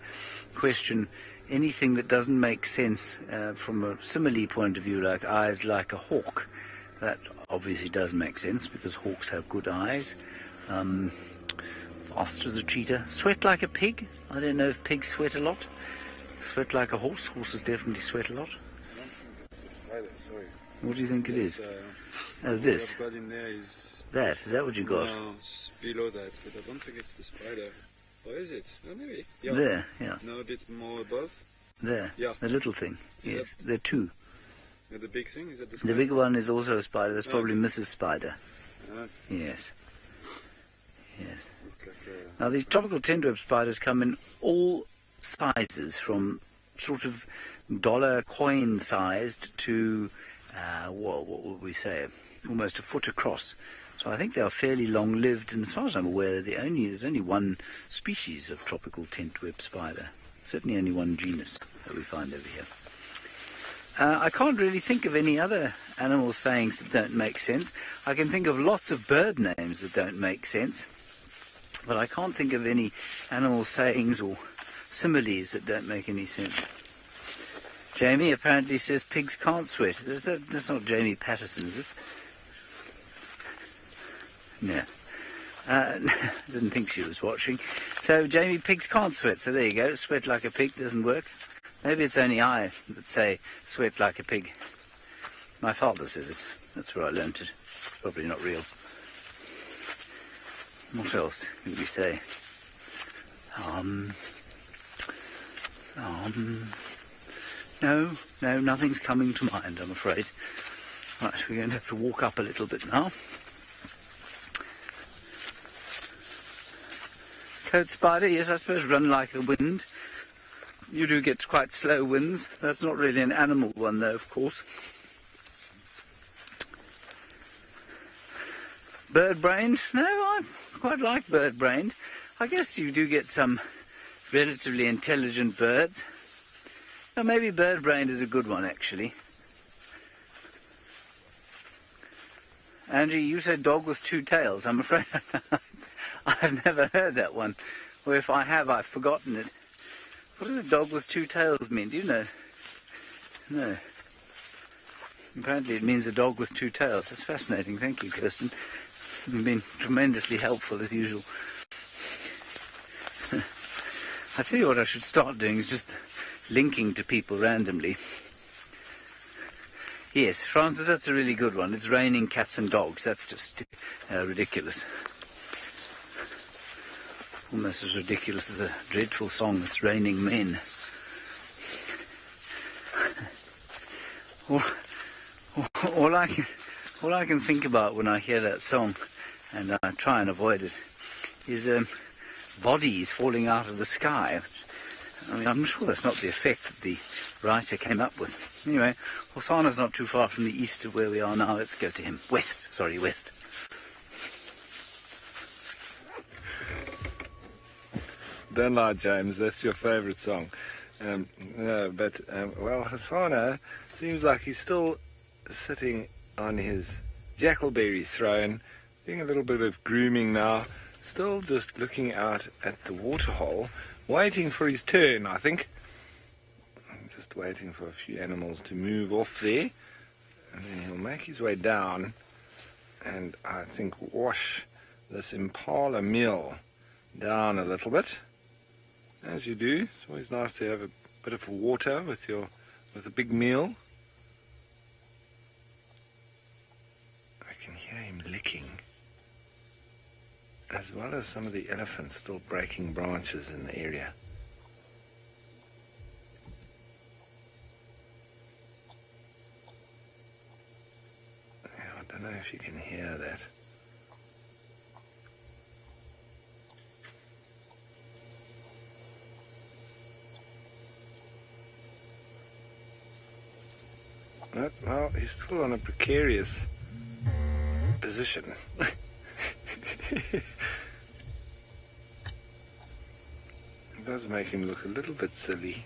question, anything that doesn't make sense from a simile point of view, like eyes like a hawk. That obviously does make sense because hawks have good eyes. Fast as a cheetah. Sweat like a pig. I don't know if pigs sweat a lot. Sweat like a horse. Horses definitely sweat a lot. What do you think it is? This. What I've got in there is... That? Is that what you got? No, it's below that, but I don't think it's the spider. Or is it? Oh, maybe. Yeah. There, yeah. No, a bit more above. There. Yeah. The little thing. Yes. There are two. Yeah, the big thing, is that the spider? The big one is also a spider. That's probably Okay. Mrs. Spider. Ah. Yes. Yes. Okay. Now these tropical tent-web spiders come in all sizes, from sort of dollar coin sized to, well, what would we say, almost a foot across. So I think they are fairly long-lived, and as far as I'm aware, there's only one species of tropical tent-web spider. Certainly only one genus that we find over here. I can't really think of any other animal sayings that don't make sense. I can think of lots of bird names that don't make sense, but I can't think of any animal sayings or similes that don't make any sense. Jamie apparently says pigs can't sweat. That's not Jamie Patterson, is it? No. Didn't think she was watching. So, Jamie, pigs can't sweat. So there you go. Sweat like a pig doesn't work. Maybe it's only I that say sweat like a pig. My father says it. That's where I learnt it. Probably not real. What else can we say? No, nothing's coming to mind, I'm afraid. Right, we're going to have to walk up a little bit now. Coat spider, yes, I suppose run like the wind. You do get quite slow winds. That's not really an animal one, though, of course. Bird-brained? No, I quite like bird-brained. I guess you do get some relatively intelligent birds. Well, maybe bird-brained is a good one, actually. Angie, you said dog with two tails. I'm afraid I've never heard that one. Or if I have, I've forgotten it. What does a dog with two tails mean? Do you know? No. Apparently it means a dog with two tails. That's fascinating. Thank you, Kirsten. You've been tremendously helpful, as usual. I tell you what I should start doing is just linking to people randomly. Yes, Francis, that's a really good one. It's raining cats and dogs. That's just ridiculous. Almost as ridiculous as a dreadful song, It's Raining Men. All I can think about when I hear that song, and I try and avoid it, is bodies falling out of the sky. I mean, I'm sure that's not the effect that the writer came up with. Anyway, Hosana's not too far from the east of where we are now. Let's go to him. West. Don't lie, James, that's your favourite song. No, but, well, Hosana seems like he's still sitting on his jackalberry throne, doing a little bit of grooming now, still just looking out at the waterhole, waiting for his turn, I think. Just waiting for a few animals to move off there, and then he'll make his way down and I think wash this impala meal down a little bit. As you do, it's always nice to have a bit of water with a big meal. I can hear him licking, as well as some of the elephants still breaking branches in the area. I don't know if you can hear that. But, well, he's still on a precarious position. It does make him look a little bit silly.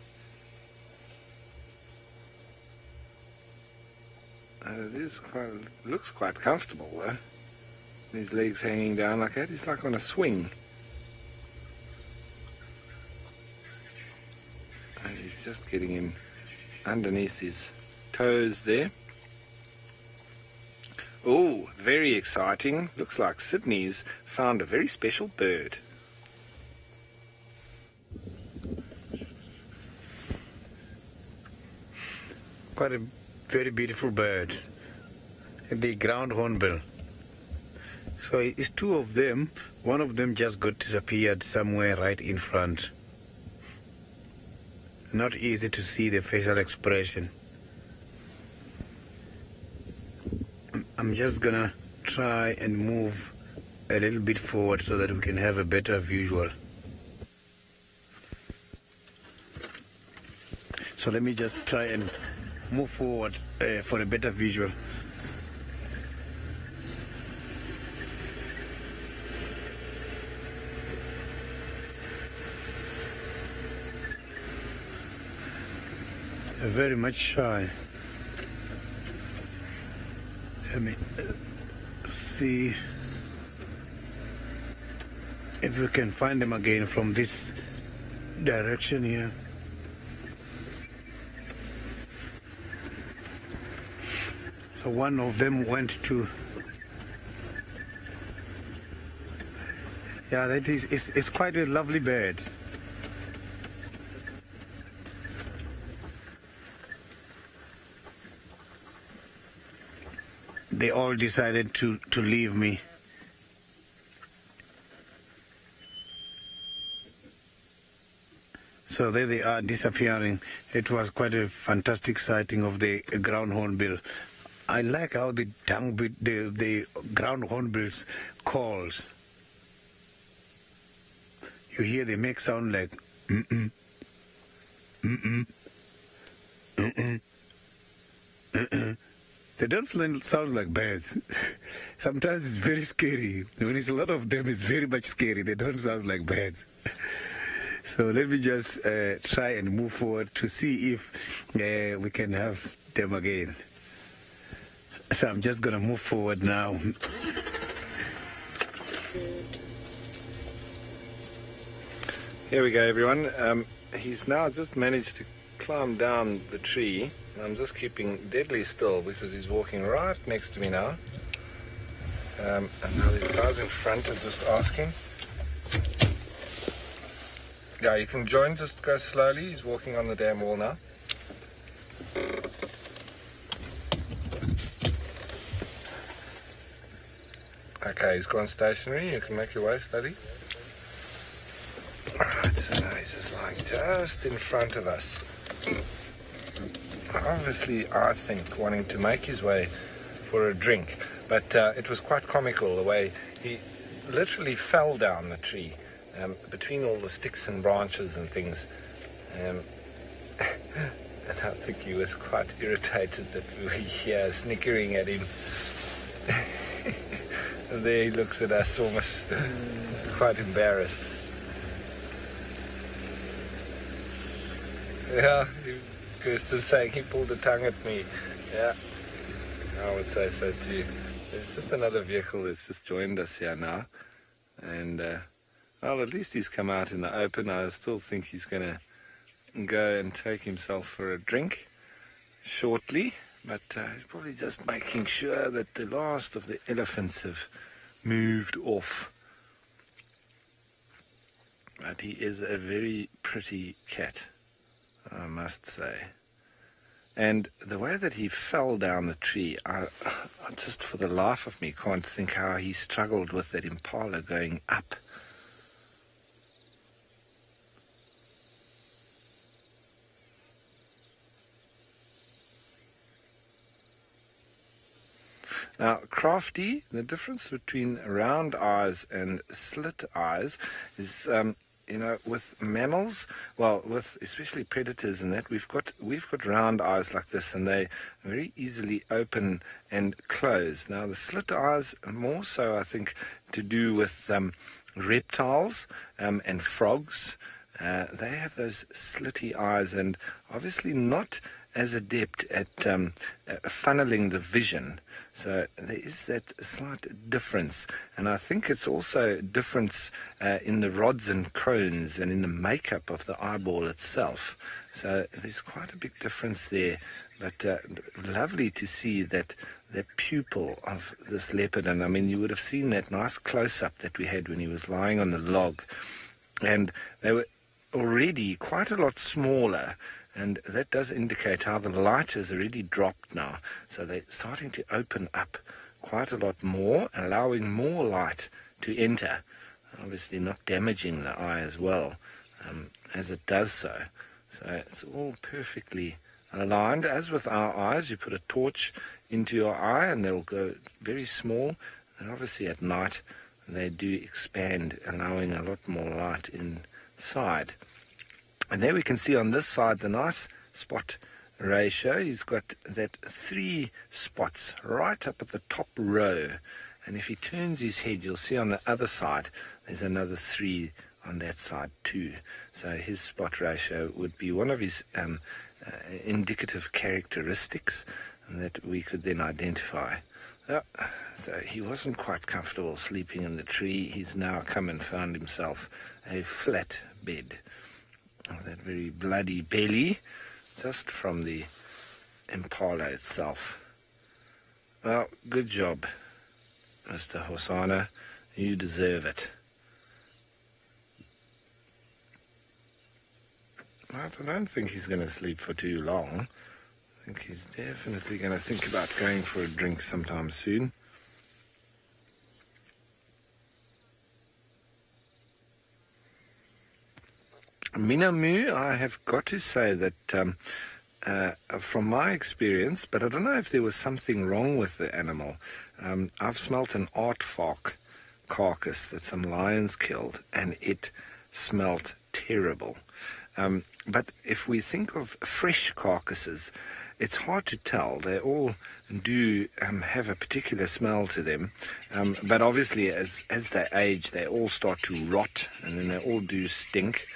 And looks quite comfortable though. His legs hanging down like that. He's like on a swing. And he's just getting him underneath his toes there. Oh, very exciting. Looks like Sydney's found a very special bird. Quite a very beautiful bird, the ground hornbill. So it's two of them. One of them just got disappeared somewhere right in front. Not easy to see the facial expression. I'm just gonna try and move a little bit forward so that we can have a better visual. So let me just try and move forward for a better visual. Very much shy. Let me see if we can find them again from this direction here. So one of them went to, yeah, that is, it's quite a lovely bird. They all decided to leave me. So there they are disappearing. It was quite a fantastic sighting of the ground hornbill. I like how the ground hornbills calls. You hear they make sound like mm-mm, mm-mm, mm-mm, mm-mm. They don't sound like birds. Sometimes it's very scary. When it's a lot of them, it's very much scary. They don't sound like birds. So let me just try and move forward to see if we can have them again. So I'm just going to move forward now. Here we go, everyone. He's now just managed to climb down the tree. I'm just keeping deadly still because he's walking right next to me now. And now these guys in front are just asking. Yeah, you can join, just go slowly. He's walking on the damn wall now. Okay, he's gone stationary. You can make your way slowly. Alright, so now he's just lying just in front of us. Obviously, I think, wanting to make his way for a drink. But it was quite comical the way he literally fell down the tree between all the sticks and branches and things. And I think he was quite irritated that we were here snickering at him. And there he looks at us almost quite embarrassed. Yeah, Kirsten's saying he pulled the tongue at me. Yeah, I would say so too. There's just another vehicle that's just joined us here now. And, well, at least he's come out in the open. I still think he's going to go and take himself for a drink shortly. But he's probably just making sure that the last of the elephants have moved off. But he is a very pretty cat, I must say. And the way that he fell down the tree, I just for the life of me can't think how he struggled with that impala going up. Now, crafty, the difference between round eyes and slit eyes is, you know, with mammals, well, with especially predators and that, we've got round eyes like this, and they very easily open and close. Now, the slit eyes are more so, I think, to do with reptiles and frogs. They have those slitty eyes, and obviously not as adept at funneling the vision. So there is that slight difference, and I think it's also a difference in the rods and cones and in the makeup of the eyeball itself. So there's quite a big difference there, but lovely to see that pupil of this leopard. And I mean, you would have seen that nice close-up that we had when he was lying on the log, and they were already quite a lot smaller. And that does indicate how the light has already dropped now. So they're starting to open up quite a lot more, allowing more light to enter. Obviously not damaging the eye as well as it does so. So it's all perfectly aligned. As with our eyes, you put a torch into your eye and they'll go very small. And obviously at night they do expand, allowing a lot more light inside. And there we can see on this side the nice spot ratio. He's got that 3 spots right up at the top row. And if he turns his head, you'll see on the other side, there's another 3 on that side too. So his spot ratio would be one of his indicative characteristics that we could then identify. So he wasn't quite comfortable sleeping in the tree. He's now come and found himself a flat bed. That very bloody belly, just from the impala itself. Well, good job, Mr. Hosana. You deserve it. I don't think he's going to sleep for too long. I think he's definitely going to think about going for a drink sometime soon. Minamu, I have got to say that from my experience, but I don't know if there was something wrong with the animal. I've smelt an aardvark carcass that some lions killed, and it smelt terrible. But if we think of fresh carcasses, it's hard to tell. They all do have a particular smell to them. But obviously, as they age, they all start to rot, and then they all do stink.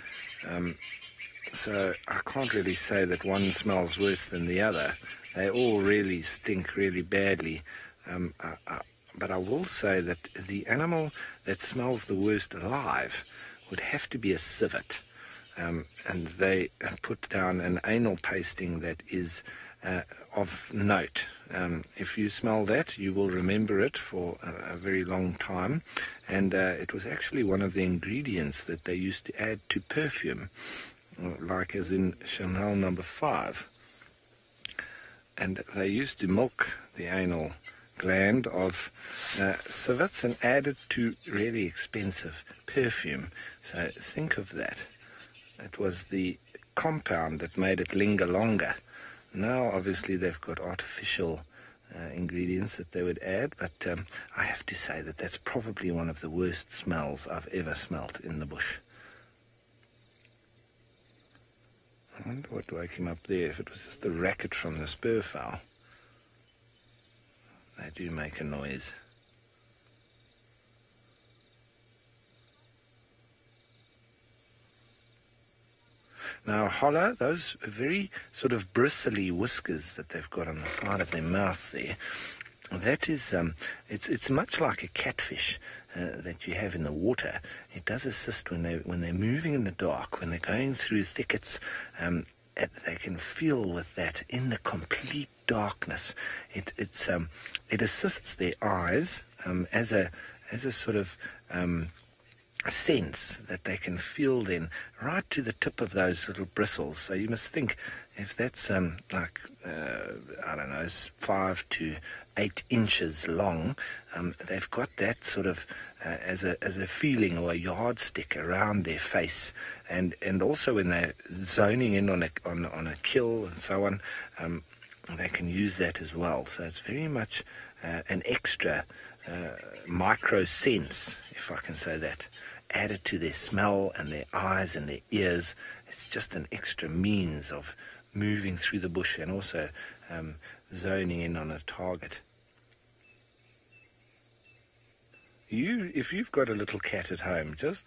So I can't really say that one smells worse than the other. They all really stink really badly. But I will say that the animal that smells the worst alive would have to be a civet. And they put down an anal pasting that is of note. If you smell that, you will remember it for a very long time. And it was actually one of the ingredients that they used to add to perfume, like as in Chanel No. 5. And they used to milk the anal gland of civets and add it to really expensive perfume. So think of that. It was the compound that made it linger longer. Now, obviously, they've got artificial ingredients that they would add, but I have to say that that's probably one of the worst smells I've ever smelt in the bush. I wonder what woke him up there, if it was just the racket from the spur fowl. They do make a noise. Now, holler, those very sort of bristly whiskers that they've got on the side of their mouth there, that is, it's much like a catfish that you have in the water. It does assist when they're moving in the dark, when they're going through thickets. They can feel with that in the complete darkness. It assists their eyes as a sort of a sense that they can feel then right to the tip of those little bristles. So you must think, if that's I don't know, 5 to 8 inches long, they've got that sort of as a feeling or a yardstick around their face, and also when they're zoning in on a kill and so on, they can use that as well. So it's very much an extra micro sense, if I can say that, added to their smell and their eyes and their ears. It's just an extra means of moving through the bush and also zoning in on a target. If you've got a little cat at home, just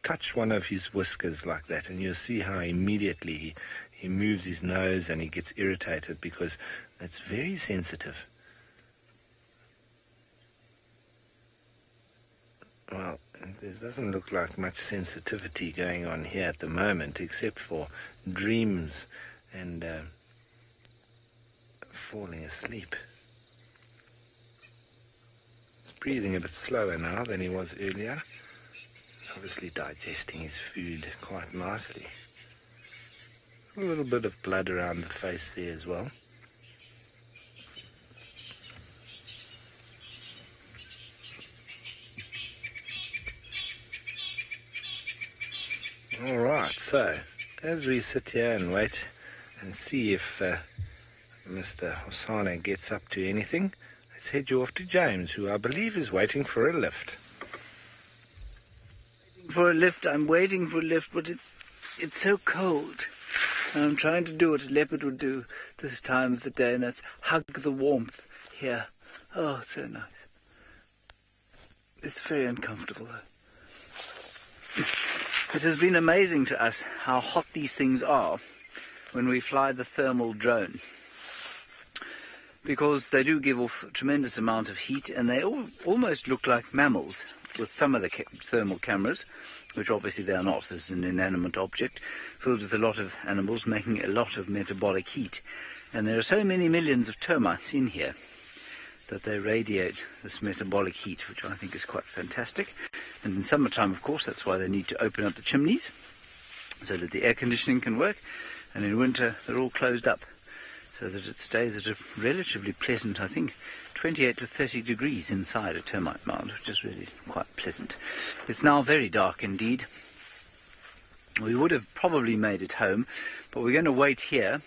touch one of his whiskers like that and you'll see how immediately he moves his nose and he gets irritated, because it's very sensitive. Well, there doesn't look like much sensitivity going on here at the moment, except for dreams and falling asleep. He's breathing a bit slower now than he was earlier. He's obviously digesting his food quite nicely. A little bit of blood around the face there as well. All right, so as we sit here and wait and see if Mr. Hosane gets up to anything, let's head you off to James, who I believe is waiting for a lift. I'm waiting for a lift, but it's so cold. And I'm trying to do what a leopard would do this time of the day, and that's hug the warmth here. Oh, it's so nice. It's very uncomfortable, though. It has been amazing to us how hot these things are when we fly the thermal drone, because they do give off a tremendous amount of heat, and they almost look like mammals with some of the thermal cameras, which obviously they are not. This is an inanimate object filled with a lot of animals making a lot of metabolic heat, and there are so many millions of termites in here that they radiate this metabolic heat, which I think is quite fantastic. And in summertime, of course, that's why they need to open up the chimneys so that the air conditioning can work, and in winter they're all closed up so that it stays at a relatively pleasant, I think, 28 to 30 degrees inside a termite mound, which is really quite pleasant. It's now very dark indeed. We would have probably made it home, but we're going to wait here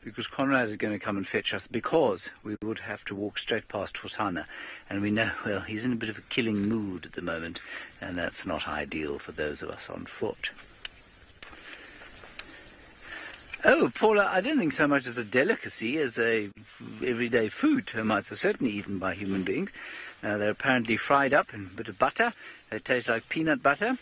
because Conrad is going to come and fetch us, because we would have to walk straight past Hosana, and we know, well, he's in a bit of a killing mood at the moment, and that's not ideal for those of us on foot. Oh, Paula, I don't think so much as a delicacy as a everyday food. Termites are certainly eaten by human beings. They're apparently fried up in a bit of butter. They taste like peanut butter.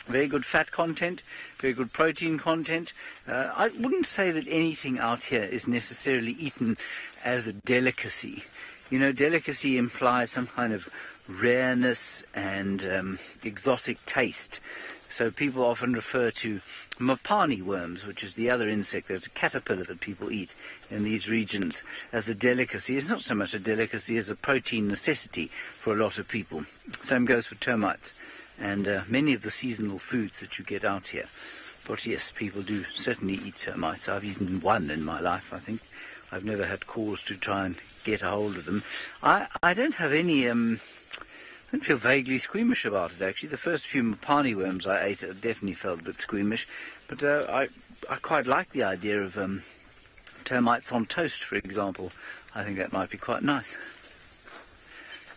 Very good fat content, very good protein content. I wouldn't say that anything out here is necessarily eaten as a delicacy. You know, delicacy implies some kind of rareness and exotic taste. So people often refer to mapani worms, which is the other insect, there's a caterpillar that people eat in these regions, as a delicacy. It's not so much a delicacy as a protein necessity for a lot of people. Same goes for termites and many of the seasonal foods that you get out here. But yes, people do certainly eat termites. I've eaten one in my life, I think. I've never had cause to try and get a hold of them. I don't have any... I don't feel vaguely squeamish about it, actually. The first few mapani worms I ate, I definitely felt a bit squeamish. But I quite like the idea of termites on toast, for example. I think that might be quite nice.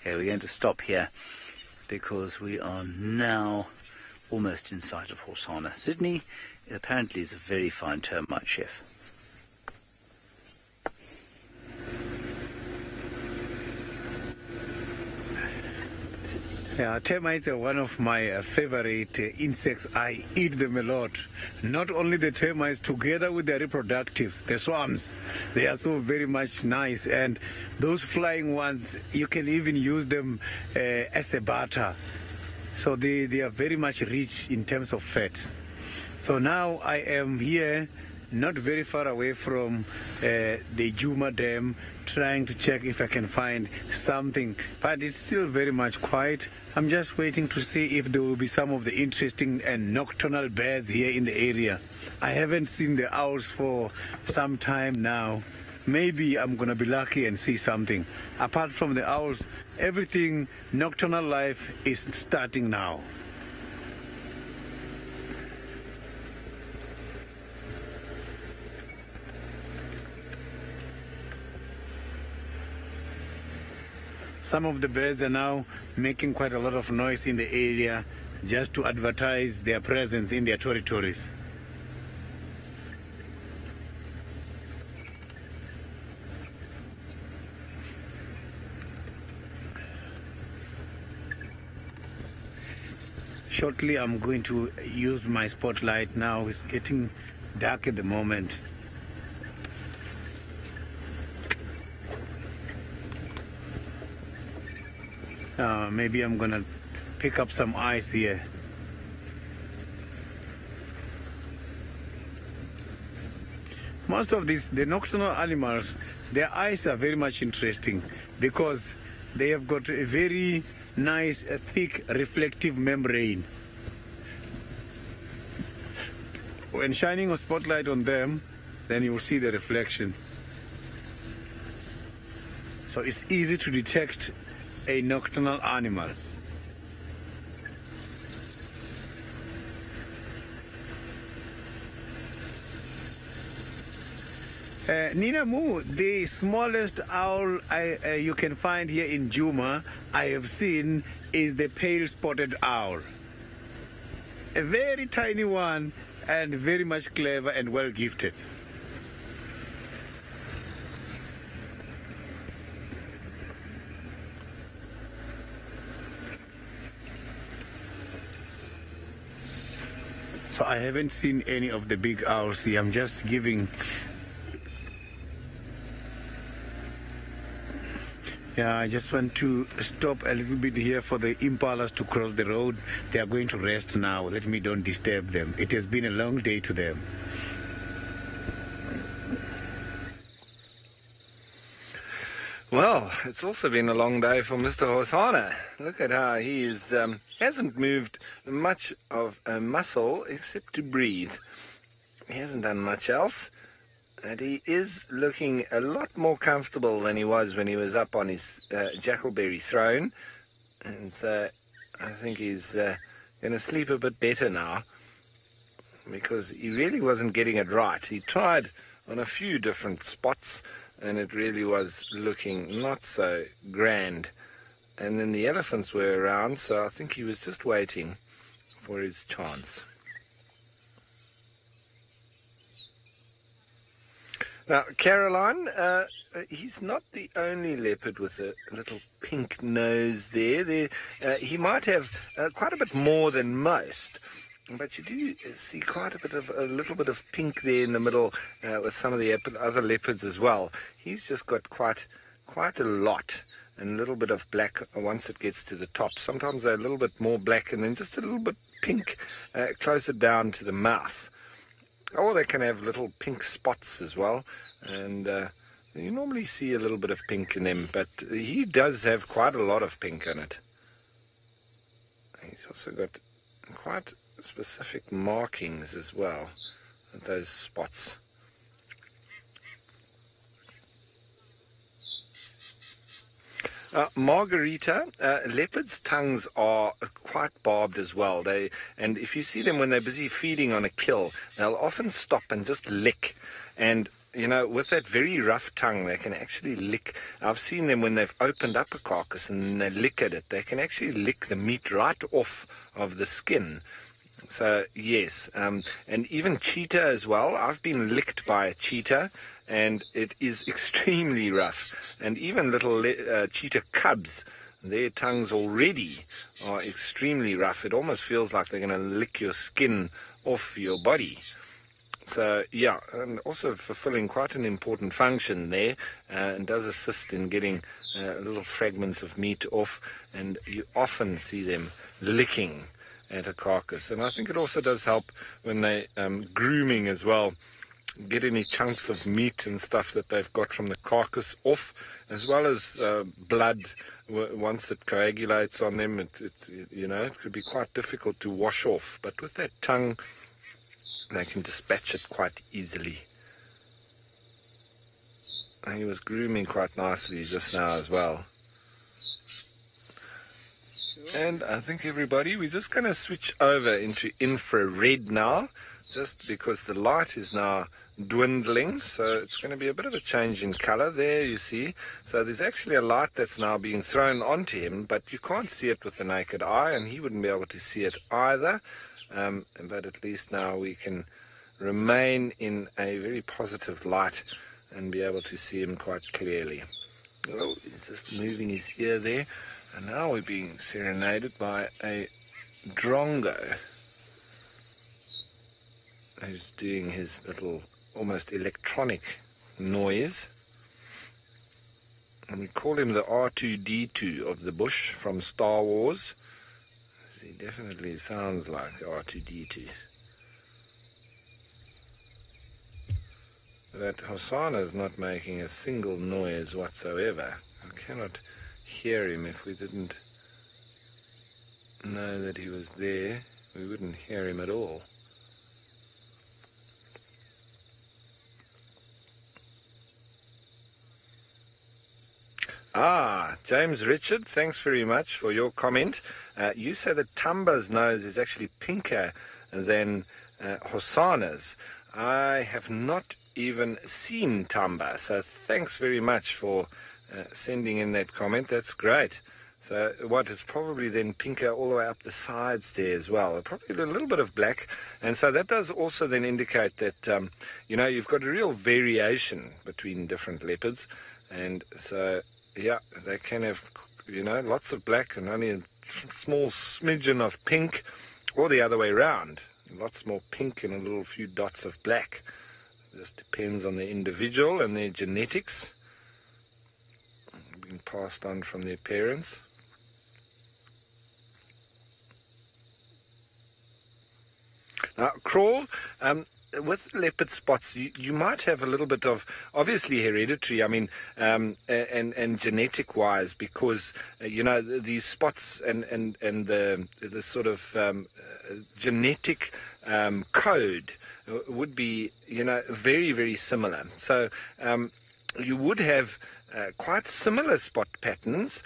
Okay, we're going to stop here because we are now almost in sight of Hosanna. Sydney apparently is a very fine termite chef. Yeah, termites are one of my favorite insects. I eat them a lot. Not only the termites, together with their reproductives, the swarms. They are so very much nice. And those flying ones, you can even use them as a butter. So they are very much rich in terms of fats. So now I am here, not very far away from the Juma Dam, trying to check if I can find something, but it's still very much quiet. I'm just waiting to see if there will be some of the interesting and nocturnal birds here in the area. I haven't seen the owls for some time now. Maybe I'm gonna be lucky and see something. Apart from the owls, everything nocturnal life is starting now. Some of the birds are now making quite a lot of noise in the area just to advertise their presence in their territories. Shortly, I'm going to use my spotlight now. It's getting dark at the moment. Maybe I'm gonna pick up some ice here. Most of the nocturnal animals, their eyes are very much interesting because they have got a very nice, thick, reflective membrane. When shining a spotlight on them, then you will see the reflection. So it's easy to detect a nocturnal animal. Nina Mu, the smallest owl you can find here in Juma, I have seen, is the pale spotted owl. A very tiny one and very much clever and well gifted. So I haven't seen any of the big owls here. I'm just giving... Yeah, I just want to stop a little bit here for the impalas to cross the road. They are going to rest now. Let me don't disturb them. It has been a long day to them. Well, it's also been a long day for Mr. Hosanna. Look at how he hasn't moved much of a muscle except to breathe. He hasn't done much else. And he is looking a lot more comfortable than he was when he was up on his jackalberry throne. And so I think he's going to sleep a bit better now because he really wasn't getting it right. He tried on a few different spots and it really was looking not so grand. And then the elephants were around, so I think he was just waiting for his chance. Now, Caroline, he's not the only leopard with a little pink nose there. He might have quite a bit more than most, but you do see quite a little bit of pink there in the middle with some of the other leopards as well. He's just got quite a lot and a little bit of black once it gets to the top. Sometimes they're a little bit more black and then just a little bit pink closer down to the mouth. Or they can have little pink spots as well, and you normally see a little bit of pink in them, but he does have quite a lot of pink in it. He's also got quite specific markings as well, those spots. Margarita, leopards' tongues are quite barbed as well. And if you see them when they're busy feeding on a kill, they'll often stop and just lick. And you know, with that very rough tongue, they can actually lick. I've seen them when they've opened up a carcass and they lick at it. They can actually lick the meat right off of the skin. So, yes, and even cheetah as well. I've been licked by a cheetah, and it is extremely rough. And even little cheetah cubs, their tongues already are extremely rough. It almost feels like they're going to lick your skin off your body. So, yeah, and also fulfilling quite an important function there, and does assist in getting little fragments of meat off, and you often see them licking at a carcass. And I think it also does help when they grooming as well, get any chunks of meat and stuff that they've got from the carcass off, as well as blood. Once it coagulates on them, it you know, it could be quite difficult to wash off, but with that tongue they can dispatch it quite easily. And he was grooming quite nicely just now as well. And I think everybody, we're just going to switch over into infrared now, just because the light is now dwindling, so it's going to be a bit of a change in color there, you see. So there's actually a light that's now being thrown onto him, but you can't see it with the naked eye, and he wouldn't be able to see it either. But at least now we can remain in a very positive light and be able to see him quite clearly. Oh, he's just moving his ear there. And now we're being serenaded by a drongo who's doing his little almost electronic noise. And we call him the R2-D2 of the bush from Star Wars. He definitely sounds like R2-D2. That Hosanna is not making a single noise whatsoever. I cannot hear him. If we didn't know that he was there, we wouldn't hear him at all. James Richard, thanks very much for your comment. You say that Tamba's nose is actually pinker than Hosanna's. I have not even seen Tamba, so thanks very much for sending in that comment. That's great. So what is probably then pinker all the way up the sides there as well. Probably a little bit of black. And so that does also then indicate that, you know, you've got a real variation between different leopards. And so, yeah, they can have, you know, lots of black and only a small smidgen of pink, or the other way around. Lots more pink and a little few dots of black. Just depends on the individual and their genetics, being passed on from their parents. Now, Crawl, with leopard spots, you might have a little bit of, obviously, hereditary, I mean, and genetic-wise, because, you know, these spots and the sort of genetic code would be, you know, very, very similar. So you would have quite similar spot patterns,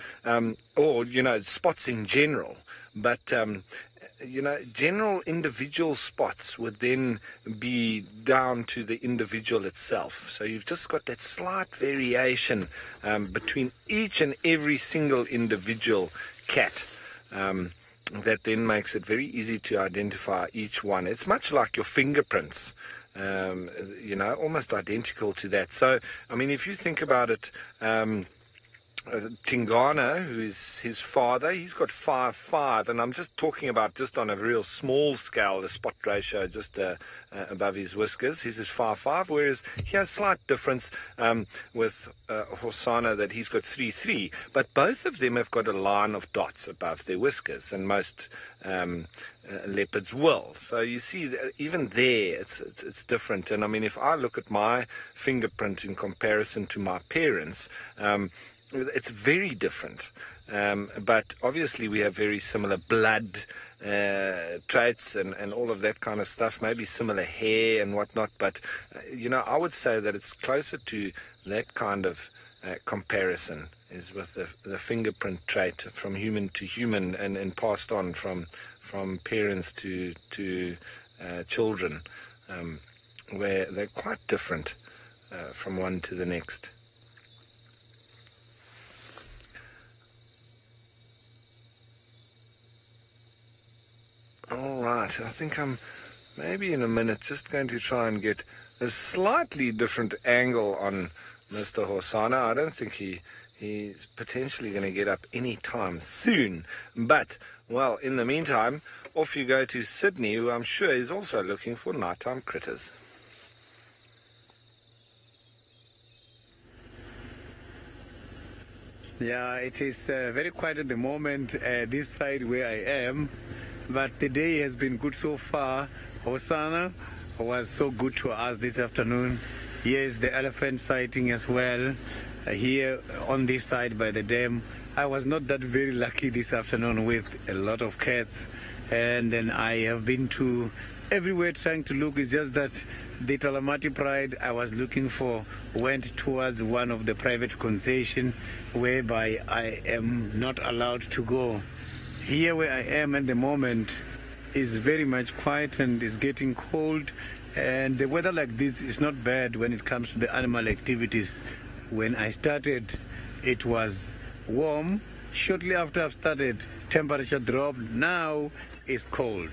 or, you know, spots in general, but you know, general individual spots would then be down to the individual itself. So you've just got that slight variation between each and every single individual cat that then makes it very easy to identify each one. It's much like your fingerprints, you know, almost identical to that. So, I mean, if you think about it, Tingana, who is his father, he's got 5'5", and I'm just talking about just on a real small scale, the spot ratio just above his whiskers. He's 5'5", whereas he has slight difference with Hosanna, that he's got 3'3", but both of them have got a line of dots above their whiskers, and most leopards will. So you see, even there, it's different. And I mean, if I look at my fingerprint in comparison to my parents', it's very different, but obviously we have very similar blood traits and all of that kind of stuff, maybe similar hair and whatnot, but you know, I would say that it's closer to that kind of comparison, is with the fingerprint trait from human to human, and passed on from parents to children, where they're quite different. from one to the next. All right, I think I'm maybe in a minute just going to try and get a slightly different angle on Mr. Hosana. I don't think he's potentially going to get up any time soon. But, well, in the meantime, off you go to Sydney, who I'm sure is also looking for nighttime critters. Yeah, it is very quiet at the moment this side where I am. But the day has been good so far. Hosana was so good to us this afternoon. Yes, the elephant sighting as well. Here on this side by the dam. I was not that very lucky this afternoon with a lot of cats. And then I have been to everywhere trying to look. It's just that the Talamati Pride I was looking for went towards one of the private concession whereby I am not allowed to go. Here where I am at the moment is very much quiet and is getting cold, and the weather like this is not bad when it comes to the animal activities. When I started, it was warm. Shortly after I've started, temperature dropped. Now it's cold.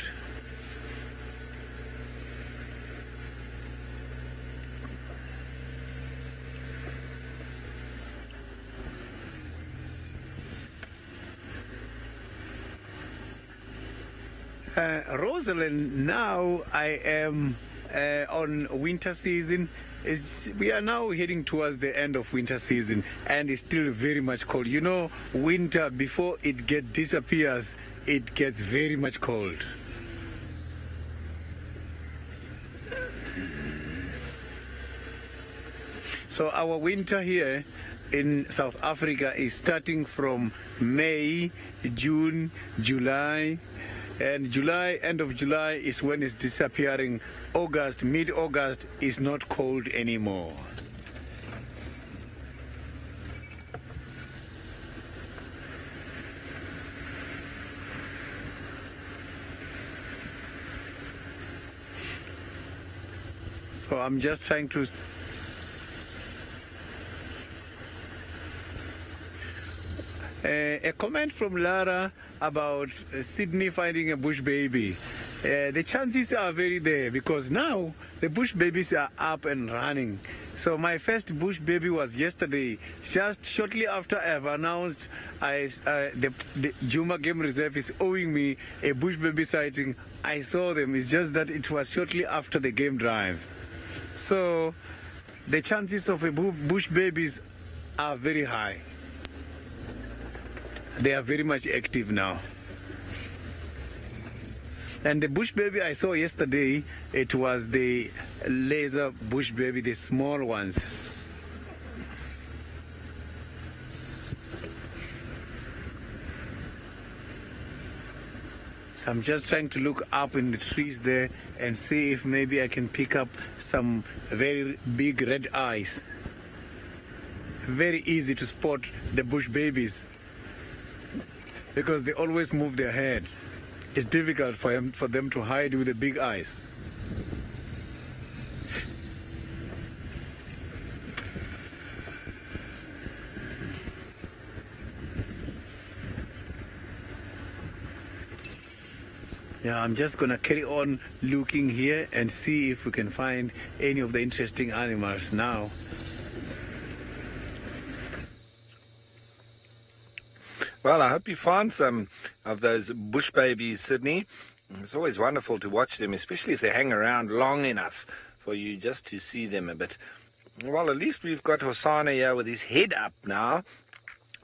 Rosalind, now I am on winter season. We are now heading towards the end of winter season, and it's still very much cold. You know, winter, before it disappears, it gets very much cold. So our winter here in South Africa is starting from May, June, July. And July, end of July is when it's disappearing. August, mid-August is not cold anymore. So I'm just trying to... a comment from Lara about Sydney finding a bush baby. The chances are very there because now the bush babies are up and running. So my first bush baby was yesterday. Just shortly after I have announced the Juma Game Reserve is owing me a bush baby sighting, I saw them. It's just that it was shortly after the game drive. So the chances of a bush babies are very high. They are very much active now. And the bush baby I saw yesterday, it was the laser bush baby, the small ones. So I'm just trying to look up in the trees there and see if maybe I can pick up some very big red eyes. Very easy to spot the bush babies, because they always move their head. It's difficult for them to hide with the big eyes. Yeah, I'm just going to carry on looking here and see if we can find any of the interesting animals now. Well, I hope you find some of those bush babies, Sydney. It's always wonderful to watch them, especially if they hang around long enough for you just to see them a bit. Well, at least we've got Hosana here with his head up now,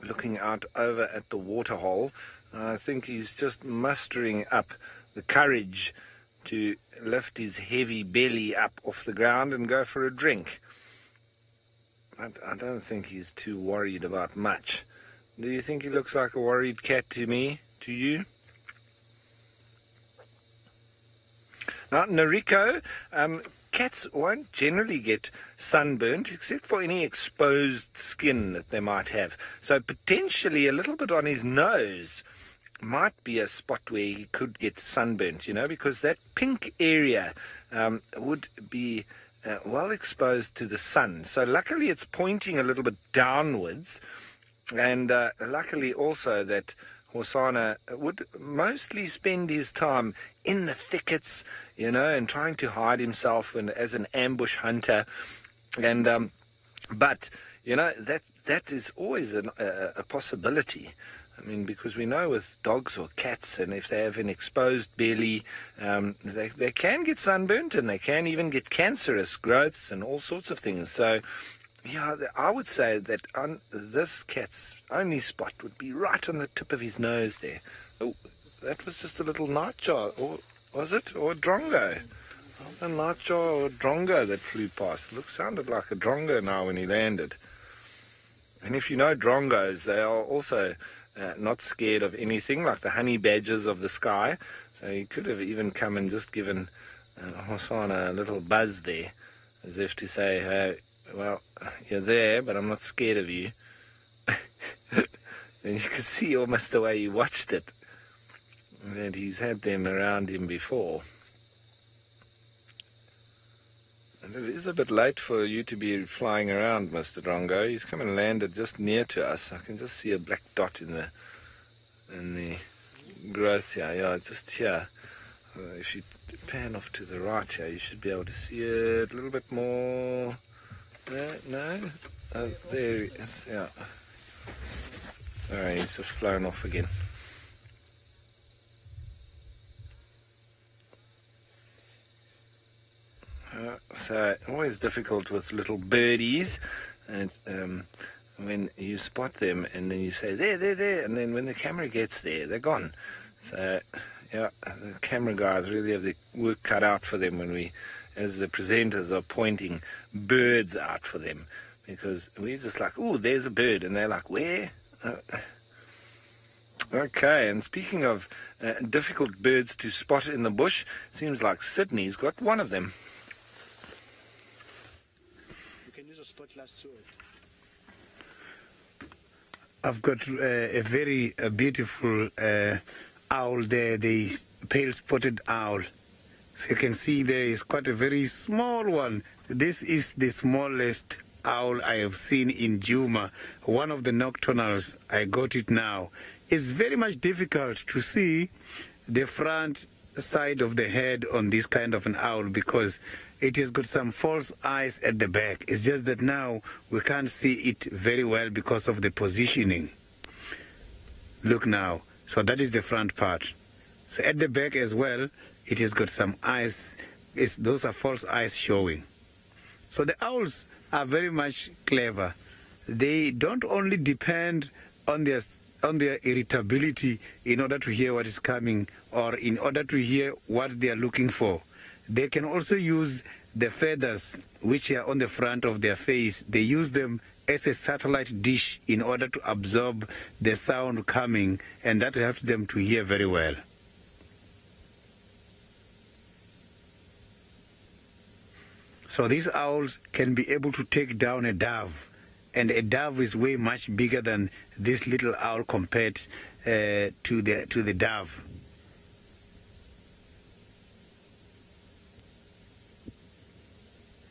looking out over at the waterhole. I think he's just mustering up the courage to lift his heavy belly up off the ground and go for a drink. I don't think he's too worried about much. Do you think he looks like a worried cat to me, to you? Now, Niconico, cats won't generally get sunburnt except for any exposed skin that they might have. So potentially a little bit on his nose might be a spot where he could get sunburnt, you know, because that pink area would be well exposed to the sun. So luckily it's pointing a little bit downwards, and luckily also that Hosana would mostly spend his time in the thickets, and trying to hide himself as an ambush hunter. And but that is always a possibility. I mean, because we know with dogs or cats, and if they have an exposed belly, they can get sunburnt, and they can even get cancerous growths and all sorts of things. So, yeah, I would say that this cat's only spot would be right on the tip of his nose there. Oh, that was just a little nightjar, or was it? Or a drongo? A nightjar or a drongo that flew past. Sounded like a drongo now when he landed. And if you know drongos, they are also not scared of anything, like the honey badgers of the sky. So he could have even come and just given Hosana a little buzz there, as if to say, hey, well, you're there, but I'm not scared of you. And you could see almost the way he watched it, that he's had them around him before. And it is a bit late for you to be flying around, Mr. Drongo. He's come and landed just near to us. I can just see a black dot in the growth here. Yeah, just here. If you pan off to the right here, you should be able to see it a little bit more. No? There he is. Yeah. Sorry, he's just flown off again. So always difficult with little birdies, and when you spot them and then you say there, and then when the camera gets there, they're gone. So yeah, the camera guys really have the work cut out for them when we, as the presenters, are pointing birds out for them, because we're just like, oh, there's a bird, and they're like, where? Okay, and speaking of difficult birds to spot in the bush, seems like Sydney's got one of them. I've got a very beautiful owl there, the pale spotted owl. So you can see there is quite a very small one. This is the smallest owl I have seen in Djuma, one of the nocturnals. I got it now. It's very much difficult to see the front side of the head on this kind of an owl, because it has got some false eyes at the back. It's just that now we can't see it very well because of the positioning. Look now. So that is the front part. So at the back as well, it has got some eyes. Those are false eyes showing. So the owls are very much clever. They don't only depend on their irritability in order to hear what is coming, or in order to hear what they are looking for. They can also use the feathers which are on the front of their face. They use them as a satellite dish in order to absorb the sound coming, and that helps them to hear very well. So these owls can be able to take down a dove, and a dove is way much bigger than this little owl compared to the dove.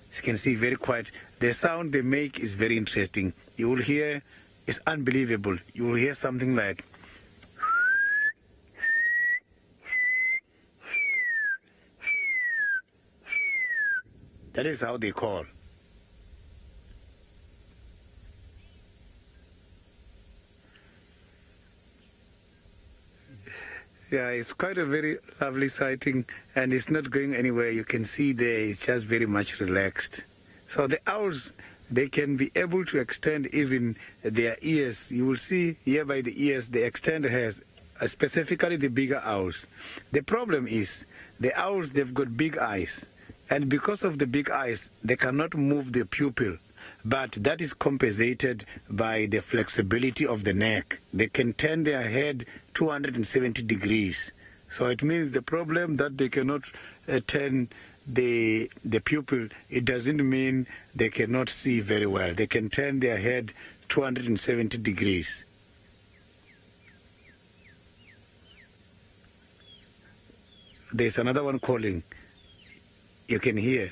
As you can see, very quiet. The sound they make is very interesting. You will hear, it's unbelievable. You will hear something like, that is how they call. Yeah, it's quite a very lovely sighting, and it's not going anywhere. You can see there, it's just very much relaxed. So the owls, they can be able to extend even their ears. You will see here by the ears, the extend hairs, specifically the bigger owls. The problem is, the owls, they've got big eyes, and because of the big eyes, they cannot move the pupil. But that is compensated by the flexibility of the neck. They can turn their head 270 degrees. So it means the problem that they cannot turn the pupil, it doesn't mean they cannot see very well. They can turn their head 270 degrees. There's another one calling. You can hear.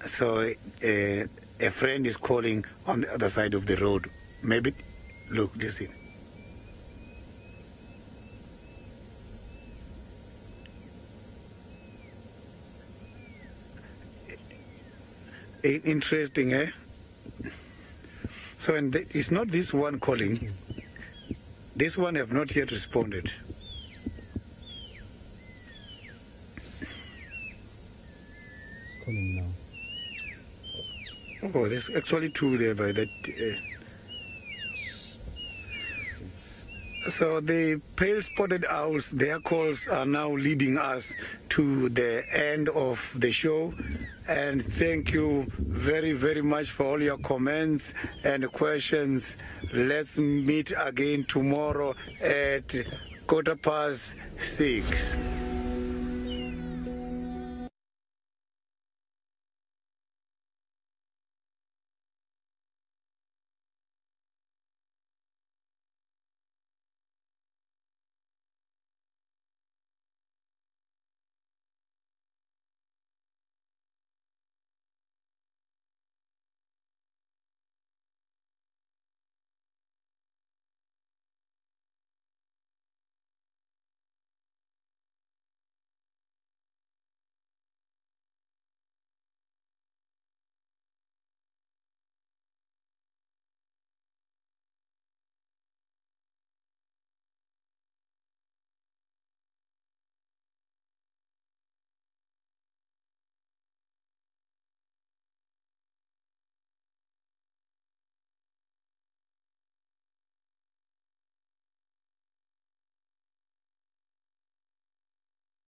So a friend is calling on the other side of the road. Maybe, look, listen. Interesting, eh? So, and it's not this one calling. This one have not yet responded. It's calling now. Oh, there's actually two there by that. So the pale spotted owls, their calls are now leading us to the end of the show. And thank you very, very much for all your comments and questions. Let's meet again tomorrow at 6:15.